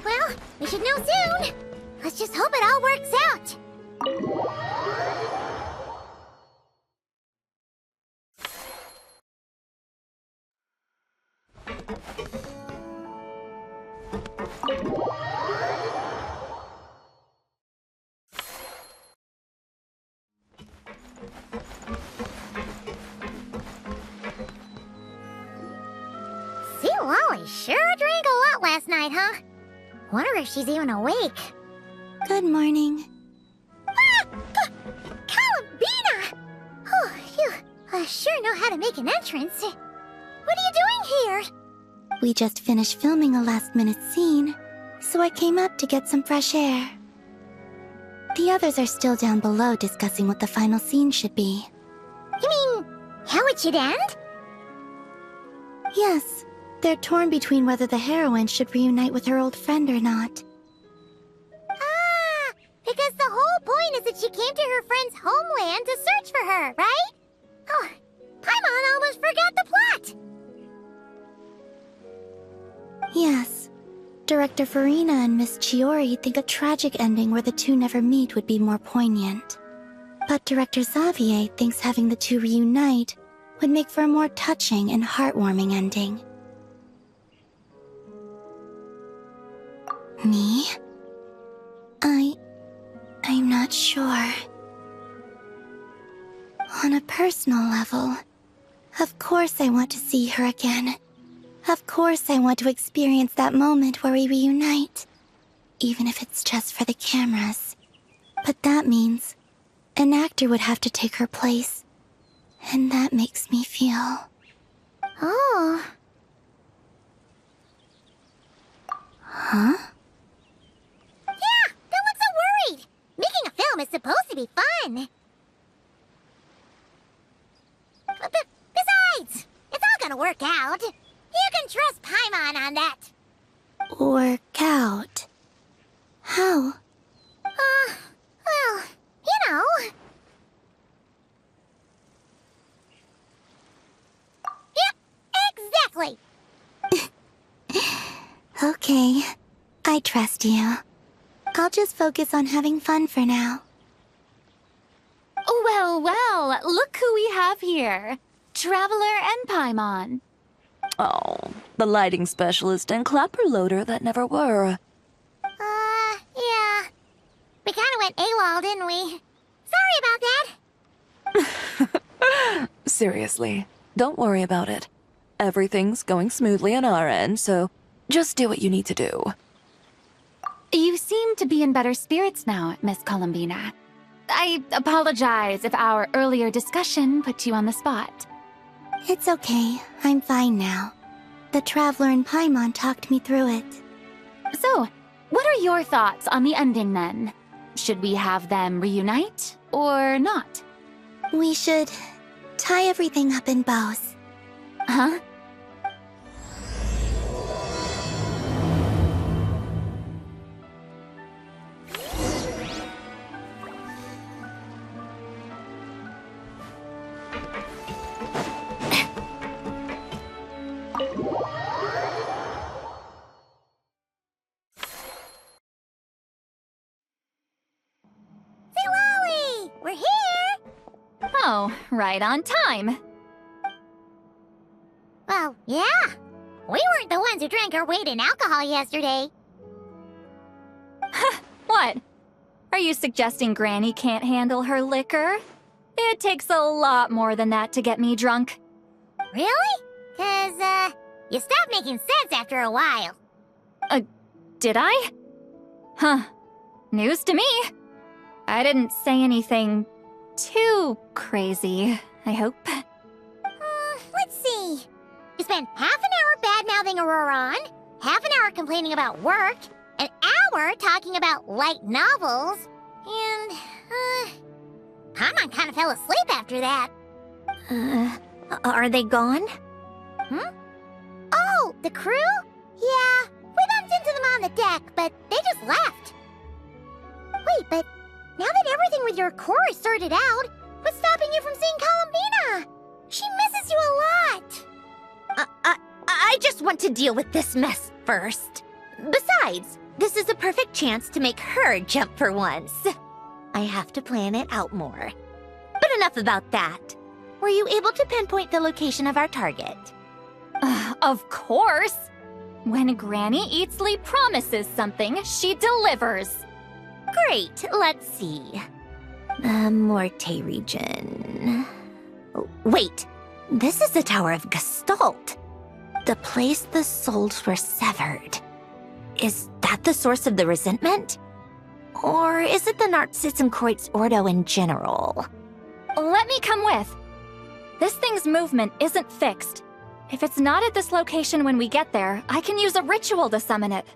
Well, we should know soon. Let's just hope it all works out. Citlali sure drank a lot last night, huh? Wonder if she's even awake. Good morning. Ah! Columbina! Oh, you sure know how to make an entrance. What are you doing here? We just finished filming a last-minute scene, so I came up to get some fresh air. The others are still down below discussing what the final scene should be. You mean, how it should end? Yes, they're torn between whether the heroine should reunite with her old friend or not. Ah, because the whole point is that she came to her friend's homeland to search for her, right? Oh, Paimon almost forgot the plot! Yes. Director Farina and Miss Chiori think a tragic ending where the two never meet would be more poignant. But Director Xavier thinks having the two reunite would make for a more touching and heartwarming ending. Me? I'm not sure. On a personal level, of course I want to see her again. Of course I want to experience that moment where we reunite. Even if it's just for the cameras. But that means an actor would have to take her place. And that makes me feel... Oh. Huh? Yeah, don't look so worried. Making a film is supposed to be fun. Besides, it's all gonna work out. You can trust Paimon on that. Work out? How? Well, you know. Yep, exactly. Okay, I trust you. I'll just focus on having fun for now. Well, well, look who we have here. Traveler and Paimon. Oh, The lighting specialist and clapper loader that never were. Yeah. We kinda went AWOL, didn't we? Sorry about that. Seriously, don't worry about it. Everything's going smoothly on our end, so just do what you need to do. You seem to be in better spirits now, Miss Columbina. I apologize if our earlier discussion put you on the spot. It's okay. I'm fine now. The Traveler in Paimon talked me through it. So, what are your thoughts on the ending then? Should we have them reunite, or not? We should tie everything up in bows. Huh? Citlali! We're here! Oh, right on time. Well, yeah. We weren't the ones who drank our weight in alcohol yesterday. What? Are you suggesting Granny can't handle her liquor? It takes a lot more than that to get me drunk. Really? 'Cause, you stopped making sense after a while. Did I? Huh. News to me. I didn't say anything too crazy, I hope. Let's see. You spent half an hour bad-mouthing Auroron, half an hour complaining about work, an hour talking about light novels, and, Paimon kind of fell asleep after that. Are they gone? Oh, the crew? Yeah, we bumped into them on the deck, but they just left. Wait, but now that everything with your core is sorted out, what's stopping you from seeing Columbina? She misses you a lot. I just want to deal with this mess first. Besides, this is a perfect chance to make her jump for once. I have to plan it out more. But enough about that. Were you able to pinpoint the location of our target? Of course! When Granny Eatsley promises something, she delivers. Great, let's see. Morte region. Wait, this is the Tower of Gestalt. The place the souls were severed. Is that the source of the resentment? Or is it the Narcissenkreuz Ordo in general? Let me come with. This thing's movement isn't fixed. If it's not at this location when we get there, I can use a ritual to summon it.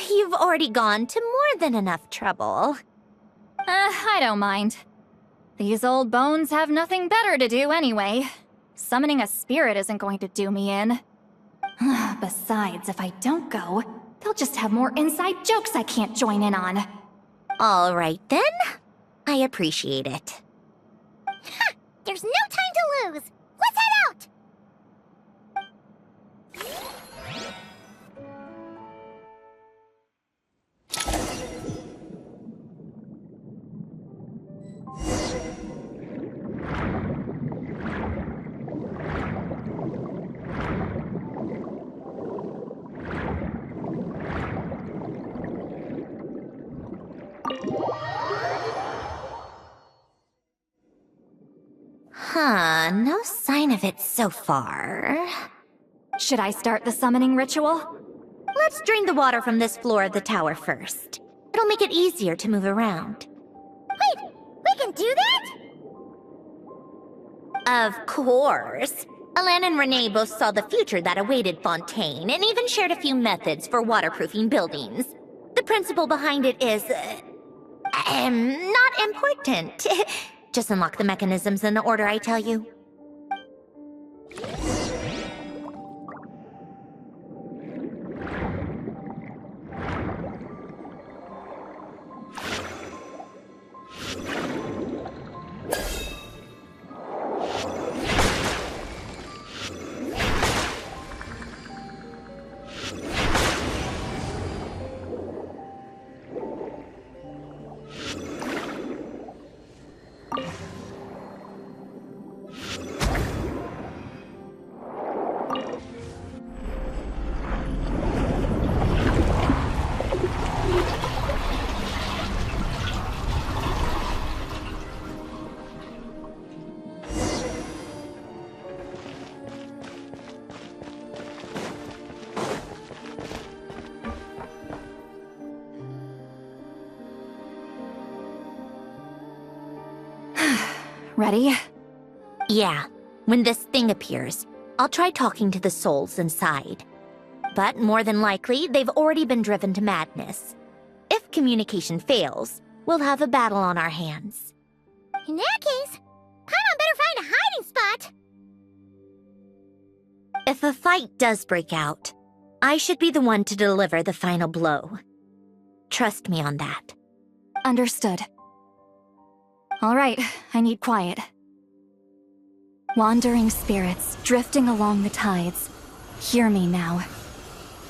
You've already gone to more than enough trouble. I don't mind. These old bones have nothing better to do anyway. Summoning a spirit isn't going to do me in. Besides, if I don't go, they'll just have more inside jokes I can't join in on. All right then. I appreciate it. There's no time to lose. Let's head out! No sign of it so far. Should I start the summoning ritual? Let's drain the water from this floor of the tower first. It'll make it easier to move around. Wait, we can do that? Of course. Alain and Renee both saw the future that awaited Fontaine, and even shared a few methods for waterproofing buildings. The principle behind it is... not important. Just unlock the mechanisms in the order I tell you. Ready? Yeah. When this thing appears, I'll try talking to the souls inside. But more than likely, they've already been driven to madness. If communication fails, we'll have a battle on our hands. In that case, Paimon better find a hiding spot. If a fight does break out, I should be the one to deliver the final blow. Trust me on that. Understood. All right, I need quiet. Wandering spirits, drifting along the tides. Hear me now.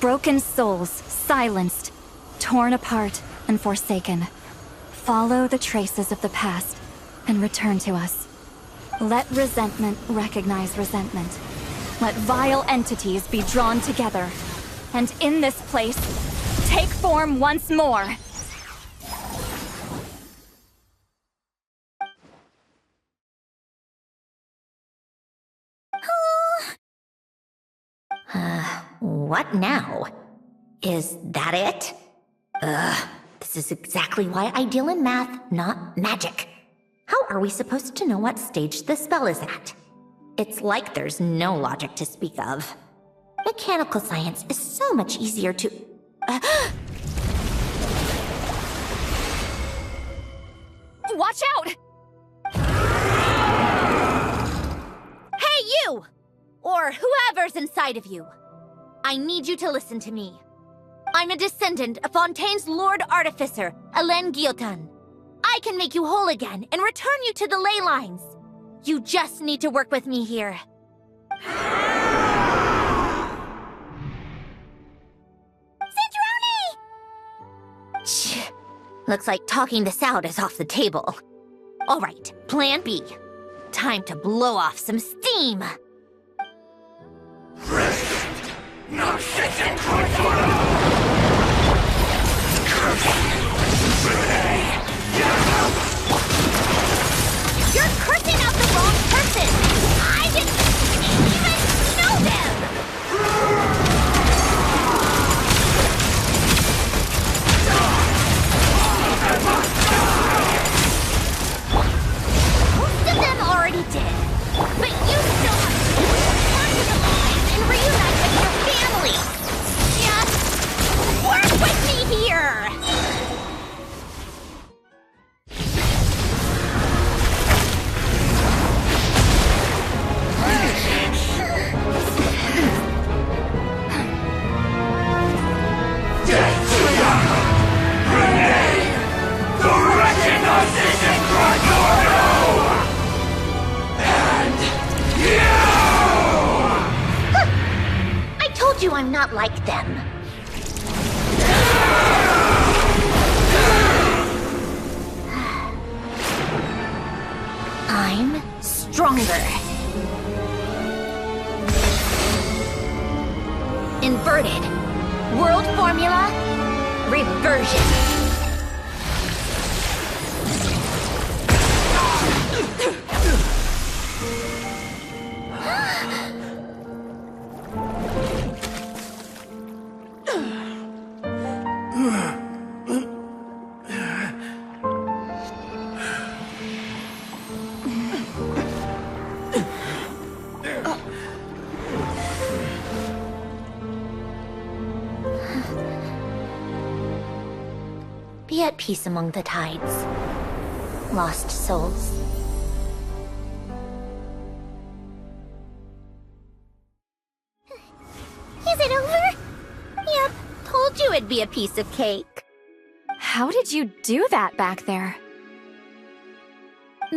Broken souls, silenced, torn apart, and forsaken. Follow the traces of the past, and return to us. Let resentment recognize resentment. Let vile entities be drawn together. And in this place, take form once more. What now? Is that it? This is exactly why I deal in math, not magic. How are we supposed to know what stage the spell is at? It's like there's no logic to speak of. Mechanical science is so much easier to... Watch out! Hey, you! Or whoever's inside of you. I need you to listen to me. I'm a descendant of Fontaine's Lord Artificer, Alain Guillotin. I can make you whole again and return you to the ley lines. You just need to work with me here. Sandrone! Looks like talking this out is off the table. All right, plan B. Time to blow off some steam. You're cursing out the wrong person! I didn't even know them! Most of them already did. But you still have to return to the lines and reunite with your family. Just work with me here! I told you I'm not like them. I'm stronger. Inverted. World formula. Reversion. Be at peace among the tides. Lost souls. Is it over? Yep, told you it'd be a piece of cake. How did you do that back there?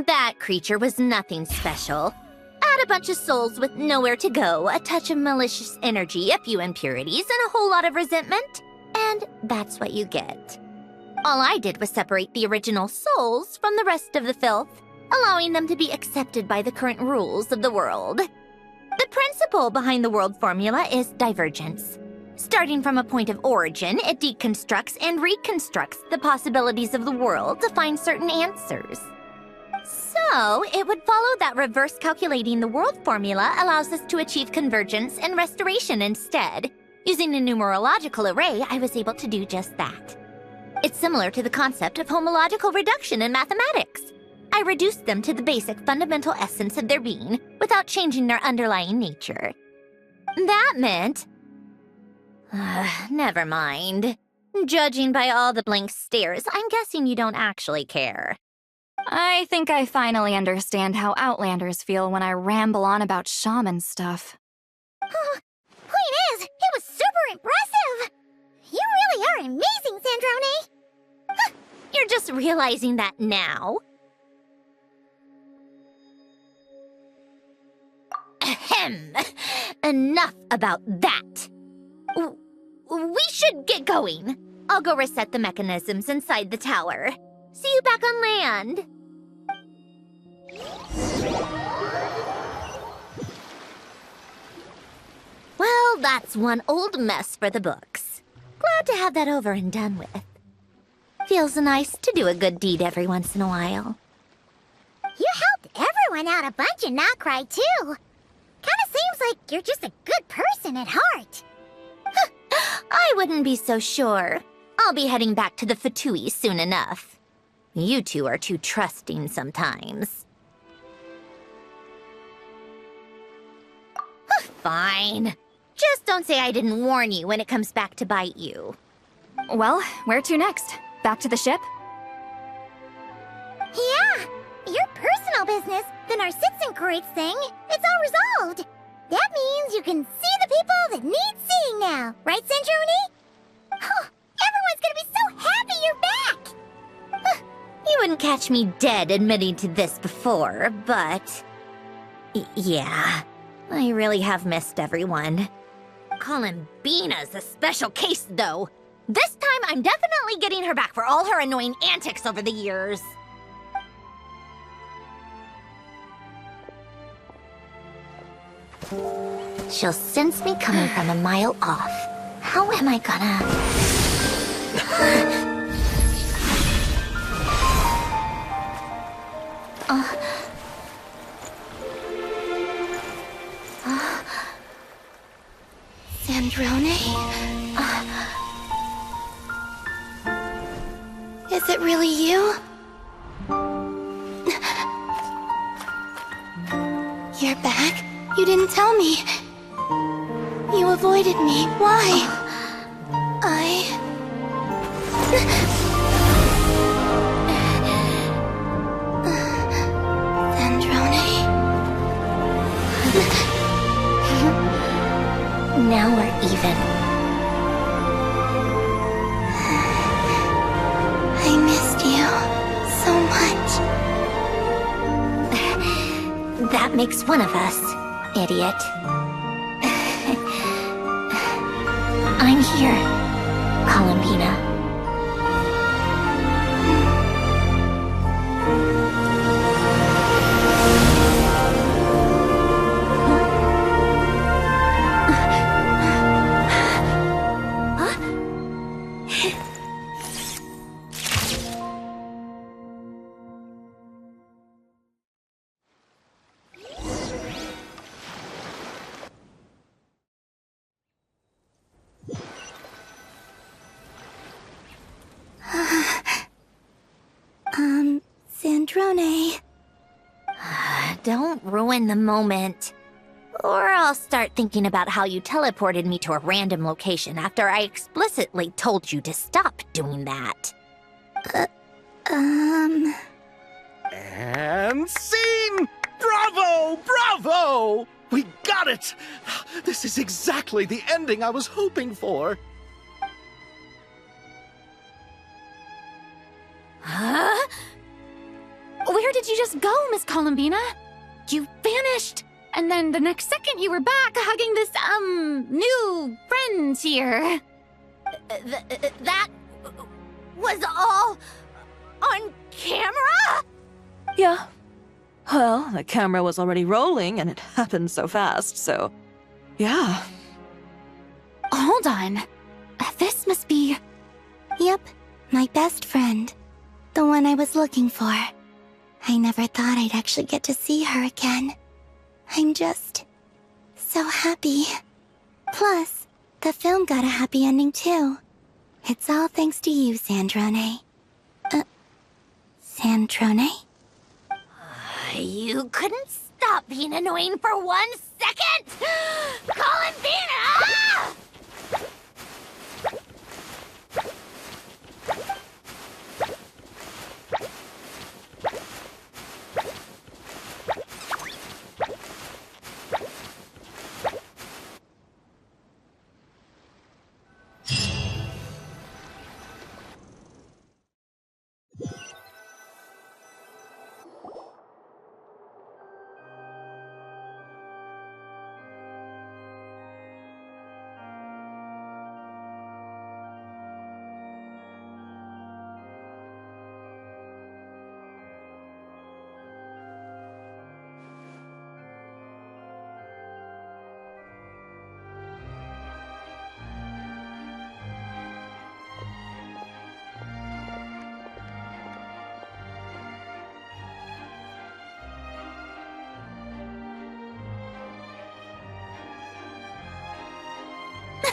That creature was nothing special. Add a bunch of souls with nowhere to go, a touch of malicious energy, a few impurities, and a whole lot of resentment, and that's what you get. All I did was separate the original souls from the rest of the filth, allowing them to be accepted by the current rules of the world. The principle behind the world formula is divergence. Starting from a point of origin, it deconstructs and reconstructs the possibilities of the world to find certain answers. So, it would follow that reverse calculating the world formula allows us to achieve convergence and restoration instead. Using a numerological array, I was able to do just that. It's similar to the concept of homological reduction in mathematics. I reduced them to the basic fundamental essence of their being without changing their underlying nature. That meant... never mind. Judging by all the blank stares, I'm guessing you don't actually care. I think I finally understand how Outlanders feel when I ramble on about shaman stuff. Point is, it was super impressive! You really are amazing, Sandrone! You're just realizing that now. Ahem. Enough about that. We should get going. I'll go reset the mechanisms inside the tower. See you back on land. Well, that's one old mess for the books. Glad to have that over and done with. Feels nice to do a good deed every once in a while. You helped everyone out a bunch in Not Cry, too. Kinda seems like you're just a good person at heart. I wouldn't be so sure. I'll be heading back to the Fatui soon enough. You two are too trusting sometimes. Fine. Just don't say I didn't warn you when it comes back to bite you. Well, where to next? Back to the ship? Yeah, your personal business, then our citizen crates thing, it's all resolved. That means you can see the people that need seeing now, right, Sandrone? Oh, everyone's gonna be so happy you're back! You wouldn't catch me dead admitting to this before, but... yeah, I really have missed everyone. Columbina's a special case, though. This time, I'm definitely getting her back for all her annoying antics over the years. She'll sense me coming from a mile off. How am I gonna... Sandrone? Is it really you? You're back? You didn't tell me. You avoided me. Why? Sandrone? Now we're even. I missed you so much. That makes one of us, idiot. I'm here, Columbina. Sandrone. Don't ruin the moment. Or I'll start thinking about how you teleported me to a random location after I explicitly told you to stop doing that. And scene! Bravo! Bravo! We got it! This is exactly the ending I was hoping for. Huh? Where did you just go, Miss Columbina? You vanished, and then the next second you were back hugging this, new friend here. That was all on camera? Yeah. Well, the camera was already rolling, and it happened so fast, so... yeah. Hold on. This must be... Yep, my best friend. The one I was looking for. I never thought I'd actually get to see her again. I'm just... so happy. Plus, the film got a happy ending too. It's all thanks to you, Sandrone. Sandrone? You couldn't stop being annoying for 1 second? Columbina! Ah!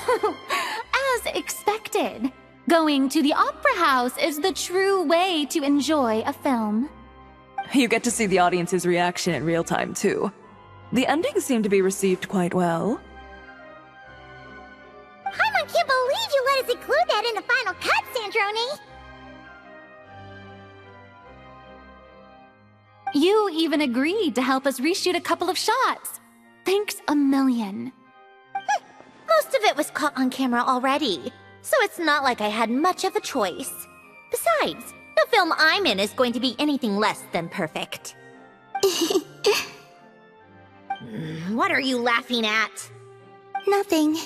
As expected, going to the opera house is the true way to enjoy a film. You get to see the audience's reaction in real time, too. The endings seem to be received quite well. Paimon can't believe you let us include that in the final cut, Sandrone! You even agreed to help us reshoot a couple of shots. Thanks a million. Most of it was caught on camera already, so it's not like I had much of a choice. Besides, the film I'm in is going to be anything less than perfect. What are you laughing at? Nothing.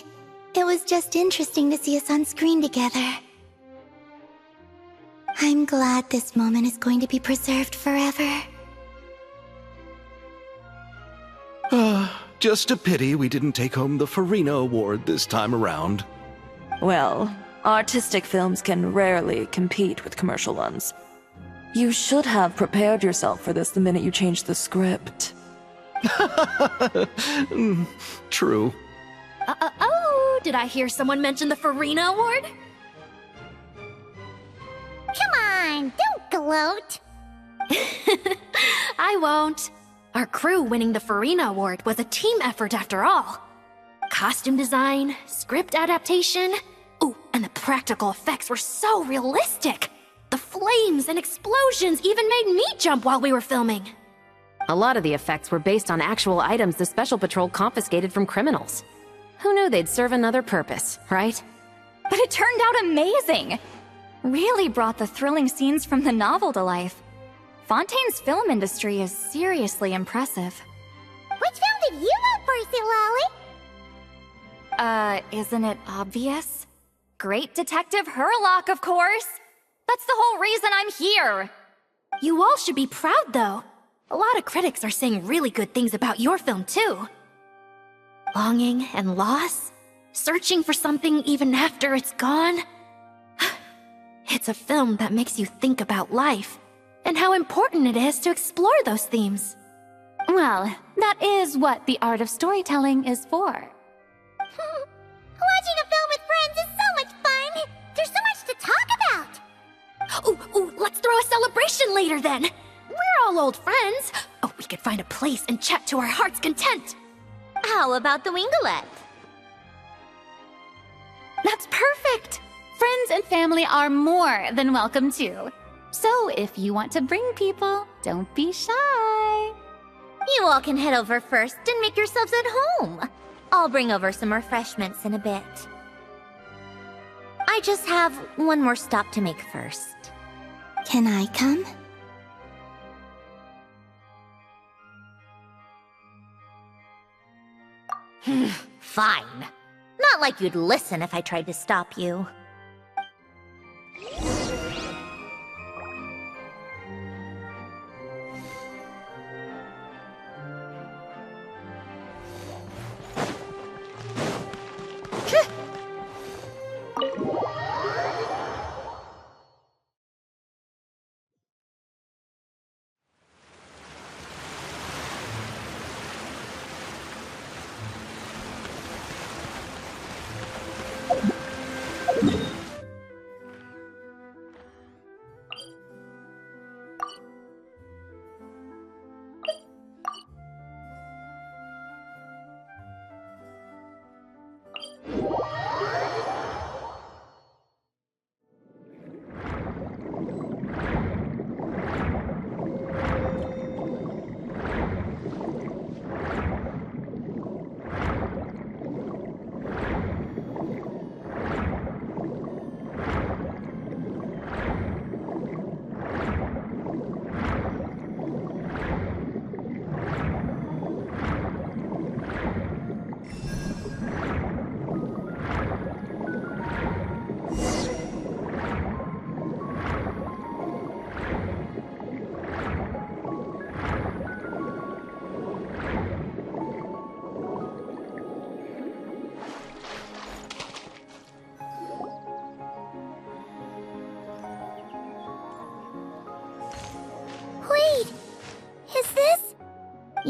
It was just interesting to see us on screen together. I'm glad this moment is going to be preserved forever. Just a pity we didn't take home the Farina Award this time around. Well, artistic films can rarely compete with commercial ones. You should have prepared yourself for this the minute you changed the script. True. Oh, did I hear someone mention the Farina Award? Come on, don't gloat! I won't. Our crew winning the Farina Award was a team effort after all. Costume design, script adaptation. Ooh, and the practical effects were so realistic. The flames and explosions even made me jump while we were filming. A lot of the effects were based on actual items the Special Patrol confiscated from criminals. Who knew they'd serve another purpose, right? But it turned out amazing! Really brought the thrilling scenes from the novel to life. Fontaine's film industry is seriously impressive. Which film did you vote for, Citlali? Isn't it obvious? Great Detective Herlock, of course! That's the whole reason I'm here! You all should be proud, though. A lot of critics are saying really good things about your film, too. Longing and loss? Searching for something even after it's gone? It's a film that makes you think about life, and how important it is to explore those themes. Well, that is what the art of storytelling is for. Watching a film with friends is so much fun! There's so much to talk about! Ooh, let's throw a celebration later then! We're all old friends! Oh, we could find a place and chat to our heart's content! How about the Wingalette? That's perfect! Friends and family are more than welcome too. So if you want to bring people, don't be shy. You all can head over first and make yourselves at home. I'll bring over some refreshments in a bit. I just have one more stop to make first. Can I come? Fine. Not like you'd listen if I tried to stop you.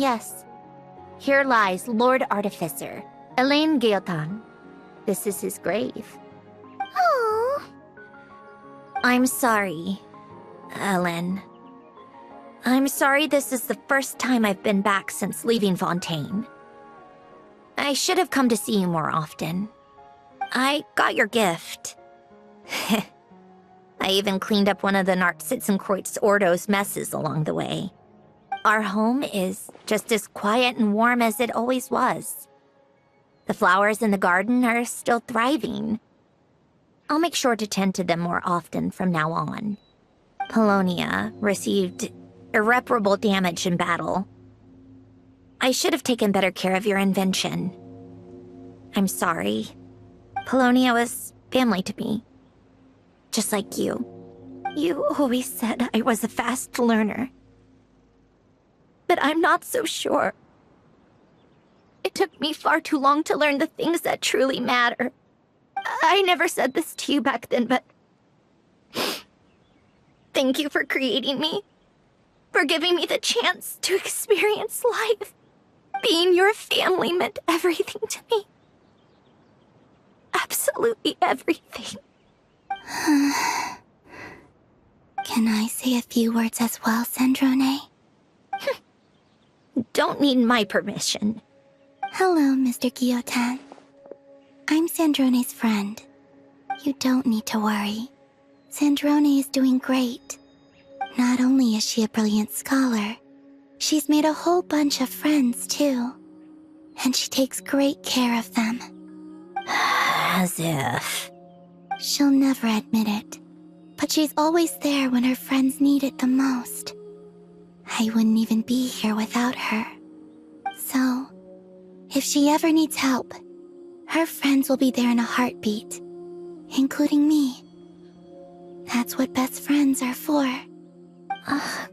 Yes. Here lies Lord Artificer, Alain Guillotin. This is his grave. Oh. I'm sorry, Alain. I'm sorry this is the first time I've been back since leaving Fontaine. I should have come to see you more often. I got your gift. I even cleaned up one of the Nartsitzenkreuz Ordo's messes along the way. Our home is just as quiet and warm as it always was. The flowers in the garden are still thriving. I'll make sure to tend to them more often from now on. Polonia received irreparable damage in battle. I should have taken better care of your invention. I'm sorry. Polonia was family to me. Just like you. You always said I was a fast learner. But I'm not so sure. It took me far too long to learn the things that truly matter. I never said this to you back then, but... Thank you for creating me. For giving me the chance to experience life. Being your family meant everything to me. Absolutely everything. Can I say a few words as well, Sandrone? Don't need my permission. Hello, Mr. Guillotin. I'm Sandrone's friend. You don't need to worry. Sandrone is doing great. Not only is she a brilliant scholar, she's made a whole bunch of friends, too. And she takes great care of them. As if... She'll never admit it, but she's always there when her friends need it the most. I wouldn't even be here without her. So, if she ever needs help, her friends will be there in a heartbeat, including me. That's what best friends are for.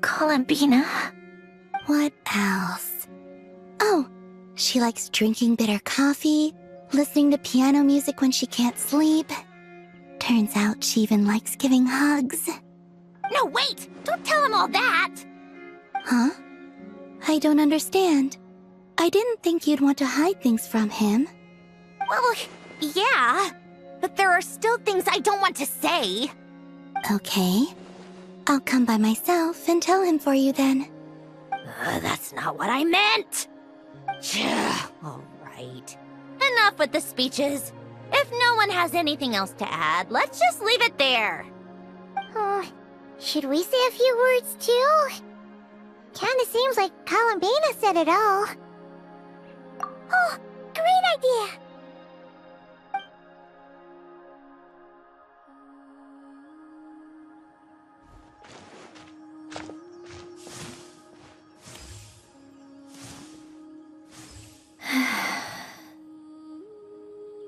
Columbina. What else? Oh, she likes drinking bitter coffee, listening to piano music when she can't sleep. Turns out she even likes giving hugs. No, wait! Don't tell him all that! Huh? I don't understand. I didn't think you'd want to hide things from him. Well, yeah. But there are still things I don't want to say. Okay. I'll come by myself and tell him for you then. That's not what I meant! All right. Enough with the speeches. If no one has anything else to add, let's just leave it there. Should we say a few words too? Kinda seems like Columbina said it all. Oh, great idea!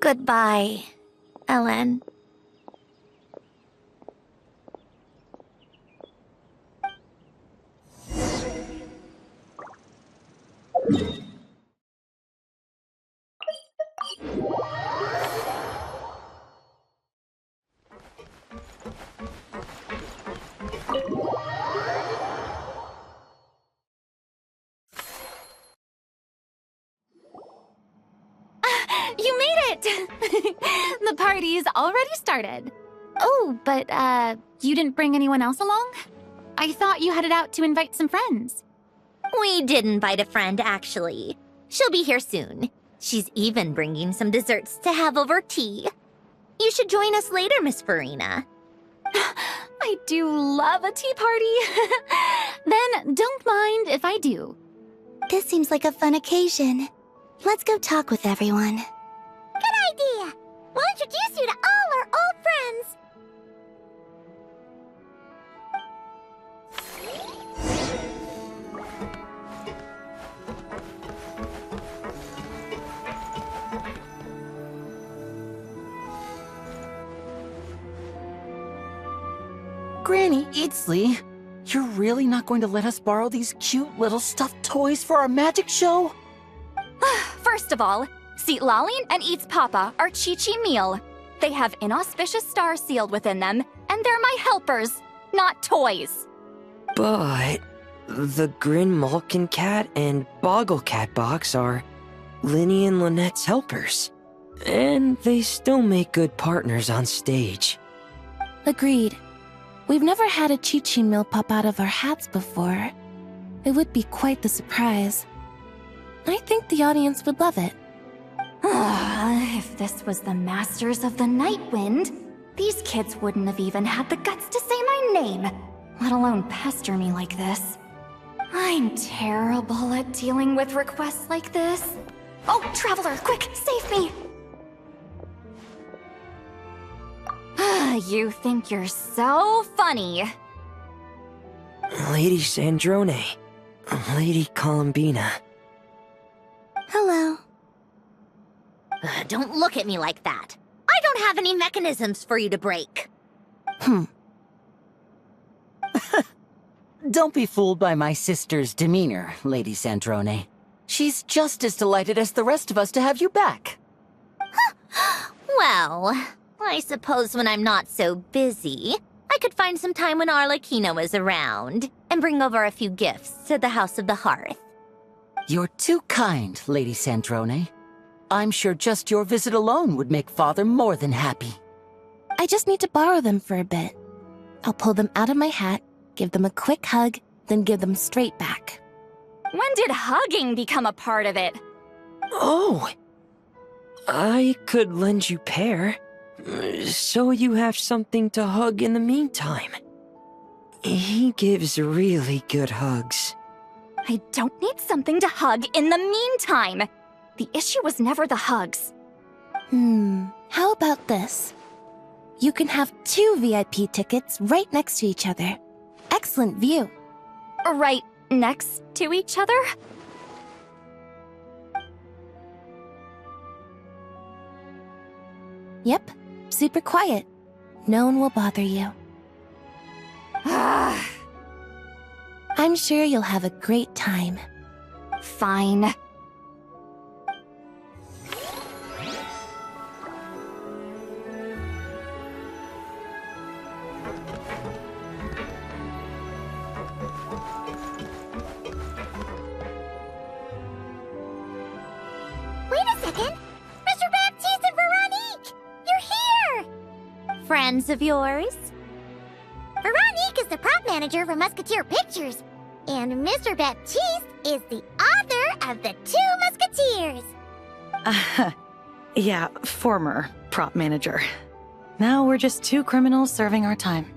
Goodbye, Ellen. You made it! The party's already started. Oh, but, you didn't bring anyone else along? I thought you headed out to invite some friends. We did invite a friend, actually. She'll be here soon. She's even bringing some desserts to have over tea. You should join us later, Miss Farina. I do love a tea party. Then don't mind if I do. This seems like a fun occasion. Let's go talk with everyone. Good idea! We'll introduce you to all our old friends. Granny Itzley, you're really not going to let us borrow these cute little stuffed toys for our magic show? First of all, Citlali and Eats Papa are Chi-Chi meal. They have inauspicious stars sealed within them, and they're my helpers, not toys. But The Grin Malkin Cat and Boggle Cat box are Linny and Lynette's helpers. And they still make good partners on stage. Agreed. We've never had a Chi-Chi meal pop out of our hats before. It would be quite the surprise. I think the audience would love it. If this was the Masters of the Night Wind, these kids wouldn't have even had the guts to say my name, let alone pester me like this. I'm terrible at dealing with requests like this. Oh, Traveler, quick, save me! You think you're so funny. Lady Sandrone. Lady Columbina. Hello. Don't look at me like that. I don't have any mechanisms for you to break. Don't be fooled by my sister's demeanor, Lady Sandrone. She's just as delighted as the rest of us to have you back. Well, I suppose when I'm not so busy, I could find some time when Arlecchino is around and bring over a few gifts to the House of the Hearth. You're too kind, Lady Sandrone. I'm sure just your visit alone would make Father more than happy. I just need to borrow them for a bit. I'll pull them out of my hat, give them a quick hug, then give them straight back. When did hugging become a part of it? Oh! I could lend you Pear, so you have something to hug in the meantime. He gives really good hugs. I don't need something to hug in the meantime. The issue was never the hugs. How about this? You can have 2 VIP tickets right next to each other. Excellent view. Right next to each other? Yep, super quiet. No one will bother you. I'm sure you'll have a great time. Fine. Wait a second! Mr. Baptiste and Veronique! You're here! Friends of yours? Veronique is the prop manager for Musketeer Pictures, and Mr. Baptiste is the author of The 2 Musketeers. Yeah, former prop manager. Now we're just 2 criminals serving our time.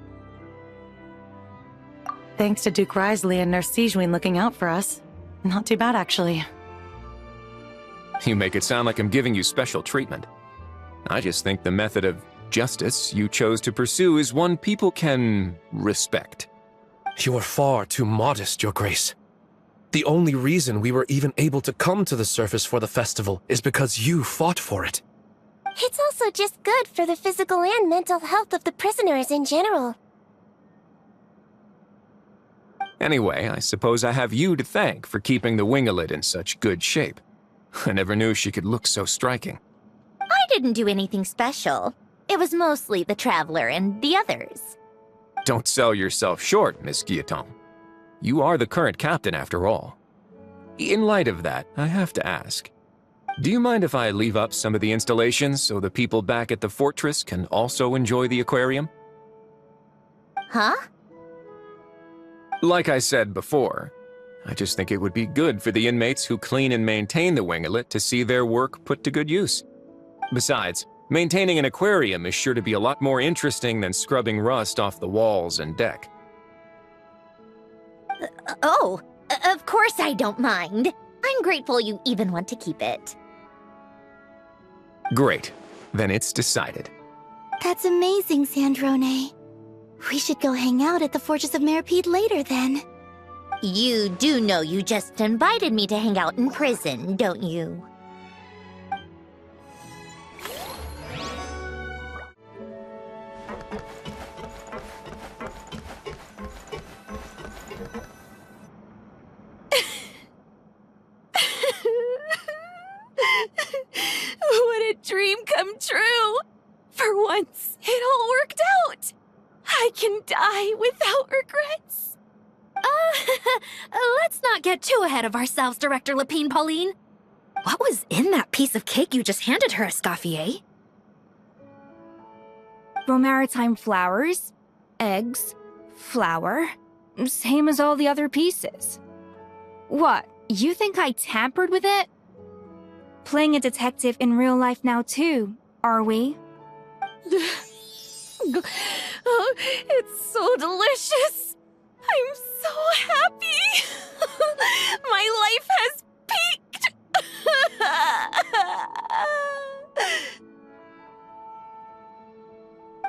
Thanks to Duke Risley and Nurse Sigewin looking out for us. Not too bad, actually. You make it sound like I'm giving you special treatment. I just think the method of justice you chose to pursue is one people can respect. You are far too modest, Your Grace. The only reason we were even able to come to the surface for the festival is because you fought for it. It's also just good for the physical and mental health of the prisoners in general. Anyway, I suppose I have you to thank for keeping the Wingalet in such good shape. I never knew she could look so striking. I didn't do anything special. It was mostly the Traveler and the others. Don't sell yourself short, Miss Guillotin. You are the current captain, after all. In light of that, I have to ask, do you mind if I leave up some of the installations so the people back at the fortress can also enjoy the aquarium? Huh? Like I said before, I just think it would be good for the inmates who clean and maintain the Wingalet to see their work put to good use. Besides, maintaining an aquarium is sure to be a lot more interesting than scrubbing rust off the walls and deck. Of course I don't mind. I'm grateful you even want to keep it. Great. Then it's decided. That's amazing, Sandrone. We should go hang out at the Fortress of Meripede later, then. You do know you just invited me to hang out in prison, don't you? What a dream come true! For once, it all worked out! I can die without regrets! Let's not get too ahead of ourselves, Director Lapine Pauline. What was in that piece of cake you just handed her, Escoffier? Romaritime flowers, eggs, flour, same as all the other pieces. What, you think I tampered with it? Playing a detective in real life now too, are we? Oh, it's so delicious. I'm so happy. My life has peaked.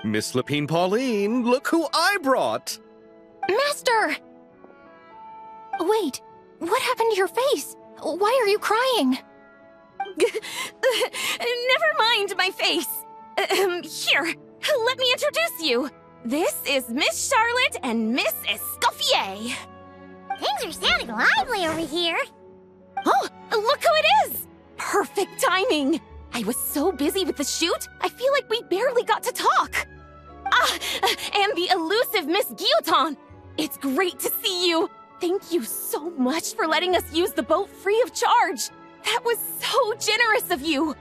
Miss Lapine Pauline, look who I brought! Master! Wait, what happened to your face? Why are you crying? Never mind my face. Here, let me introduce you. This is Miss Charlotte and Miss Escoffier. Things are sounding lively over here. Oh, look who it is! Perfect timing. I was so busy with the shoot, I feel like we barely got to talk. And the elusive Miss Guillotin. It's great to see you. Thank you so much for letting us use the boat free of charge. That was so generous of you.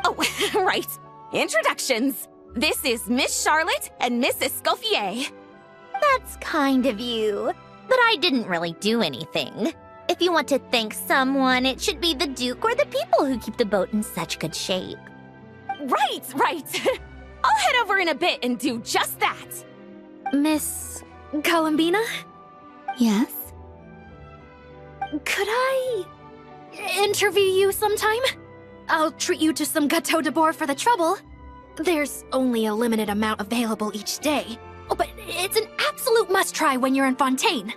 Oh, right. Introductions. This is Miss Charlotte and Miss Escoffier. That's kind of you, but I didn't really do anything. If you want to thank someone, it should be the Duke or the people who keep the boat in such good shape. Right. I'll head over in a bit and do just that. Miss Columbina? Yes? Could I interview you sometime? I'll treat you to some gâteau de bord for the trouble. There's only a limited amount available each day. Oh, but it's an absolute must-try when you're in Fontaine.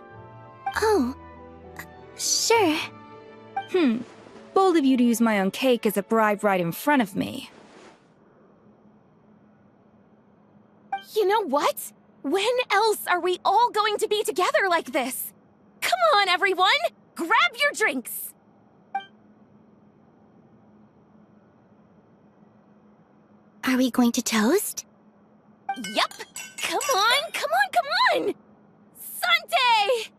Oh, sure. Bold of you to use my own cake as a bribe right in front of me. You know what? When else are we all going to be together like this? Come on, everyone! Grab your drinks! Are we going to toast? Yup! Come on! Sante!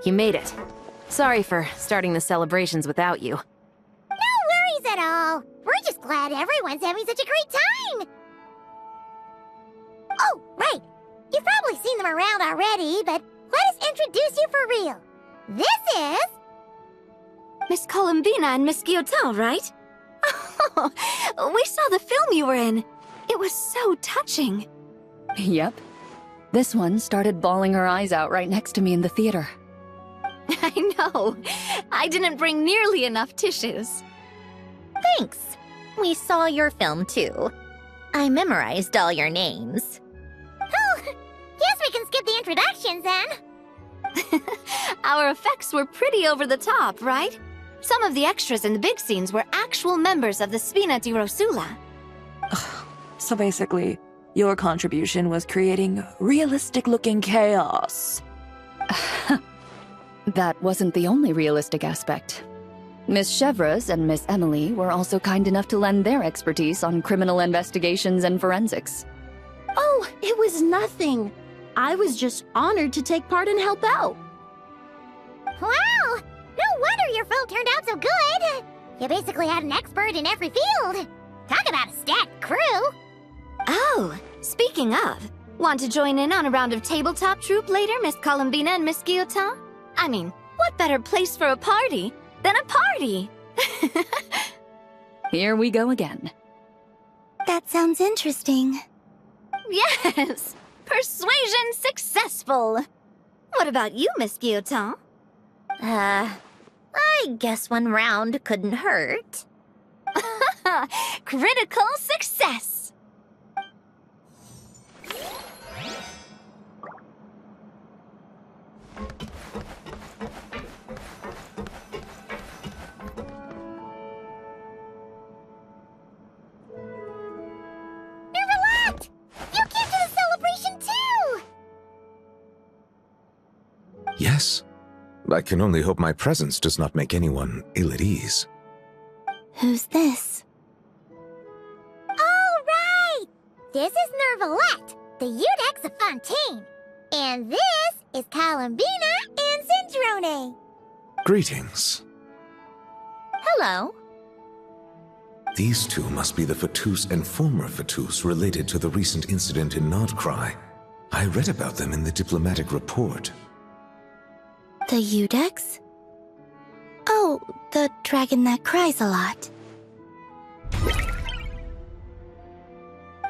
You made it. Sorry for starting the celebrations without you. No worries at all. We're just glad everyone's having such a great time. Oh, right. You've probably seen them around already, but let us introduce you for real. This is... Miss Columbina and Miss Guillotin, right? Oh, we saw the film you were in. It was so touching. Yep. This one started bawling her eyes out right next to me in the theater. I know. I didn't bring nearly enough tissues. Thanks. We saw your film too. I memorized all your names. Oh, guess we can skip the introductions then. Our effects were pretty over the top, right? Some of the extras in the big scenes were actual members of the Spina di Rosula. So basically, your contribution was creating realistic-looking chaos. That wasn't the only realistic aspect. Miss Chevreuse and Miss Emily were also kind enough to lend their expertise on criminal investigations and forensics. Oh, it was nothing. I was just honored to take part and help out. Wow! No wonder your film turned out so good! You basically had an expert in every field. Talk about a stacked crew! Oh, speaking of, want to join in on a round of tabletop troupe later, Miss Columbina and Miss Guillotin? I mean, what better place for a party than a party? Here we go again. That sounds interesting. Yes! Persuasion successful! What about you, Miss Guillotin? I guess one round couldn't hurt. Critical success! Yes. I can only hope my presence does not make anyone ill at ease. Who's this? All right! This is Nervalette, the Udex of Fontaine. And this is Columbina and Sandrone. Greetings. Hello. These two must be the Fatus and former Fatus related to the recent incident in Nodcry. I read about them in the diplomatic report. The Udex? Oh, the dragon that cries a lot.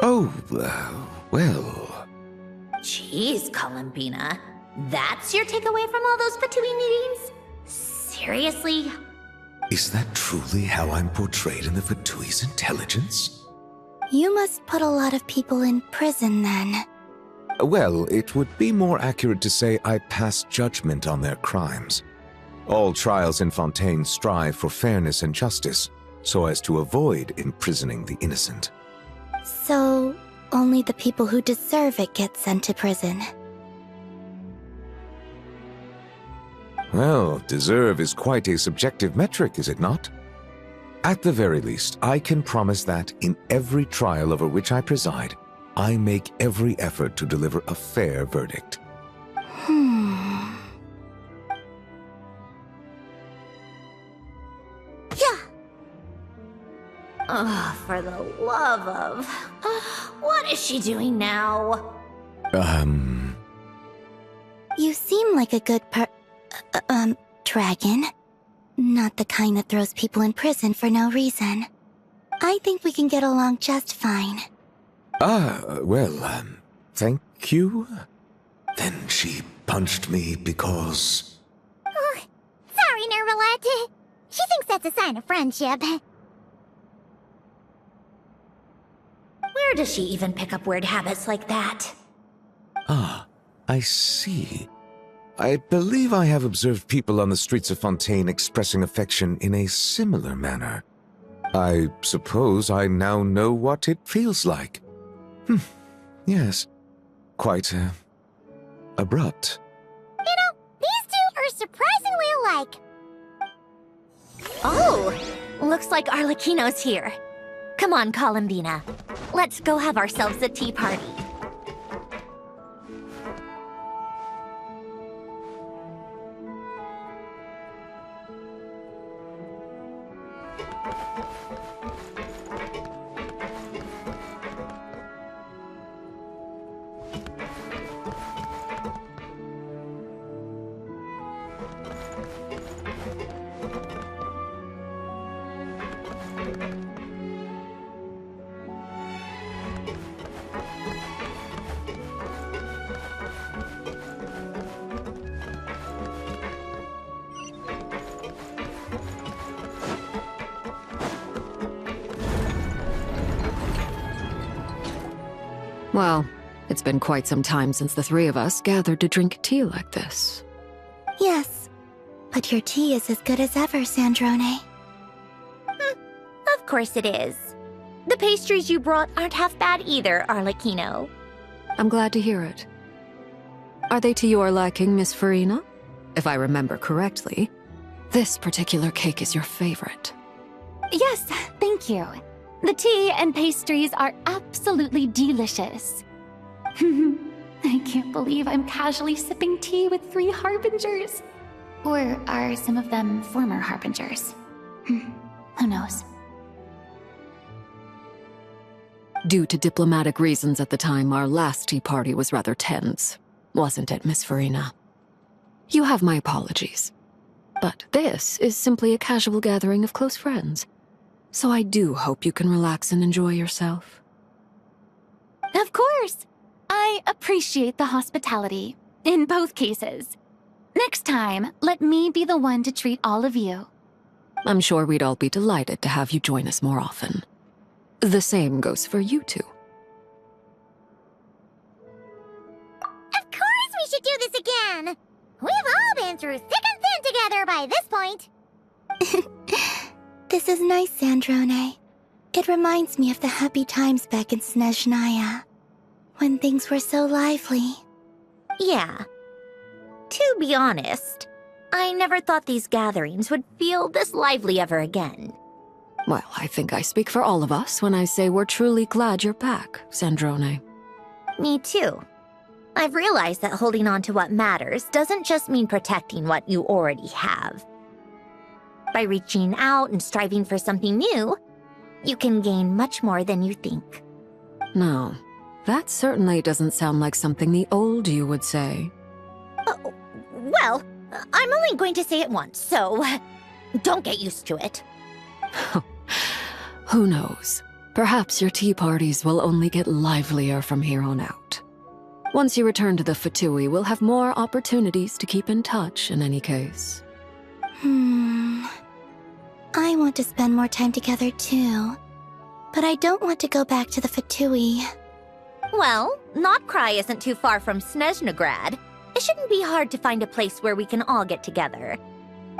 Oh, well... Jeez, Columbina. That's your takeaway from all those Fatui meetings? Seriously? Is that truly how I'm portrayed in the Fatui's intelligence? You must put a lot of people in prison then. Well, it would be more accurate to say I pass judgment on their crimes. All trials in Fontaine strive for fairness and justice, so as to avoid imprisoning the innocent. So, only the people who deserve it get sent to prison. Well, deserve is quite a subjective metric, is it not? At the very least, I can promise that in every trial over which I preside, I make every effort to deliver a fair verdict. Yeah. Oh, for the love of... What is she doing now? You seem like a good dragon. Not the kind that throws people in prison for no reason. I think we can get along just fine. Well, thank you. Then she punched me because... Oh, sorry, Nervalette. She thinks that's a sign of friendship. Where does she even pick up weird habits like that? Ah, I see. I believe I have observed people on the streets of Fontaine expressing affection in a similar manner. I suppose I now know what it feels like. Yes. Quite, abrupt. You know, these two are surprisingly alike. Oh, looks like Arlecchino's here. Come on, Columbina. Let's go have ourselves a tea party. Well, it's been quite some time since the three of us gathered to drink tea like this. Yes, but your tea is as good as ever, Sandrone. Of course it is. The pastries you brought aren't half bad either, Arlecchino. I'm glad to hear it. Are they to your liking, Miss Farina? If I remember correctly, this particular cake is your favorite. Yes, thank you. The tea and pastries are absolutely delicious. I can't believe I'm casually sipping tea with 3 harbingers. Or are some of them former harbingers? Who knows? Due to diplomatic reasons at the time, our last tea party was rather tense, wasn't it, Miss Farina? You have my apologies. But this is simply a casual gathering of close friends. So I do hope you can relax and enjoy yourself. Of course! I appreciate the hospitality, in both cases. Next time, let me be the one to treat all of you. I'm sure we'd all be delighted to have you join us more often. The same goes for you two. Of course we should do this again! We've all been through thick and thin together by this point. This is nice, Sandrone. It reminds me of the happy times back in Snezhnaya, when things were so lively. Yeah. To be honest, I never thought these gatherings would feel this lively ever again. Well, I think I speak for all of us when I say we're truly glad you're back, Sandrone. Me too. I've realized that holding on to what matters doesn't just mean protecting what you already have. By reaching out and striving for something new, you can gain much more than you think. No, that certainly doesn't sound like something the old you would say. Well, I'm only going to say it once, so don't get used to it. Who knows? Perhaps your tea parties will only get livelier from here on out. Once you return to the Fatui, we'll have more opportunities to keep in touch in any case. I want to spend more time together too. But I don't want to go back to the Fatui. Well, Notcry isn't too far from Snezhnograd. It shouldn't be hard to find a place where we can all get together.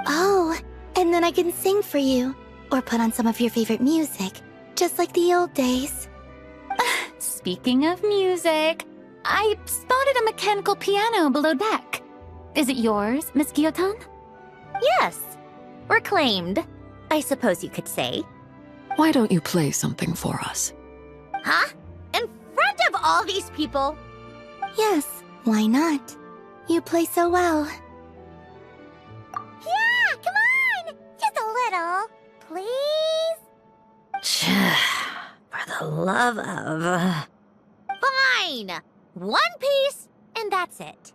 Oh, and then I can sing for you. Or put on some of your favorite music. Just like the old days. Speaking of music, I spotted a mechanical piano below deck. Is it yours, Miss Guillotin? Yes. Reclaimed, I suppose you could say. Why don't you play something for us? Huh? In front of all these people? Yes, why not? You play so well. Yeah, come on! Just a little, please? For the love of... Fine! One piece, and that's it.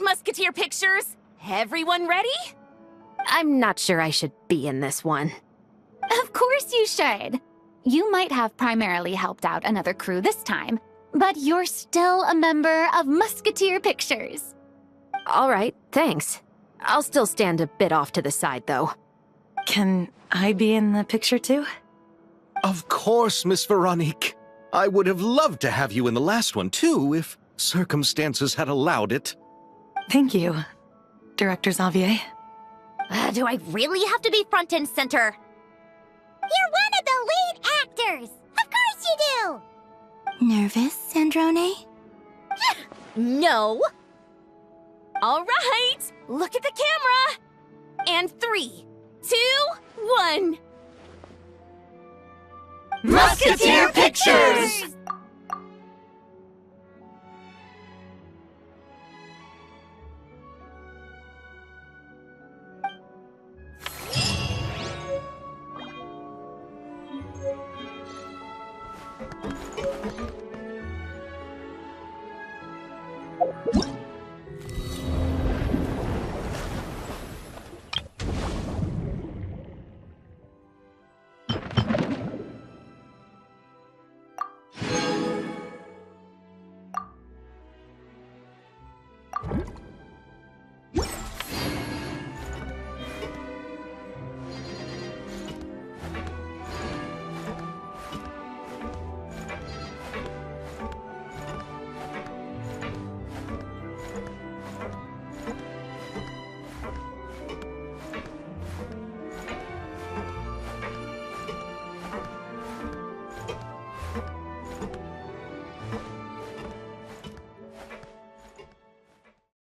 Musketeer pictures! Everyone ready? I'm not sure I should be in this one. Of course you should. You might have primarily helped out another crew this time, but you're still a member of Musketeer Pictures. All right, thanks. I'll still stand a bit off to the side, though. Can I be in the picture too? Of course, Miss Veronique. I would have loved to have you in the last one too, if circumstances had allowed it. Thank you, Director Xavier. Do I really have to be front and center? You're one of the lead actors! Of course you do! Nervous, Sandrone? No! All right, look at the camera! And 3, 2, 1... Musketeer Pictures!